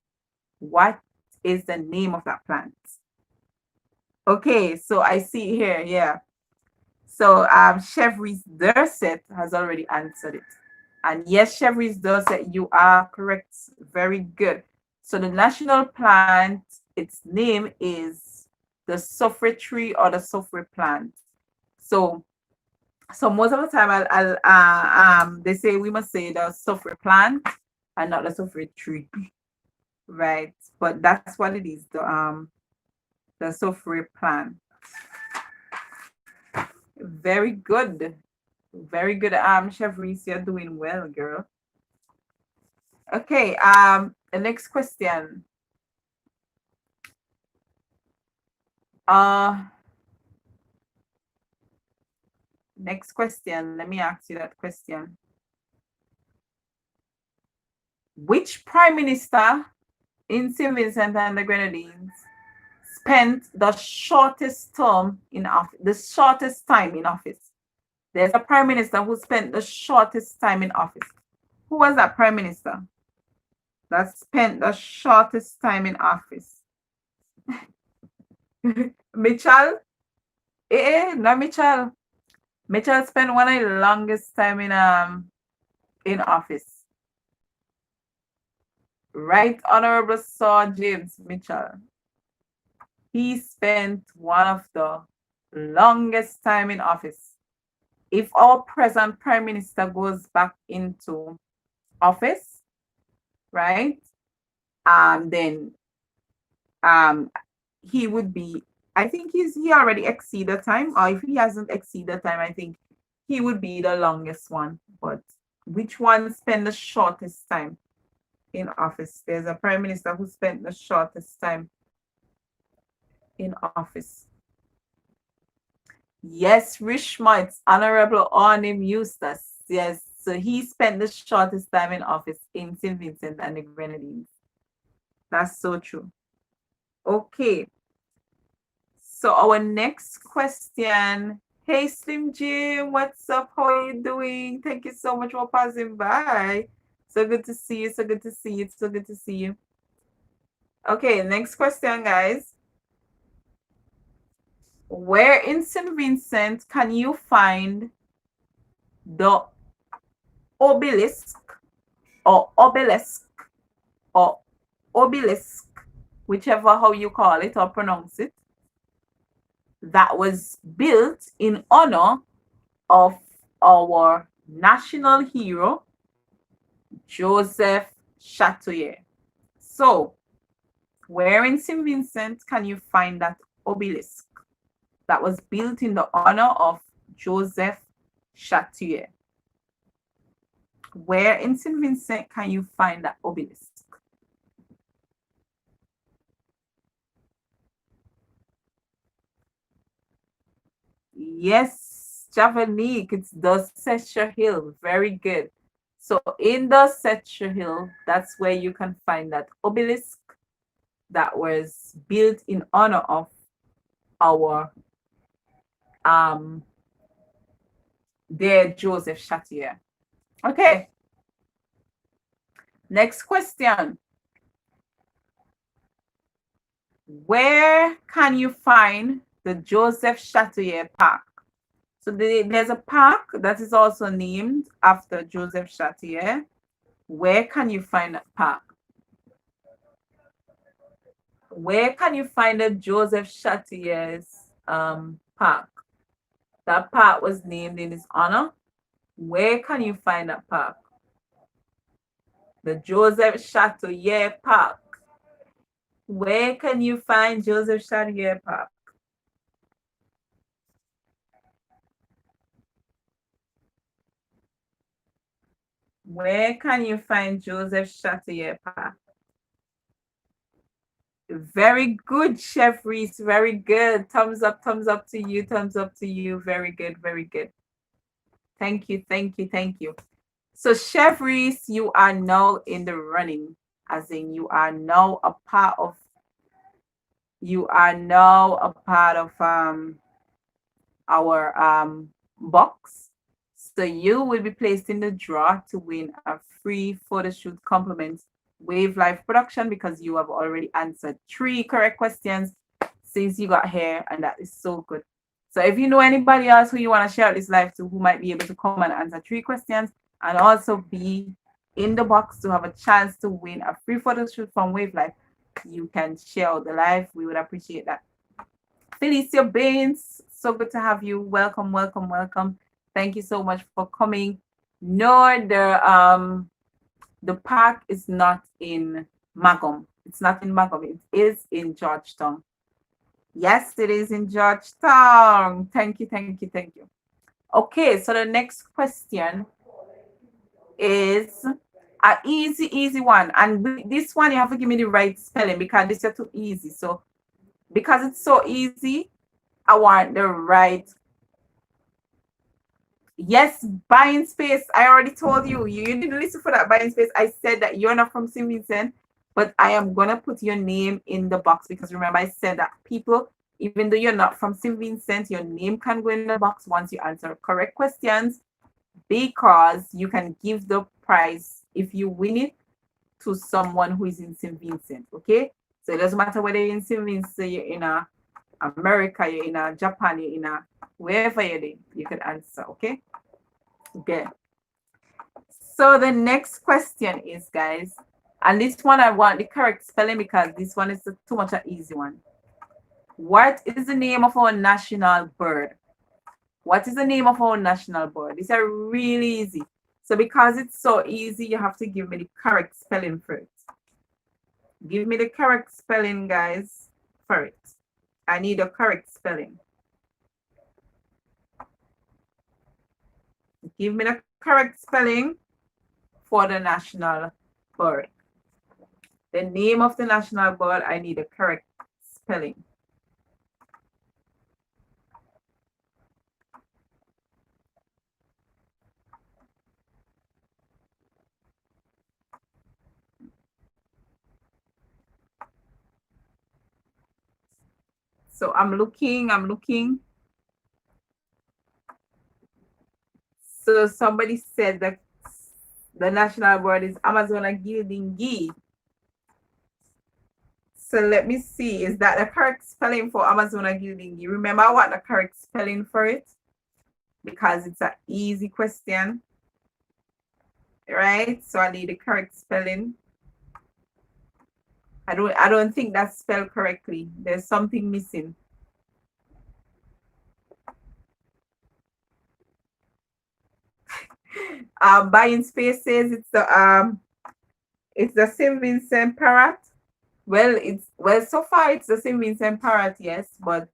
What is the name of that plant? Okay, so I see here, yeah. So Chevries Dorset has already answered it. And yes, Chevries Dorset, you are correct. Very good. So the national plant, its name is the soffre tree or the soffre plant. So most of the time they say we must say the soffre plant and not the soffre tree. Right. But that's what it is, the soffre plant. Very good. Very good. Chevries, you're doing well, girl. Okay, the next question. Next question. Let me ask you that question. Which prime minister in St. Vincent and the Grenadines spent the shortest term in office, the shortest time in office? There's a prime minister who spent the shortest time in office. Who was that prime minister that spent the shortest time in office? Mitchell? Not Mitchell. Mitchell spent one of the longest time in office. Right Honorable Sir James Mitchell. He spent one of the longest time in office. If our present prime minister goes back into office, right, then he would be, I think he already exceeded time, or if he hasn't exceeded time, I think he would be the longest one. But which one spent the shortest time in office? There's a prime minister who spent the shortest time in office. Yes, Richmond, Honorable Arnim Eustace. Yes, so he spent the shortest time in office in St. Vincent and the Grenadines. That's so true. Okay. So our next question. Hey, Slim Jim, what's up? How are you doing? Thank you so much for passing by. So good to see you. So good to see you. So good to see you. Okay, next question, guys. Where in St. Vincent can you find the obelisk or obelisk or obelisk, whichever how you call it or pronounce it, that was built in honor of our national hero, Joseph Chatoyer? So, where in St. Vincent can you find that obelisk that was built in the honor of Joseph Chatoyer? Where in St. Vincent can you find that obelisk? Yes, Javanique, it's Dorsetshire Hill. Very good. So in Dorsetshire Hill, that's where you can find that obelisk that was built in honor of our dear Joseph Chatoyer. Okay. Next question. Where can you find the Joseph Chatoyer Park? So there's a park that is also named after Joseph Chatoyer. Where can you find that park? Where can you find the Joseph Chatoyer's park? That park was named in his honor. Where can you find that park? The Joseph Chatoyer Park. Where can you find Joseph Chatoyer Park? Where can you find Joseph Chatierpa? Very good, Chef Reese. Very good. Thumbs up to you. Thumbs up to you. Very good, very good. Thank you, thank you, thank you. So, Chef Reese, you are now in the running, as in you are now a part of our box. So you will be placed in the draw to win a free photo shoot compliment Wave Live production because you have already answered 3 correct questions since you got here, and that is so good. So if you know anybody else who you want to share this live to who might be able to come and answer 3 questions and also be in the box to have a chance to win a free photo shoot from Wave Live, you can share out the live. We would appreciate that. Felicia Baines, so good to have you. Welcome, welcome, welcome. Thank you so much for coming. No, the park is not in Magum. It's not in Magum. It is in Georgetown. Yes, it is in Georgetown. Thank you, thank you, thank you. Okay, so the next question is an easy one. And this one, you have to give me the right spelling because this is too easy. So because it's so easy, I want the right. Yes, buying space. I already told you. You didn't listen for that buying space. I said that you're not from St. Vincent, but I am going to put your name in the box because remember, I said that people, even though you're not from St. Vincent, your name can go in the box once you answer correct questions because you can give the prize if you win it to someone who is in St. Vincent. Okay? So it doesn't matter whether you're in St. Vincent, you're in America, you're in Japan, you're in wherever you're in, you can answer. Okay? Good. So the next question is, guys, and this one I want the correct spelling because this one is too much an easy one. What is the name of our national bird? What is the name of our national bird? These are really easy. So because it's so easy, you have to give me the correct spelling for it. Give me the correct spelling, guys, for it. I need a correct spelling. Give me the correct spelling for the national bird. The name of the national bird, I need a correct spelling. So I'm looking. So somebody said that the national bird is Amazona gildingi. So let me see, is that the correct spelling for Amazona gildingi? Remember, I want the correct spelling for it because it's an easy question, right? So I need the correct spelling. I don't think that's spelled correctly. There's something missing. Buying space says it's the St. Vincent parrot. Well, so far it's the St. Vincent parrot, yes, but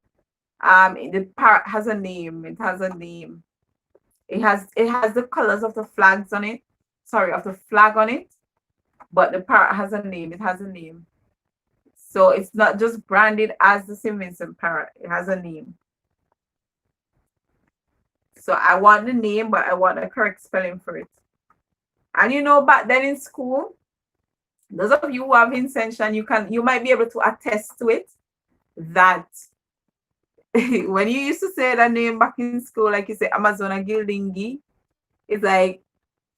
the parrot has a name. It has a name. It has the colors of the flags on it. Sorry, of the flag on it. But the parrot has a name. It has a name. So it's not just branded as the St. Vincent parrot. It has a name. So I want the name, but I want the correct spelling for it. And you know, back then in school, those of you who have Vincentian, you might be able to attest to it that when you used to say that name back in school, like you say Amazona Gildingi, it's like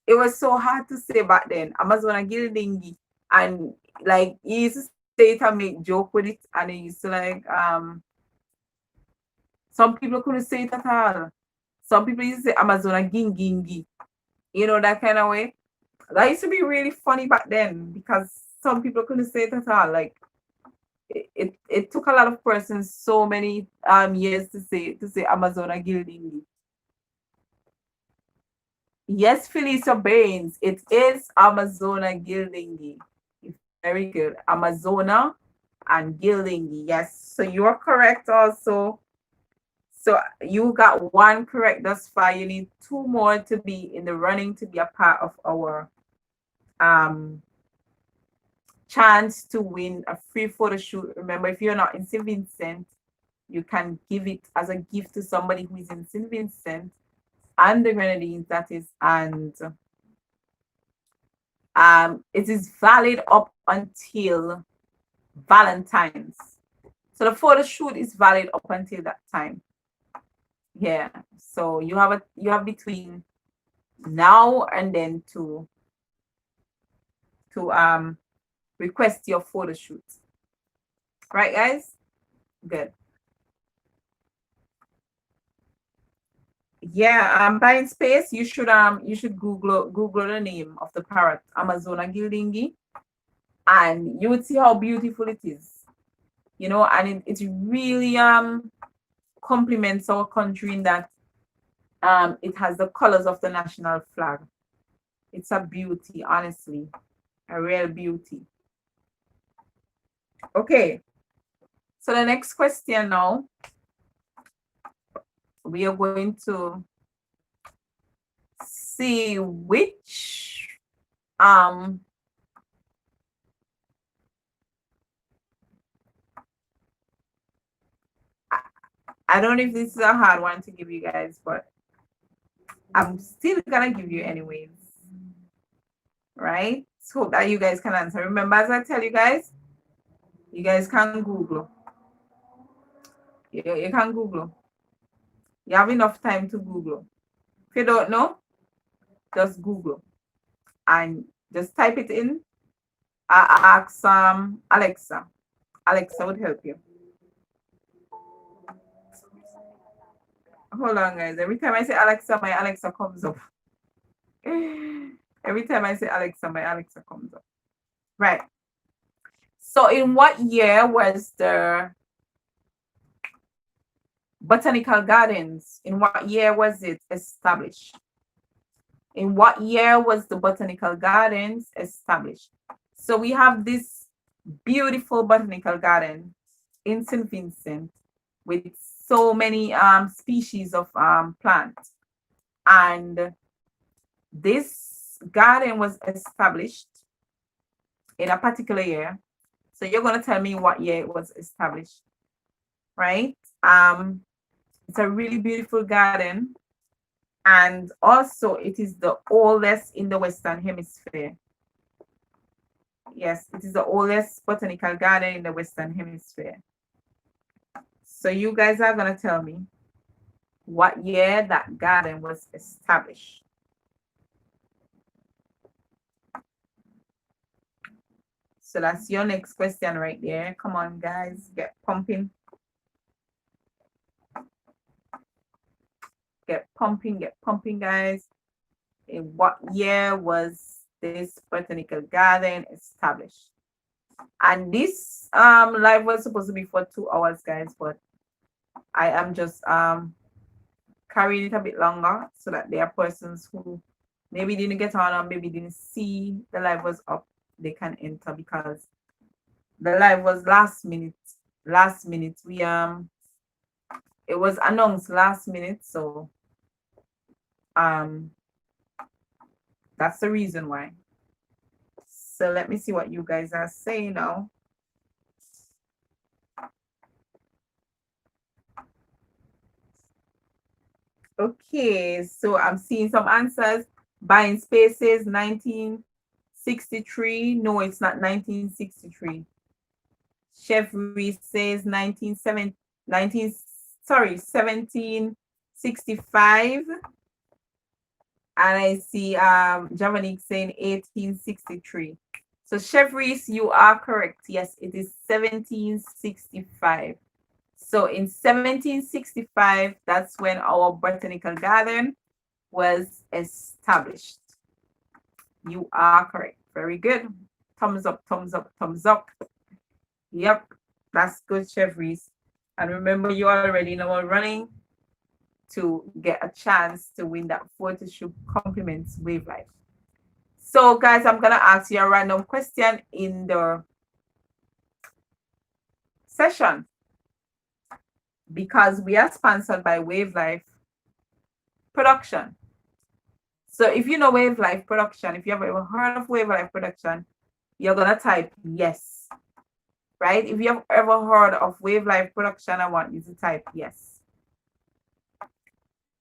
it was so hard to say back then, Amazona Gildingi. And like you used to say it and make joke with it, and it used to like some people couldn't say it at all. Some people used to say Amazona Gingingi, you know, that kind of way. That used to be really funny back then because some people couldn't say it at all. Like it took a lot of persons so many years to say Amazona Gildingi. Yes, Felicia Baines, it is Amazona Gildingi. Very good. Amazona and Gildingi. Yes. So you're correct also. So you got one correct thus far. You need two more to be in the running to be a part of our chance to win a free photo shoot. Remember, if you're not in St. Vincent, you can give it as a gift to somebody who is in St. Vincent and the Grenadines, that is, and it is valid up until Valentine's. So the photo shoot is valid up until that time. Yeah. So you have between now and then to request your photo shoot. Right, guys? Good. Yeah, buying space, you should Google the name of the parrot, Amazona gildingi, and you would see how beautiful it is. You know, and it really complements our country in that it has the colors of the national flag. It's a beauty, honestly, a real beauty. Okay, so the next question now, we are going to see which I don't know if this is a hard one to give you guys, but I'm still gonna give you anyways. Right? So hope that you guys can answer. Remember, as I tell you guys can Google. You can Google. You have enough time to Google. If you don't know, just Google and just type it in. Ask Alexa. Alexa would help you. Hold on, guys. Every time I say Alexa, my Alexa comes up. Every time I say Alexa, my Alexa comes up. Right. So in what year was the Botanical Gardens? In what year was it established? In what year was the Botanical Gardens established? So we have this beautiful botanical garden in St. Vincent with so many species of plants. And this garden was established in a particular year. So you're going to tell me what year it was established, right? It's a really beautiful garden. And also it is the oldest in the Western Hemisphere. Yes, it is the oldest botanical garden in the Western Hemisphere. So you guys are going to tell me what year that garden was established. So that's your next question right there. Come on, guys, get pumping. Get pumping, guys. In what year was this botanical garden established? And this live was supposed to be for 2 hours, guys, but I am just carrying it a bit longer so that there are persons who maybe didn't get on or maybe didn't see the live was up, they can enter, because the live was last minute. We it was announced last minute, so that's the reason why. So let me see what you guys are saying now. Okay, so I'm seeing some answers. Buying spaces, 1963. No, it's not 1963. Chef Reese says 1765. And I see Javanique saying 1863. So Chef Reese, you are correct. Yes, it is 1765. So in 1765, that's when our botanical garden was established. You are correct. Very good. Thumbs up, thumbs up, thumbs up. Yep, that's good, Chef Reese. And remember, you are already now running to get a chance to win that photo shoot compliments Wave Life. So guys, I'm gonna ask you a random question in the session. because we are sponsored by Wave Life Production. So if you know Wave Life Production, if you have ever heard of Wave Life Production, you're gonna type yes, right? If you have ever heard of Wave Life Production, I want you to type yes.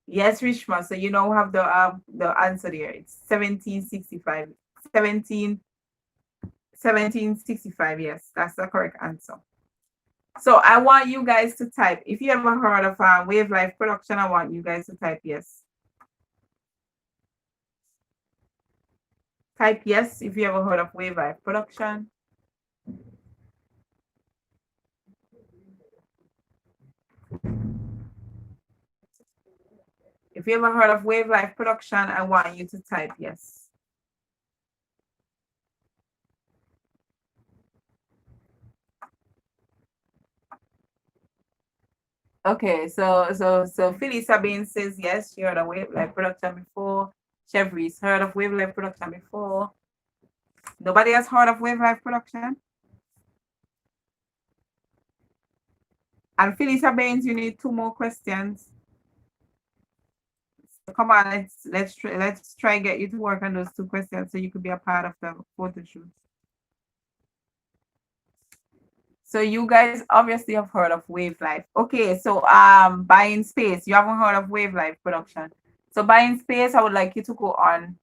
Yes, Rishma. So you now have the answer there. It's 1765. 1765. Yes, that's the correct answer. So I want you guys to type. If you ever heard of Wave Life Production, I want you guys to type yes. Type yes if you ever heard of Wave Life Production. If you ever heard of Wave Life Production, I want you to type yes. Okay, so Phyllis Sabine says yes, she heard of Wave Life Production before. Chevry's heard of Wave Life Production before. Nobody has heard of Wave Life Production? And Phyllis Sabine, you need 2 more questions. So come on, let's try get you to work on those 2 questions so you could be a part of the photo shoot. So you guys obviously have heard of Wave Life. Okay, so Buying Space. You haven't heard of Wave Life Production. So Buying Space, I would like you to go on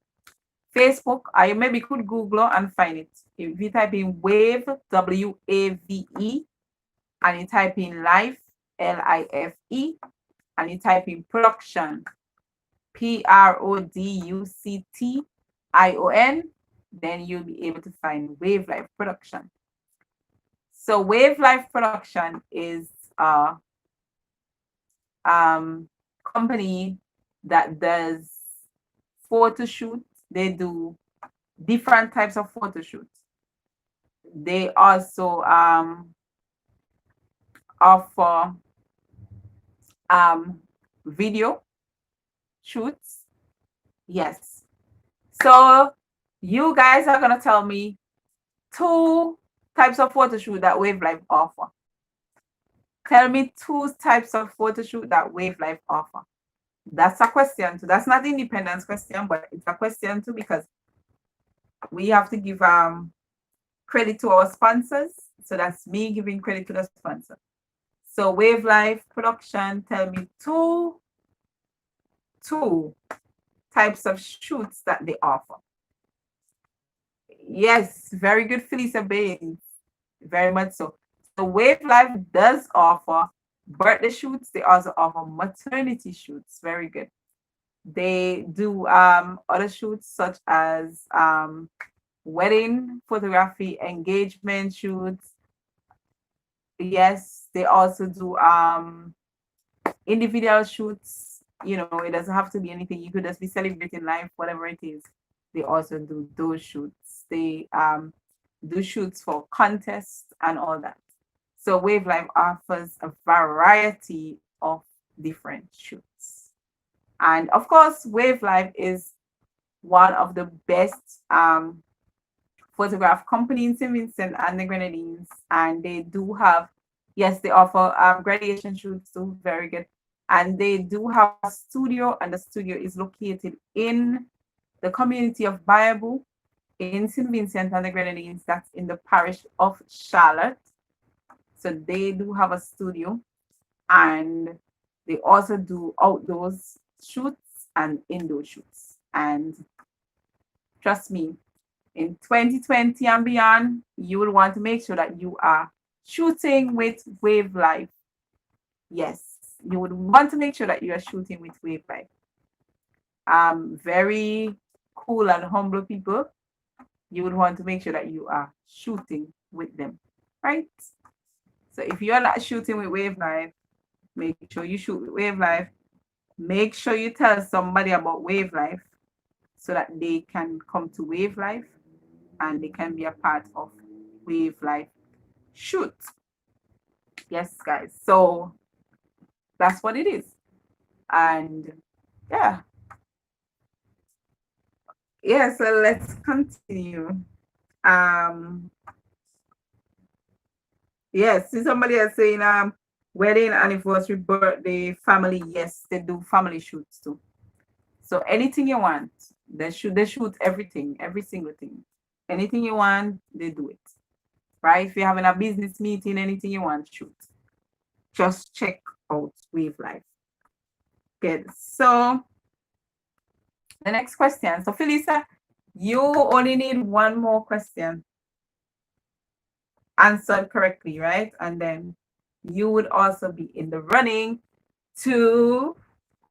Facebook, or you maybe could Google and find it. If you type in Wave, WAVE, and you type in Life, LIFE, and you type in Production, PRODUCTION, then you'll be able to find Wave Life Production. So Wave Life Production is a company that does photo shoots. They do different types of photo shoots. They also offer video shoots. Yes. So you guys are gonna tell me 2 types of photo shoot that Wave Life offer. Tell me 2 types of photo shoot that Wave Life offer. That's a question too. That's not the independence question, but it's a question too, because we have to give credit to our sponsors. So that's me giving credit to the sponsor. So Wave Life Production, tell me two types of shoots that they offer. Yes, very good, Felicia Baines. Very much so. So Wave Life does offer birthday shoots. They also offer maternity shoots. Very good. They do other shoots such as wedding photography, engagement shoots. Yes, they also do individual shoots. You know, it doesn't have to be anything. You could just be celebrating life, whatever it is. They also do those shoots. They do shoots for contests and all that. So Wave Life offers a variety of different shoots. And of course, Wave Life is one of the best photograph company in St. Vincent and the Grenadines. And they do have, yes, they offer graduation shoots too, very good. And they do have a studio, and the studio is located in the community of Bible in St. Vincent and the Grenadines. That's in the parish of Charlotte. So they do have a studio, and they also do outdoors shoots and indoor shoots. And trust me, in 2020 and beyond, you will want to make sure that you are shooting with Wave Life. Yes, you would want to make sure that you are shooting with Wave Life. Very cool and humble people. You would want to make sure that you are shooting with them, right? So if you're not shooting with Wave Life, make sure you shoot with Wave Life. Make sure you tell somebody about Wave Life so that they can come to Wave Life and they can be a part of Wave Life shoot. Yes, guys. So that's what it is. And yeah. Yeah, so let's continue. Yes, see somebody else saying wedding, anniversary, birthday, family. Yes, they do family shoots too. So anything you want, they shoot everything, every single thing. Anything you want, they do it. Right? If you're having a business meeting, anything you want, shoot. Just check out Wave Life. Good. So the next question. So Felisa, you only need one more question answered correctly, right? And then you would also be in the running to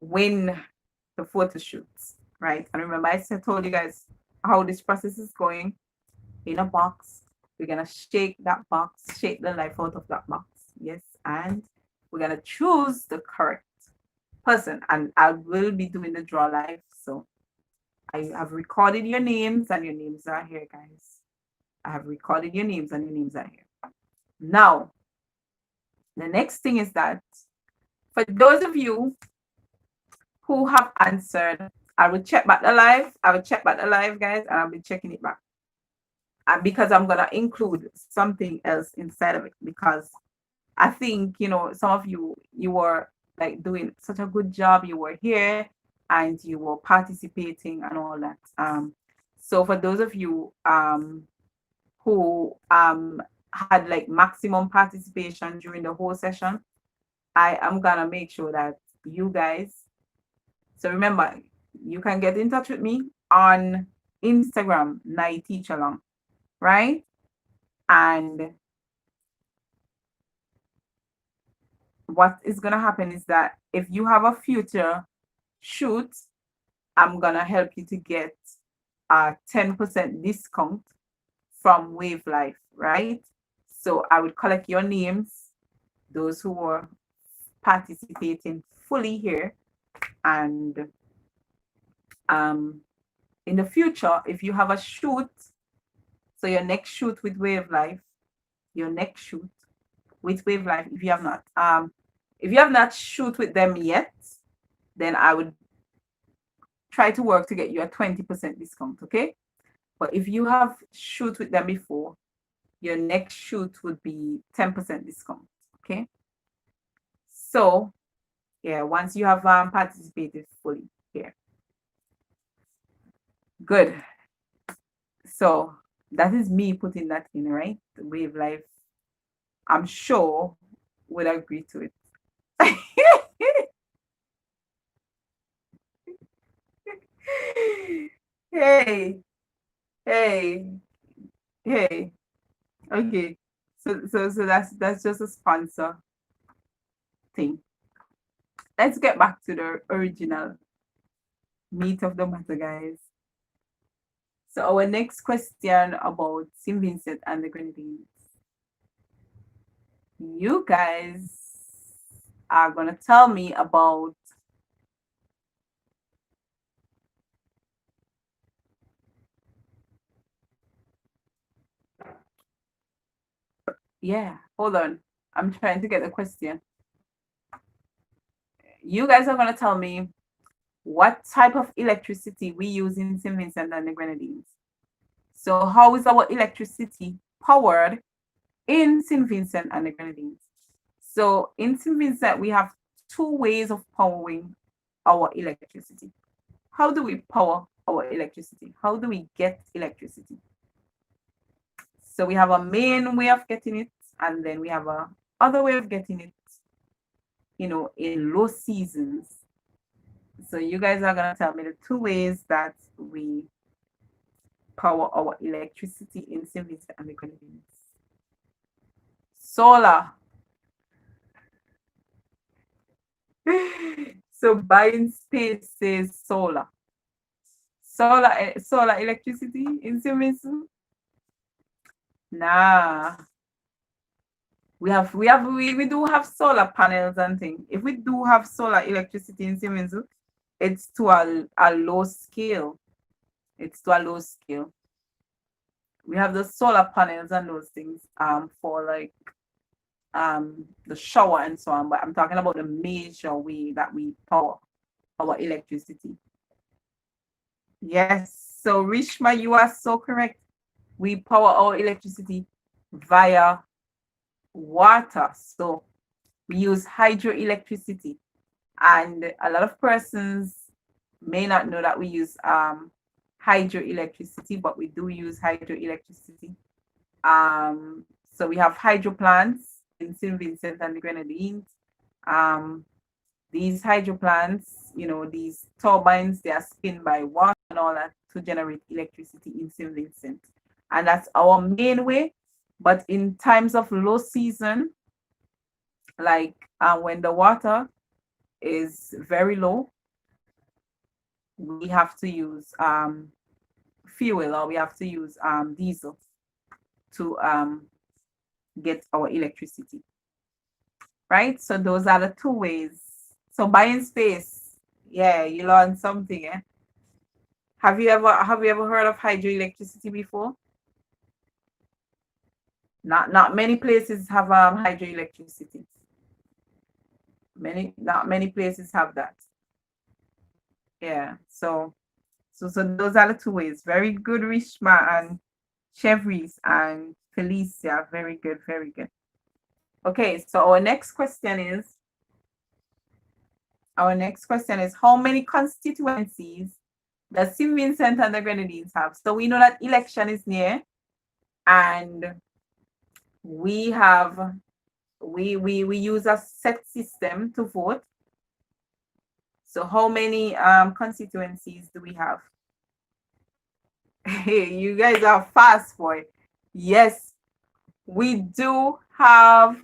win the photo shoots, right? And remember, I told you guys how this process is going. In a box, we're gonna shake that box, shake the life out of that box. Yes, and we're gonna choose the correct person. And I will be doing the draw live. So I have recorded your names, and your names are here, guys. I have recorded your names, and your names are here. Now, the next thing is that for those of you who have answered, I will check back the live. I will check back the live, guys, and I'll be checking it back. And because I'm gonna include something else inside of it, because I think, you know, some of you were like doing such a good job. You were here and you were participating and all that. So for those of you who had like maximum participation during the whole session, I am gonna make sure that you guys. So remember, you can get in touch with me on Instagram, Night Teach Along, right? And what is gonna happen is that if you have a future shoot, I'm gonna help you to get a 10% discount from Wave Life, right? So I would collect your names, those who are participating fully here, and in the future, if you have a shoot, so your next shoot with Wave Life, your next shoot with Wave Life, if you have not shoot with them yet, then I would try to work to get you a 20% discount, okay? But if you have shoot with them before, your next shoot would be 10% discount, okay? So, yeah, once you have participated fully here. Good. So, that is me putting that in, right? The Wave Life, I'm sure, would agree to it. Hey, hey, hey. Okay. So that's just a sponsor thing. Let's get back to the original meat of the matter, guys. So our next question about St. Vincent and the Grenadines. You guys are gonna tell me about hold on. I'm trying to get the question. You guys are gonna tell me what type of electricity we use in St. Vincent and the Grenadines. So how is our electricity powered in St. Vincent and the Grenadines? So in St. Vincent, we have two ways of powering our electricity. How do we power our electricity? How do we get electricity? So we have a main way of getting it, and then we have a other way of getting it, you know, in low seasons. So you guys are gonna tell me the two ways that we power our electricity in St. Vincent and the Grenadines. Solar. So buying space says solar. Solar electricity in St. Vincent? Nah. We do have solar panels and things. If we do have solar electricity in St. Vincent, it's to a low scale. It's to a low scale. We have the solar panels and those things for like the shower and so on, but I'm talking about the major way that we power our electricity. Yes, so Rishma, you are so correct. We power our electricity via water. So we use hydroelectricity. And a lot of persons may not know that we use hydroelectricity, but we do use hydroelectricity. So we have hydro plants in St. Vincent and the Grenadines. These hydro plants, these turbines, they are spun by water and all that to generate electricity in St. Vincent. And that's our main way. But in times of low season, like when the water is very low, we have to use fuel, or we have to use diesel to get our electricity. Right? So those are the two ways. So buying space, yeah, you learn something, eh? Have you ever heard of hydroelectricity before? Not many places have hydroelectricity. Not many places have that. Yeah. So those are the two ways. Very good, Rishma and Chevries and Felicia. Very good, very good. Okay, so our next question is how many constituencies does St. Vincent and the Grenadines have? So we know that election is near, and we have we use a set system to vote. So how many constituencies do we have? Hey, you guys are fast, boy. Yes, we do have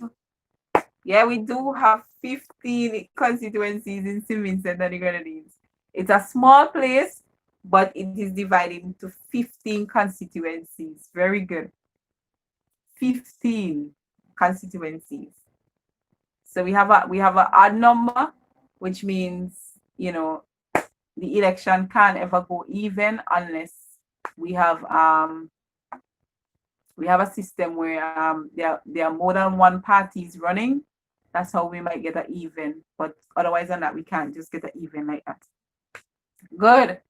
15 constituencies in St. Vincent and the Grenadines. It's a small place, but it is divided into 15 constituencies. Very good. 15 constituencies. So we have an odd number, which means, the election can't ever go even unless we have a system where there are more than one parties running. That's how we might get an even, but otherwise than that, we can't just get an even like that. Good.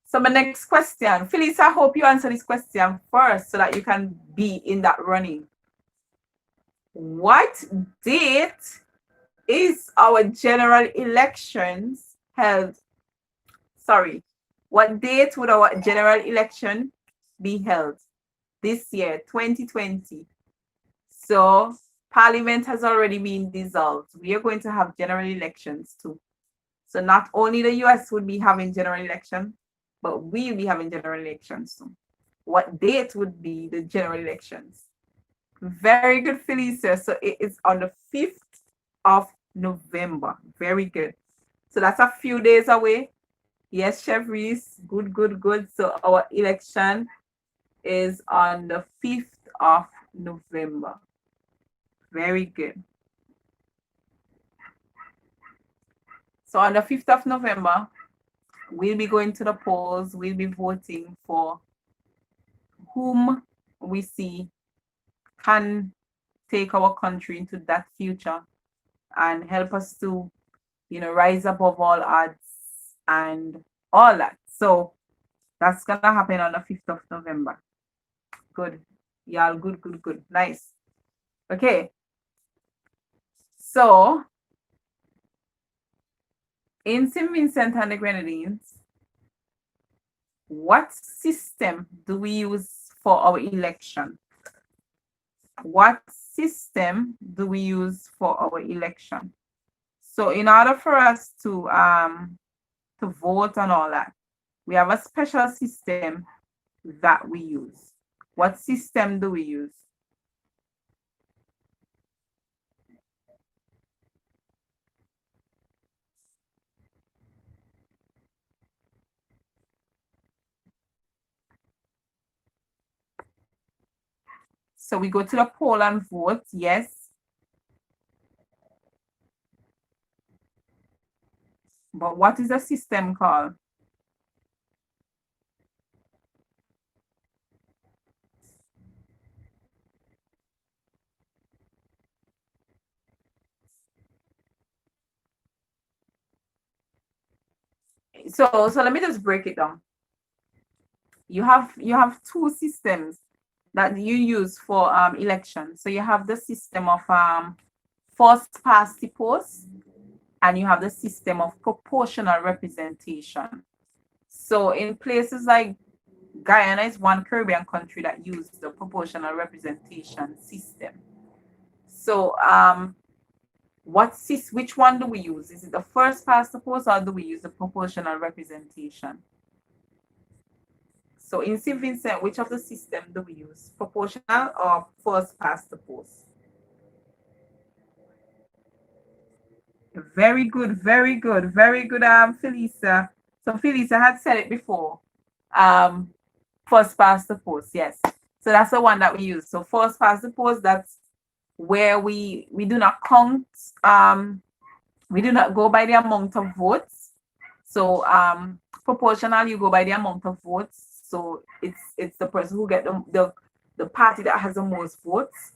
So my next question, Phyllis, I hope you answer this question first so that you can be in that running. What date is our general elections held? Sorry, what date would our general election be held this year, 2020? So Parliament has already been dissolved. We are going to have general elections too. So not only the US would be having general election, but we'll be having general elections too. What date would be the general elections? Very good, Felicia. So it is on the 5th of November. Very good. So that's a few days away. Yes, Chevries. Good, good, good. So our election is on the 5th of November. Very good. So on the 5th of November, we'll be going to the polls. We'll be voting for whom we see can take our country into that future and help us to, rise above all odds and all that. So that's going to happen on the 5th of November. Good. Y'all, good, good, good. Nice. Okay. So in St. Vincent and the Grenadines, what system do we use for our election? What system do we use for our election? So in order for us to vote and all that, we have a special system that we use. What system do we use? So we go to the poll and vote, yes. But what is the system called? So let me just break it down. You have two systems that you use for election. So you have the system of first past the post, and you have the system of proportional representation. So in places like Guyana is one Caribbean country that used the proportional representation system. So which one do we use? Is it the first past the post, or do we use the proportional representation? So in St. Vincent, which of the system do we use? Proportional or first past the post? Very good, very good, very good, Felisa. So Felisa had said it before. First past the post, yes. So that's the one that we use. So first past the post, that's where we do not count, we do not go by the amount of votes. So proportional, you go by the amount of votes. So it's the person who get the party that has the most votes.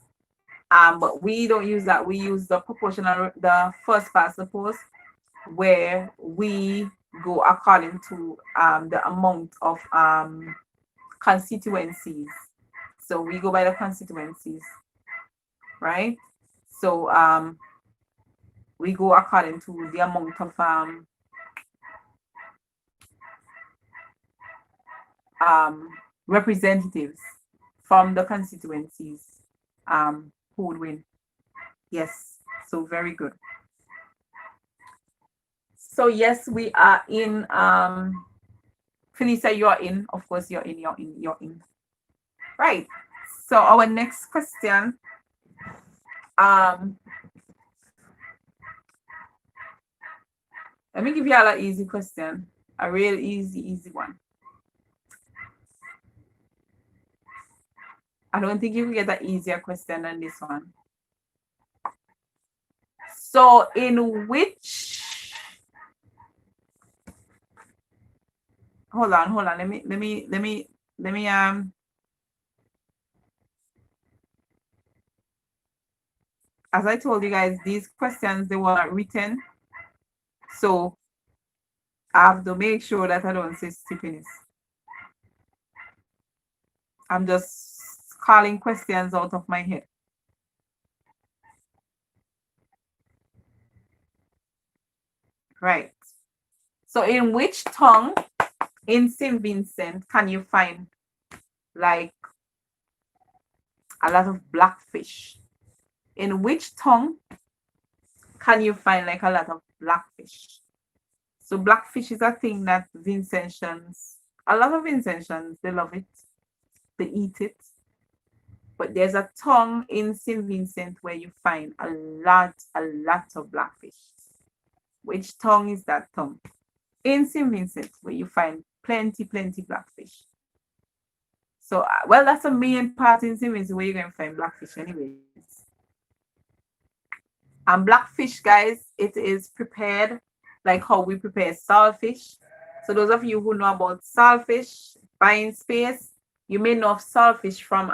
But we don't use that. We use the proportional, the first past the post, where we go according to the amount of constituencies. So we go by the constituencies, right? So we go according to the amount of representatives from the constituencies who would win. Yes, so very good. So yes, we are in. Felisa, you're in. Of course, you're in. Right. So our next question. Let me give you all an easy question. A real easy one. I don't think you can get an easier question than this one. So in which, hold on, let me as I told you guys, these questions, they were not written, so I have to make sure that I don't say stupidness. I'm just calling questions out of my head. Right. So in which tongue in St. Vincent can you find like a lot of blackfish? In which tongue can you find like a lot of blackfish? So blackfish is a thing that Vincentians, a lot of Vincentians, they love it. They eat it. But there's a tongue in St. Vincent where you find a lot of blackfish. Which tongue is that tongue? In St. Vincent, where you find plenty blackfish. So, well, that's a main part in St. Vincent where you're going to find blackfish anyways. And blackfish, guys, it is prepared like how we prepare saltfish. So those of you who know about saltfish, buying space, you may know of saltfish from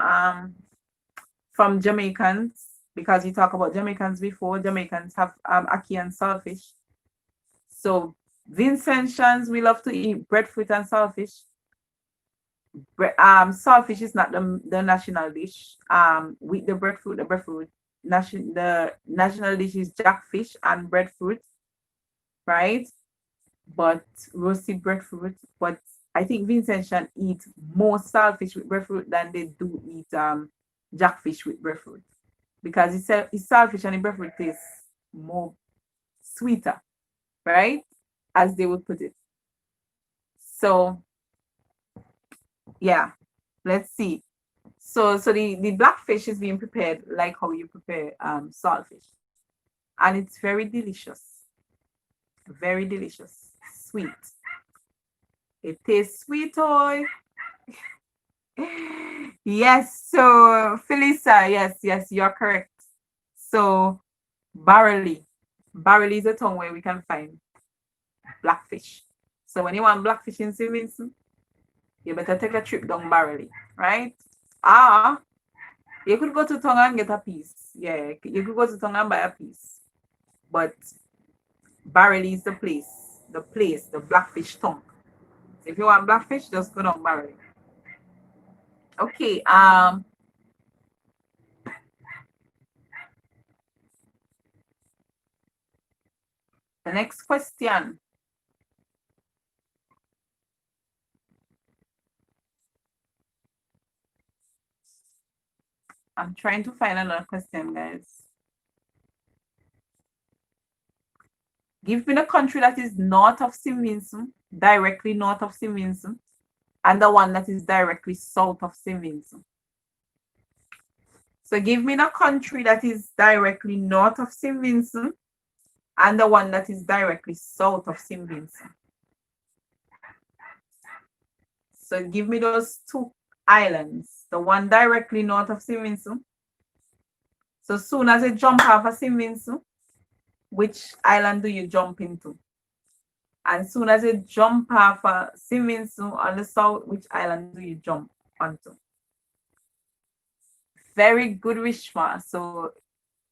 Jamaicans, because you talk about Jamaicans before. Jamaicans have ackee and saltfish. So Vincentians, we love to eat breadfruit and saltfish. Saltfish is not the national dish. With the breadfruit, the national dish is jackfish and breadfruit, right? But roasted breadfruit. But I think Vincentians eat more saltfish with breadfruit than they do eat jackfish with breadfruit, because it's saltfish and the breadfruit tastes more sweeter, right? As they would put it. So yeah, let's see. So the blackfish is being prepared like how you prepare saltfish, and it's very delicious, sweet. It tastes sweet, toy. Yes, so Felisa, yes, you're correct. So barley is a tongue where we can find blackfish. So when you want blackfish in St. Vincent, you better take a trip down barley, right? You could go to Tonga and get a piece. Yeah, you could go to Tonga and buy a piece. But barley is the blackfish tongue. So if you want blackfish, just go down barley. Okay, The next question. I'm trying to find another question, guys. Give me the country that is north of St. Vincent, directly north of St. Vincent, and the one that is directly south of St. Vincent. So give me the country that is directly north of St. Vincent and the one that is directly south of St. Vincent. So give me those two islands. The one directly north of St. Vincent. So soon as you jump off of St. Vincent, which island do you jump into? And soon as you jump off of St. Vincent on the south, which island do you jump onto? Very good, Rishma. So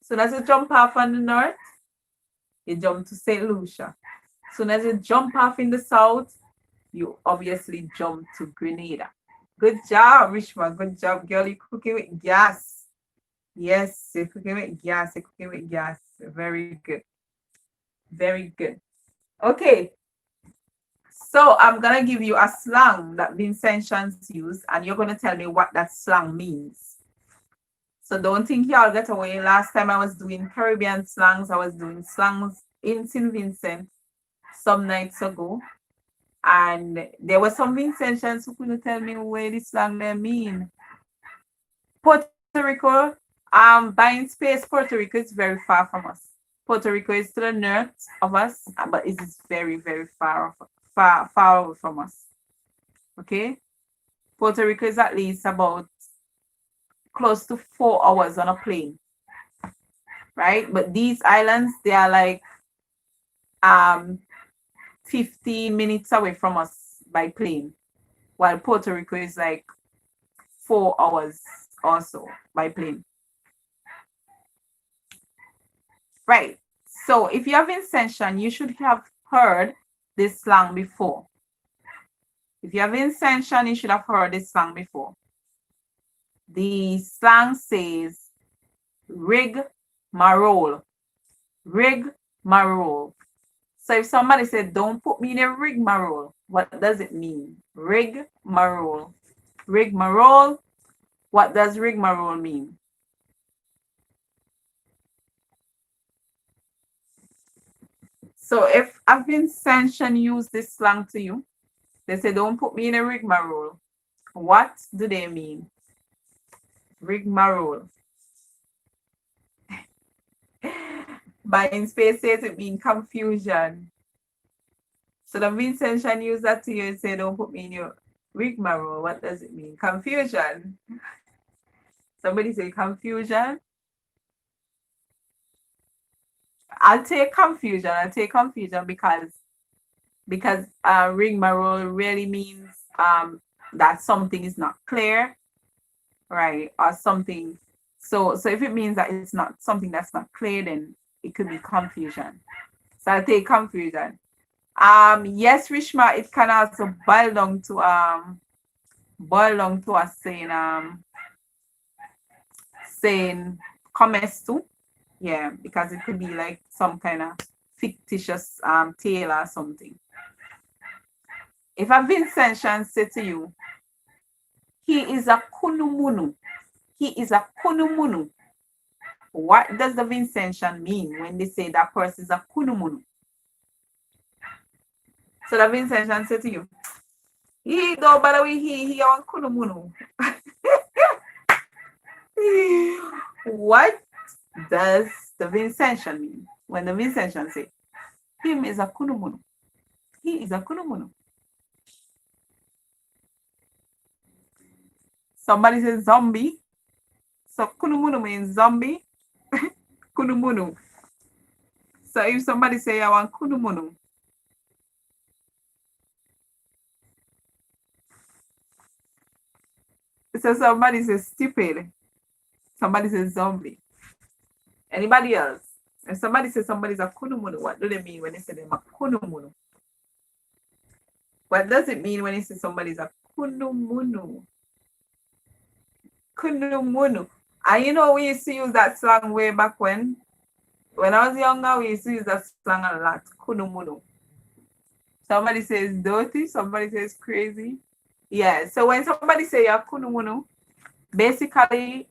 soon as you jump off on the north, you jump to St. Lucia. Soon as you jump off in the south, you obviously jump to Grenada. Good job, Rishma. Good job, girl. You're cooking with gas. Yes, you're cooking with gas. You're cooking with gas. Very good. Very good. Okay. So I'm going to give you a slang that Vincentians use, and you're going to tell me what that slang means. So don't think y'all get away. Last time I was doing Caribbean slangs, I was doing slangs in St. Vincent some nights ago. And there were some Vincentians who couldn't tell me where this slang they mean. Puerto Rico, buying space, Puerto Rico is very far from us. Puerto Rico is to the north of us, but it is very, very far away from us. Okay? Puerto Rico is at least about close to 4 hours on a plane. Right? But these islands, they are like 15 minutes away from us by plane, while Puerto Rico is like 4 hours also by plane. Right. So if you have Vincentian, you should have heard this slang before. If you have Vincentian, you should have heard this slang before. The slang says rig marole. Rig marole. So if somebody said, don't put me in a rigmarole, what does it mean? Rigmarole. Rigmarole. What does rigmarole mean? So if a Vincentian use this slang to you, they say, don't put me in a rigmarole. What do they mean? Rigmarole. Buying space says it means confusion. So the Vincentian use that to you and say, don't put me in your rigmarole. What does it mean? Confusion. Somebody say confusion. I'll take confusion. I'll take confusion because rigmarole really means that something is not clear, right? Or something. So if it means that it's not something that's not clear, then it could be confusion. So I'll take confusion. Yes, Rishma, it can also boil down to us saying comestu. Yeah, because it could be like some kind of fictitious tale or something. If a Vincentian say to you, he is a kunumunu. He is a kunumunu. What does the Vincentian mean when they say that person is a kunumunu? So the Vincentian say to you, he don't bother with he on kunumunu. What does the Vincentian mean when the Vincentian say him is a kunumunu? He is a kunumunu. Somebody says zombie. So kunumunu means zombie. Kunumunu. So if somebody say I want kunumunu, so somebody says stupid. Somebody says zombie. Anybody else? If somebody says somebody's a kunumunu, what do they mean when they say they're a kunumunu? What does it mean when they say somebody's a kunumunu? Kunumunu. And you know, we used to use that slang way back when. When I was younger, we used to use that slang a lot. Kunumuno. Somebody says dirty, somebody says crazy. Yeah. So when somebody say you're kunumuno, basically,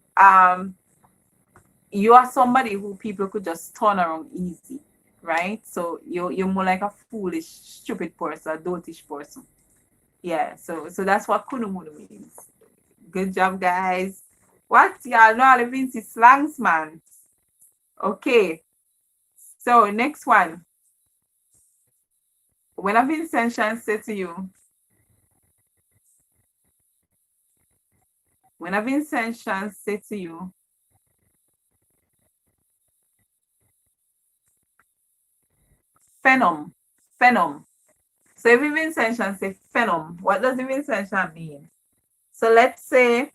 you are somebody who people could just turn around easy, right? So you're more like a foolish, stupid person, a dotish person. Yeah. So that's what kunumuno means. Good job, guys. What y'all know all the Vincy slangs, man? Okay. So next one. When a Vincent say to you, when a Vincent say to you, phenom, phenom. So if Vincent say phenom, what does the Vincent mean? So let's say,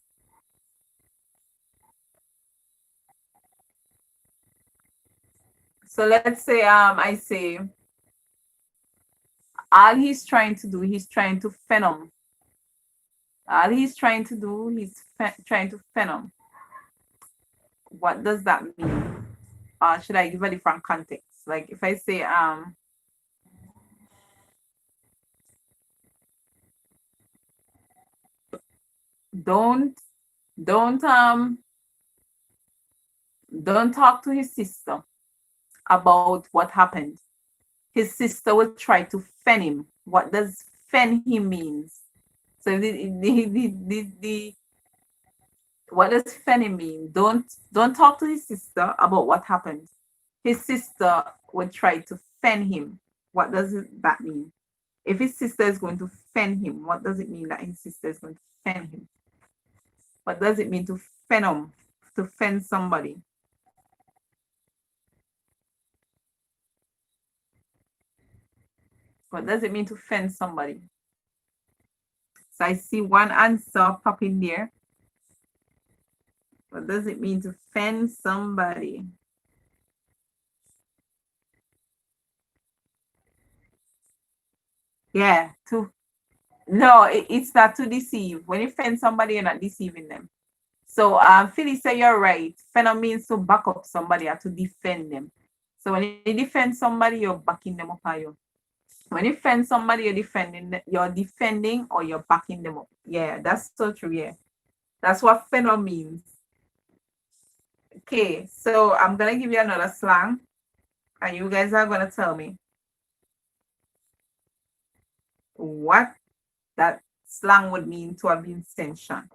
I say, all he's trying to do, he's trying to phenom. All he's trying to do, he's trying to phenom. What does that mean? Should I give a different context? Like if I say, don't don't don't talk to his sister about what happened. His sister will try to fen him. What does fen him means? So what does fen him mean? Don't talk to his sister about what happened. His sister will try to fen him. What does that mean? If his sister is going to fen him, what does it mean that his sister is going to fen him? What does it mean to fen him? To fen somebody? What does it mean to fen somebody? So I see one answer pop in there. What does it mean to fen somebody? Yeah, no, it's not to deceive. When you fen somebody, you're not deceiving them. So Philly say you're right. Fen means to back up somebody or to defend them. So when you defend somebody, you're backing them up. When you defend somebody, you're defending or you're backing them up. Yeah, that's so true. Yeah. That's what fen means. Okay, so I'm gonna give you another slang, and you guys are gonna tell me what that slang would mean to a Vincentian.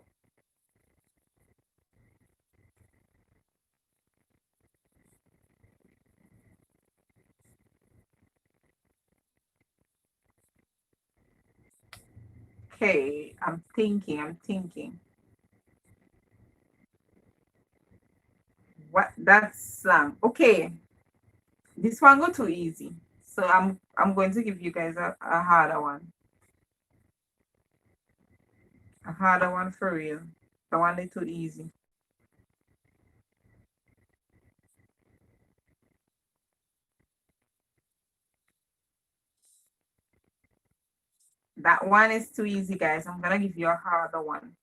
Okay, I'm thinking. What that slang? Okay, this one go too easy. So I'm going to give you guys a harder one. A harder one for real. The one is too easy. That one is too easy, guys. I'm gonna give you a harder one.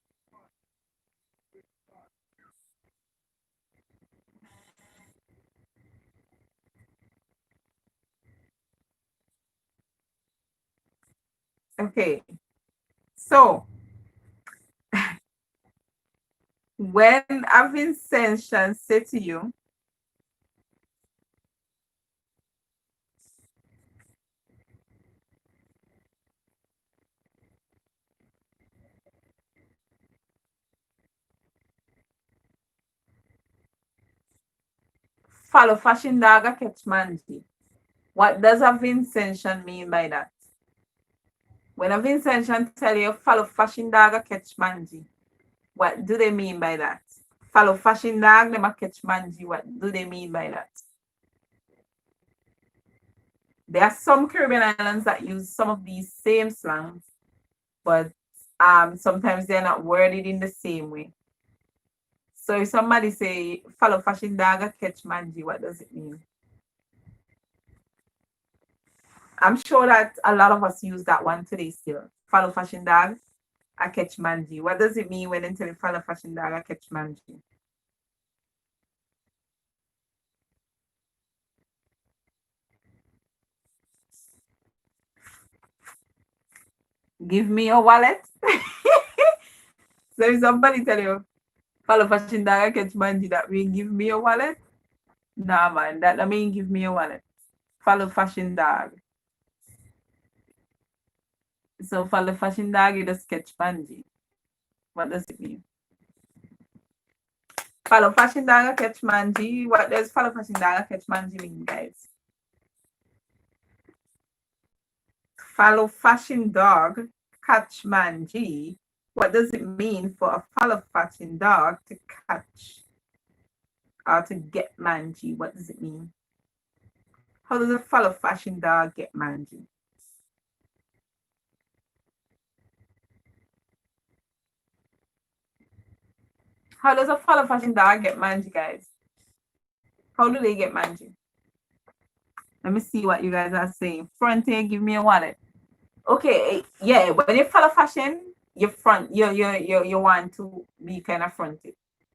Okay, so when a Vincentian say to you, follow fashion daga catch manji. What does a Vincentian mean by that? When a Vincentian tell you follow fashion daga catch manji, what do they mean by that? Follow fashion dog, them a catch manji. What do they mean by that? There are some Caribbean islands that use some of these same slangs, but sometimes they're not worded in the same way. So if somebody say follow fashion dog, catch manji, what does it mean? I'm sure that a lot of us use that one today still. Follow fashion dog, I catch manji. What does it mean when they tell you follow fashion dog, I catch manji? Give me your wallet. So if somebody tell you, follow fashion dog, catch manji, that mean give me your wallet? Nah, man, that mean give me your wallet. Follow fashion dog. So follow fashion dog, you just catch manji. What does it mean? Follow fashion dog, catch manji. What does follow fashion dog, catch manji mean, guys? Follow fashion dog, catch manji. What does it mean for a follow fashion dog to catch or to get manji? What does it mean? How does a follow fashion dog get manji? How does a follow fashion dog get manji, guys? How do they get manji? Let me see what you guys are saying. Frontier, give me a wallet. Okay, yeah, when you follow fashion, you want to be kind of fronted.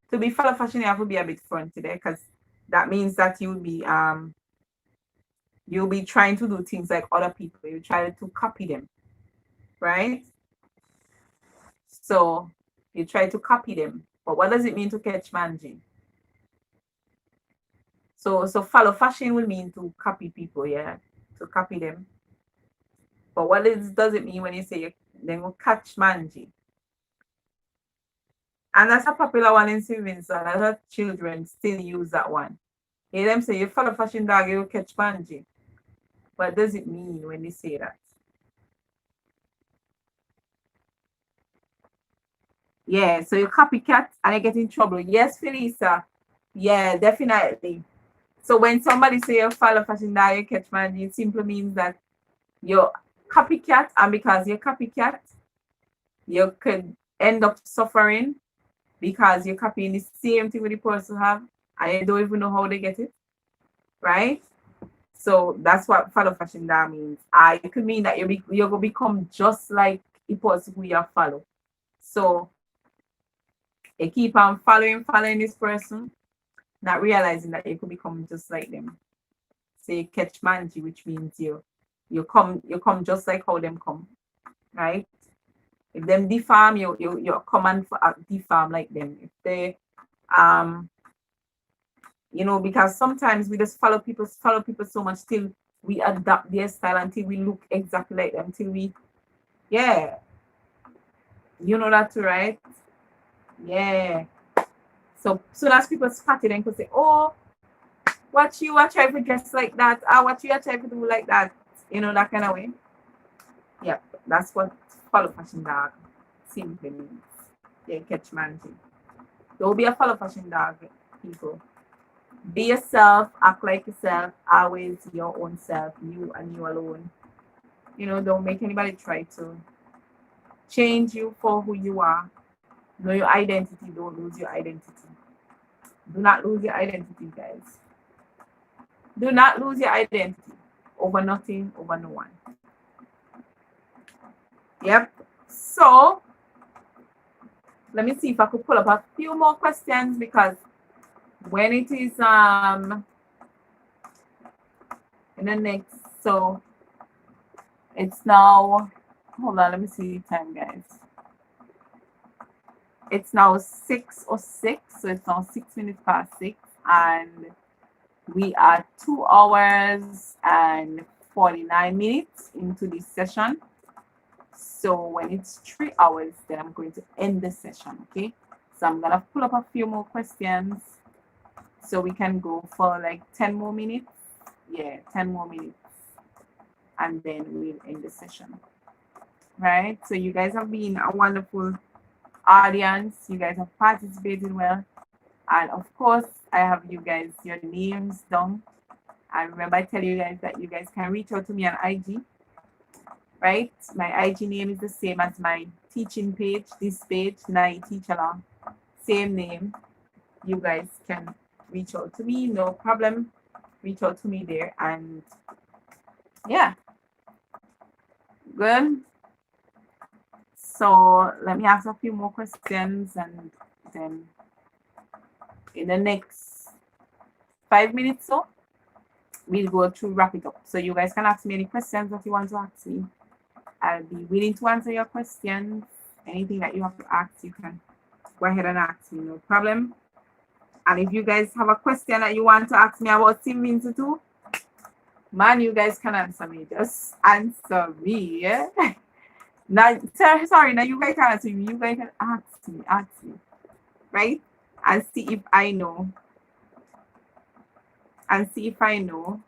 To be follow fashion, you have to be a bit fronted there, because that means that you'll be trying to do things like other people. You try to copy them, right? So you try to copy them. But what does it mean to catch manji? So follow fashion will mean to copy people, yeah, to copy them. But what does it mean when you say then will catch manji? And that's a popular one in Vincent. A lot of children still use that one. Hear them say you follow fashion dog, you will catch manji. What does it mean when they say that? Yeah, so you copycat and you get in trouble. Yes, Felisa. Yeah, definitely. So when somebody say you follow fashion dog, you catch manji, it simply means that you're copycat, and because you're copycat, you could end up suffering because you're copying the same thing with the person have and you don't even know how they get it, right? So that's what follow fashion that means. It could mean that you're gonna become just like the person who you follow. So you keep on following this person, not realizing that you could become just like them. So you catch manji, which means you come just like how them come, right? If them defarm, you come and defarm like them. If they because sometimes we just follow people so much till we adapt their style until we look exactly like them, till we you know that too, right? Yeah. So soon as people spot it and could say, oh, what you are trying to dress like that, what you are trying to do like that, that kind of way. Yeah, that's what follow fashion dog simply means. Yeah, catch managing. Don't be a follow fashion dog, people. Be yourself, act like yourself, always your own self, you and you alone. Don't make anybody try to change you for who you are. Know your identity, don't lose your identity. Do not lose your identity, guys. Do not lose your identity over nothing, over no one. Yep. So let me see if I could pull up a few more questions, because when it is in the next, so it's now, hold on, let me see the time, guys. It's now 6:06, so it's now 6 minutes past 6, and we are 2 hours and 49 minutes into this session. So when it's 3 hours, then I'm going to end the session, okay? So I'm gonna pull up a few more questions so we can go for like 10 more minutes. Yeah, 10 more minutes, and then we'll end the session. Right? So you guys have been a wonderful audience. You guys have participated well. And of course, I have you guys, your names down. And remember, I tell you guys that you guys can reach out to me on IG. Right? My IG name is the same as my teaching page, this page, Nai Teach Along. Same name. You guys can reach out to me, no problem. Reach out to me there, and yeah. Good. So let me ask a few more questions, and then in the next 5 minutes so we'll go through, wrap it up. So you guys can ask me any questions that you want to ask me, I'll be willing to answer your questions. Anything that you have to ask, you can go ahead and ask me, no problem. And if you guys have a question that you want to ask me about Team Vincent too, man, you guys can answer me. Just answer me, yeah? Now, sorry, now you guys can answer me. You guys can ask me, right? And see if I know. And see if I know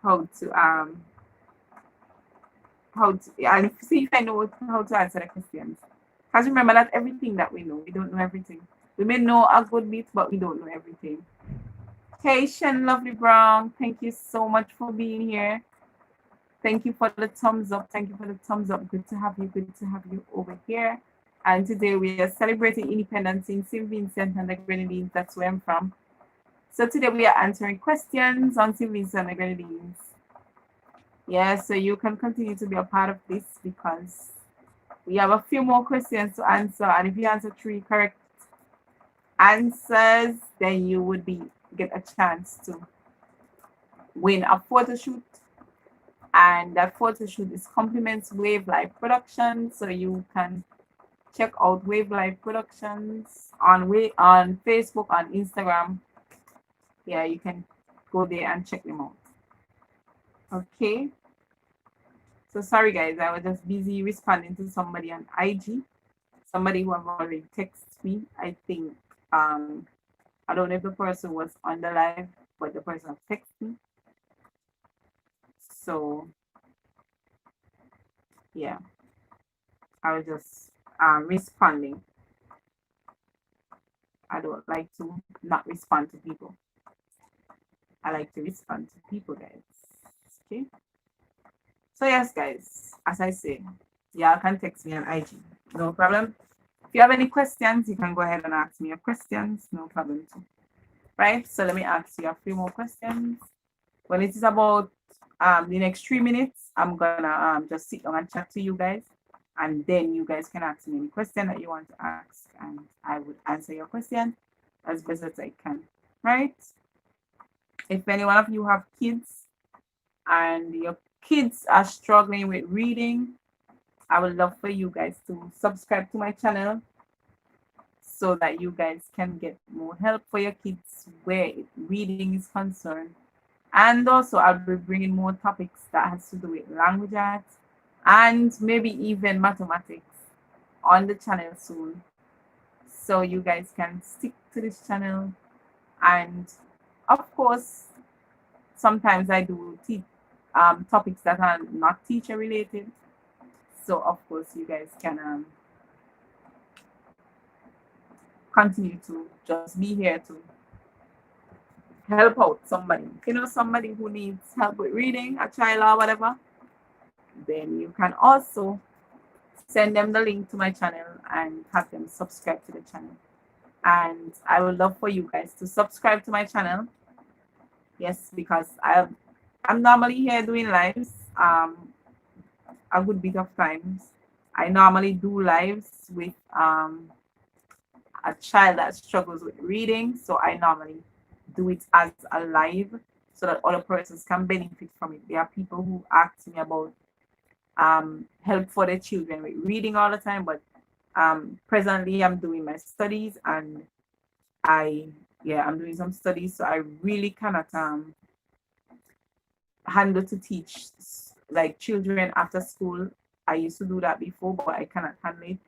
how to and see if I know how to answer the questions. Because remember that everything that we know, we don't know everything. We may know a good bit, but we don't know everything. Hey, Shen Lovely Brown, thank you so much for being here. Thank you for the thumbs up. Thank you for the thumbs up. Good to have you. Good to have you over here. And today we are celebrating independence in St. Vincent and the Grenadines. That's where I'm from. So today we are answering questions on St. Vincent and the Grenadines. Yeah, so you can continue to be a part of this because we have a few more questions to answer. And if you answer 3 correct answers, then you would get a chance to win a photo shoot. And that photo shoot is compliments Wave Life Productions. So you can check out Wave Life Productions on Facebook, on Instagram. Yeah, you can go there and check them out. Okay. So sorry guys, I was just busy responding to somebody on IG. Somebody who have already texted me. I think I don't know if the person was on the live, but the person texted me. So yeah, I was just responding. I don't like to not respond to people. I like to respond to people, guys. Okay. So yes, guys, as I say, y'all can text me on IG. No problem. If you have any questions, you can go ahead and ask me your questions. No problem too. Right? So let me ask you a few more questions. When it is about the next 3 minutes, I'm gonna just sit down and chat to you guys, and then you guys can ask me any question that you want to ask, and I would answer your question as best as I can. Right? If any one of you have kids and your kids are struggling with reading, I would love for you guys to subscribe to my channel so that you guys can get more help for your kids where reading is concerned. And also I'll be bringing more topics that has to do with language arts and maybe even mathematics on the channel soon. So you guys can stick to this channel. And of course, sometimes I do teach topics that are not teacher related. So of course you guys can continue to just be here to help out somebody. You know, somebody who needs help with reading, a child or whatever, then you can also send them the link to my channel and have them subscribe to the channel. And I would love for you guys to subscribe to my channel. Yes, because I'm normally here doing lives a good bit of times. I normally do lives with a child that struggles with reading, so I normally do it as a live so that other persons can benefit from it. There are people who ask me about help for their children with reading all the time, but presently I'm doing my studies, and I'm doing some studies, so I really cannot handle to teach like children after school. I used to do that before, but I cannot handle it.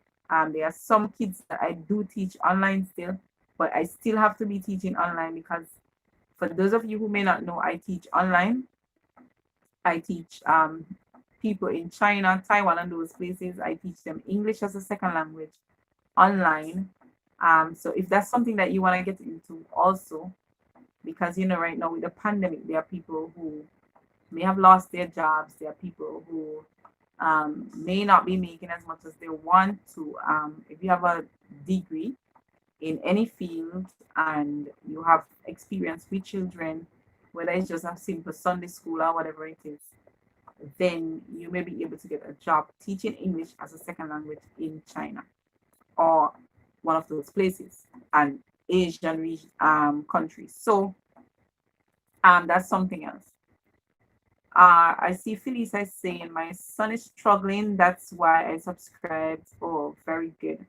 There are some kids that I do teach online still, but I still have to be teaching online because for those of you who may not know, I teach online. I teach people in China, Taiwan, and those places. I teach them English as a second language online. So if that's something that you want to get into also, because you know right now with the pandemic, there are people who may have lost their jobs. There are people who may not be making as much as they want to. If you have a degree in any field and you have experience with children, whether it's just a simple Sunday school or whatever it is, then you may be able to get a job teaching English as a second language in China or one of those places and Asian countries. So that's something else. I see Felicia saying my son is struggling. That's why I subscribed. Oh, very good.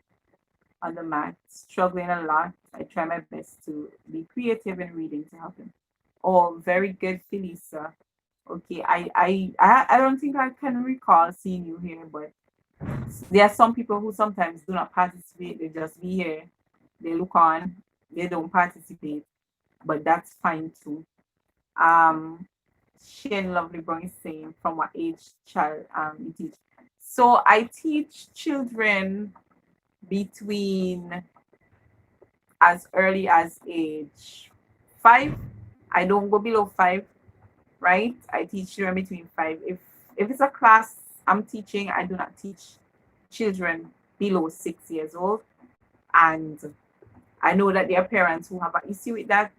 On the math, struggling a lot. I try my best to be creative in reading to help him. Oh, very good, Felicia. Okay, I don't think I can recall seeing you here, but there are some people who sometimes do not participate. They just be here, they look on, they don't participate, but that's fine too. Um, Shane Lovely Brown is saying, from what age child you teach? So I teach children between as early as age 5. I don't go below 5, right? I teach children between 5. If it's a class I'm teaching, I do not teach children below 6 years old. And I know that there are parents who have an issue with that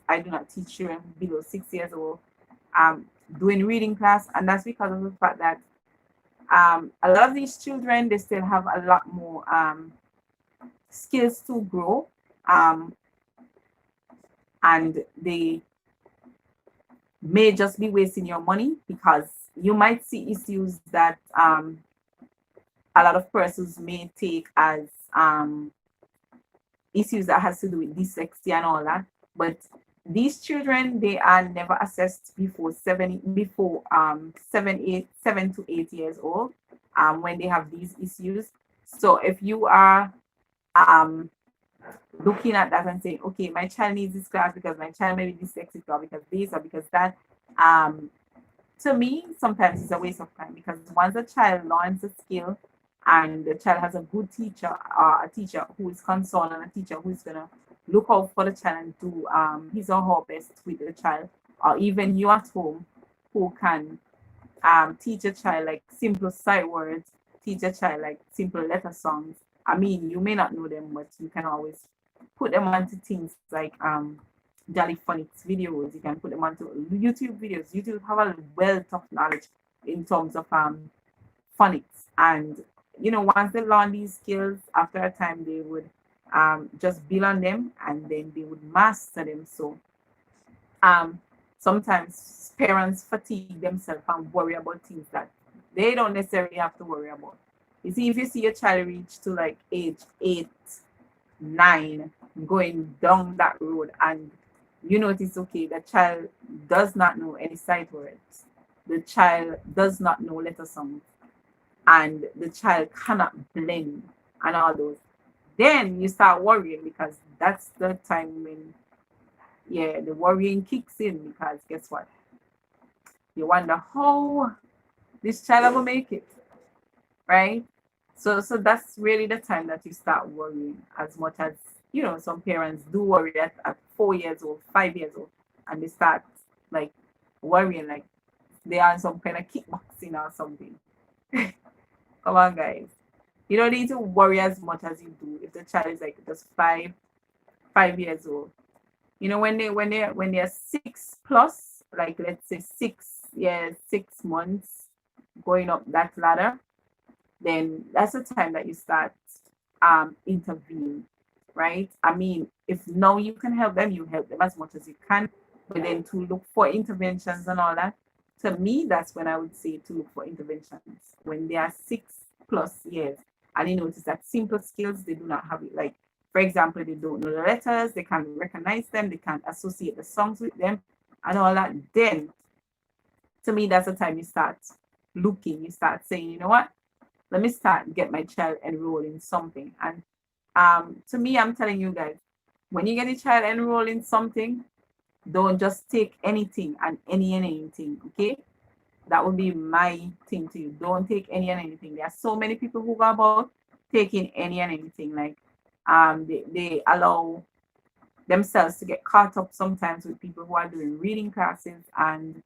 I do not teach children below 6 years old doing reading class, and that's because of the fact that a lot of these children, they still have a lot more skills to grow, and they may just be wasting your money because you might see issues that a lot of persons may take as issues that has to do with dyslexia and all that. But these children, they are never assessed before 7 to 8 years old when they have these issues. So if you are looking at that and saying, okay, my child needs this class because my child may be dyslexic or because this or because that, to me, sometimes it's a waste of time, because once a child learns a skill and the child has a good teacher, a teacher who is concerned, and a teacher who is going to look out for the child and do his or her best with the child, or even you at home who can teach a child like simple sight words, teach a child like simple letter songs. I mean, you may not know them, but you can always put them onto things like Jolly Phonics videos. You can put them onto YouTube videos. YouTube have a wealth of knowledge in terms of phonics. And once they learn these skills, after a time they would just build on them, and then they would master them. So sometimes parents fatigue themselves and worry about things that they don't necessarily have to worry about. You see, if you see a child reach to like age 8, 9, going down that road, and you notice, okay, the child does not know any sight words, the child does not know letter songs, and the child cannot blend and all those, then you start worrying, because that's the time when, the worrying kicks in, because guess what? You wonder how this child will make it, right? So that's really the time that you start worrying, as much as, some parents do worry at 4 years old, 5 years old, and they start like worrying like they are some kind of kickboxing or something. Come on, guys. You don't need to worry as much as you do if the child is like just 5 years old. When they're 6 plus, like let's say 6 years, 6 months, going up that ladder, then that's the time that you start intervening, right? I mean, if now you can help them, you help them as much as you can, but then to look for interventions and all that, to me, that's when I would say to look for interventions when they are 6+ years, and you notice that simple skills, they do not have it. Like, for example, they don't know the letters, they can't recognize them, they can't associate the songs with them and all that. Then to me, that's the time you start looking, you start saying, you know what, let me start get my child enrolled in something. And to me, I'm telling you guys, when you get a child enrolled in something, don't just take anything and anything, okay? That would be my thing to you. Don't take any and anything. There are so many people who go about taking any and anything. Like they allow themselves to get caught up sometimes with people who are doing reading classes, and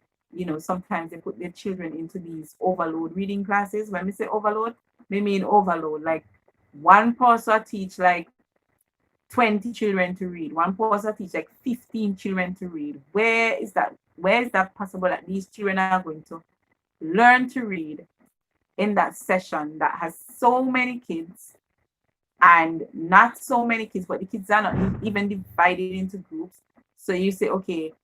sometimes they put their children into these overload reading classes. When we say overload, we mean overload. Like one person teach like 20 children to read. One person teach like 15 children to read. Where is that? Where is that possible that these children are going to learn to read in that session that has so many kids, and not so many kids, but the kids are not even divided into groups? So you say, okay,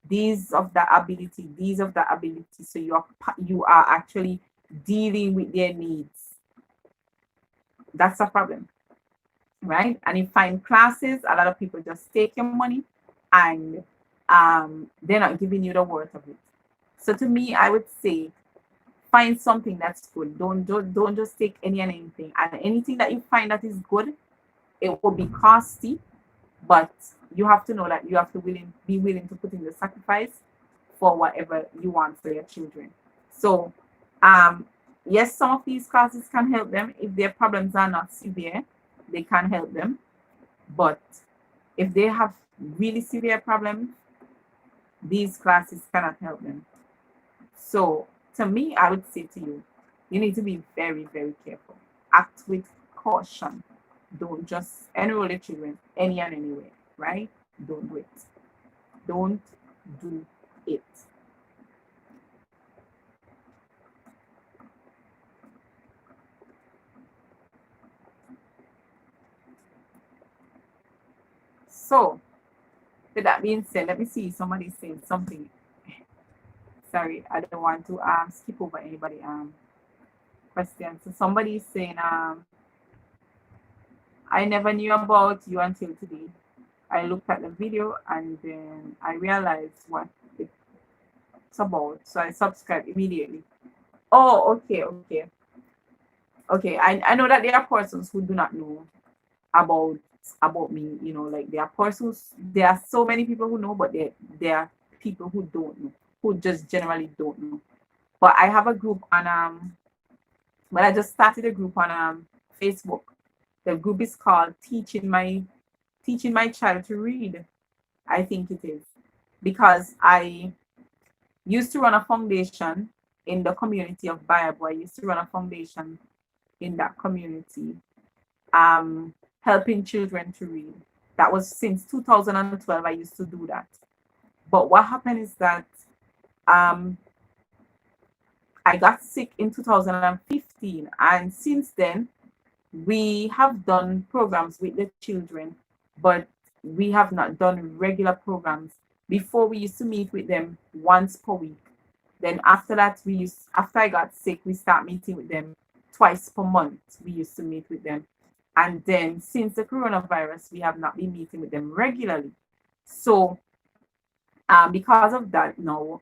these of the ability, these of the ability. So you are actually dealing with their needs. That's a problem, right? And you find classes, a lot of people just take your money and they're not giving you the worth of it. So to me, I would say find something that's good. Don't just take any and anything. And anything that you find that is good, it will be costly, but you have to know that you have to be willing to put in the sacrifice for whatever you want for your children. So yes, some of these classes can help them if their problems are not severe. They can help them, but if they have really severe problems, these classes cannot help them. So to me, I would say to you, you need to be very, very careful. Act with caution. Don't just enroll your children any and anywhere, right? Don't do it. Don't do it. So, with that being said, let me see somebody saying something. Sorry, I don't want to skip over anybody questions. So somebody is saying I never knew about you until today. I looked at the video and then I realized what it's about. So I subscribed immediately. Oh, okay. I know that there are persons who do not know about me, you know, like there are so many people who know, but there are people who don't know, who just generally don't know. But I have a group on but I just started a group on Facebook. The group is called Teaching My Child to Read. I think it is. Because I used to run a foundation in the community of Bible. I used to run a foundation in that community, helping children to read. That was since 2012. I used to do that. But what happened is that um, I got sick in 2015, and since then we have done programs with the children, but we have not done regular programs. Before we used to meet with them once per week. Then after that, after I got sick, we start meeting with them twice per month. We used to meet with them. And then since the coronavirus, we have not been meeting with them regularly. So because of that now,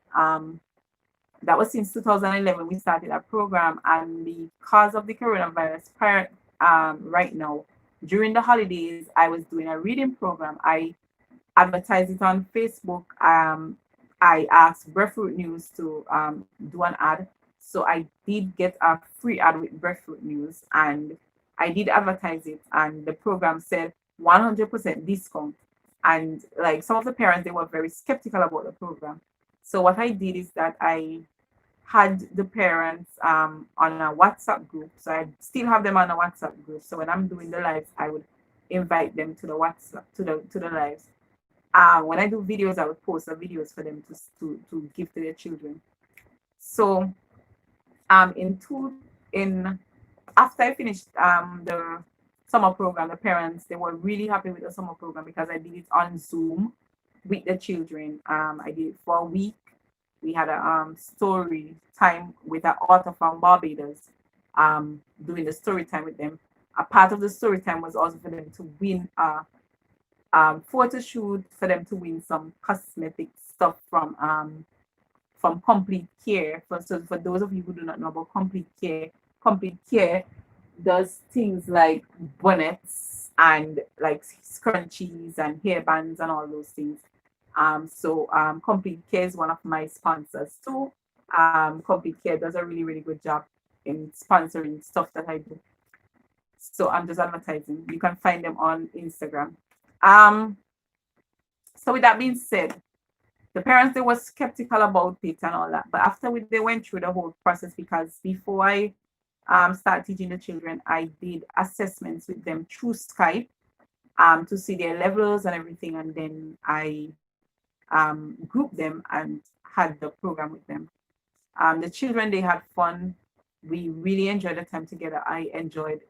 that was since 2011 we started a program, and because of the coronavirus right now, during the holidays, I was doing a reading program. I advertised it on Facebook. I asked Breadfruit News to do an ad. So I did get a free ad with Breadfruit News, and I did advertise it, and the program said 100% discount. And like some of the parents, they were very skeptical about the program. So what I did is that I had the parents on a WhatsApp group. So I still have them on a WhatsApp group. So when I'm doing the lives, I would invite them to the WhatsApp to the lives. When I do videos, I would post the videos for them to give to their children. So in after I finished the summer program, the parents, they were really happy with the summer program because I did it on Zoom with the children. I did it for a week. We had a story time with an author from Barbados, doing the story time with them. A part of the story time was also for them to win a photo shoot, for them to win some cosmetic stuff from Complete Care. So for those of you who do not know about Complete Care does things like bonnets and like scrunchies and hair bands and all those things. So Complete Care is one of my sponsors too. Complete Care does a really, really good job in sponsoring stuff that I do. So I'm just advertising. You can find them on Instagram. So with that being said, the parents, they were skeptical about it and all that. But after they went through the whole process, because before I started teaching the children, I did assessments with them through Skype to see their levels and everything. And then I grouped them and had the program with them. The children, they had fun. We really enjoyed the time together. I enjoyed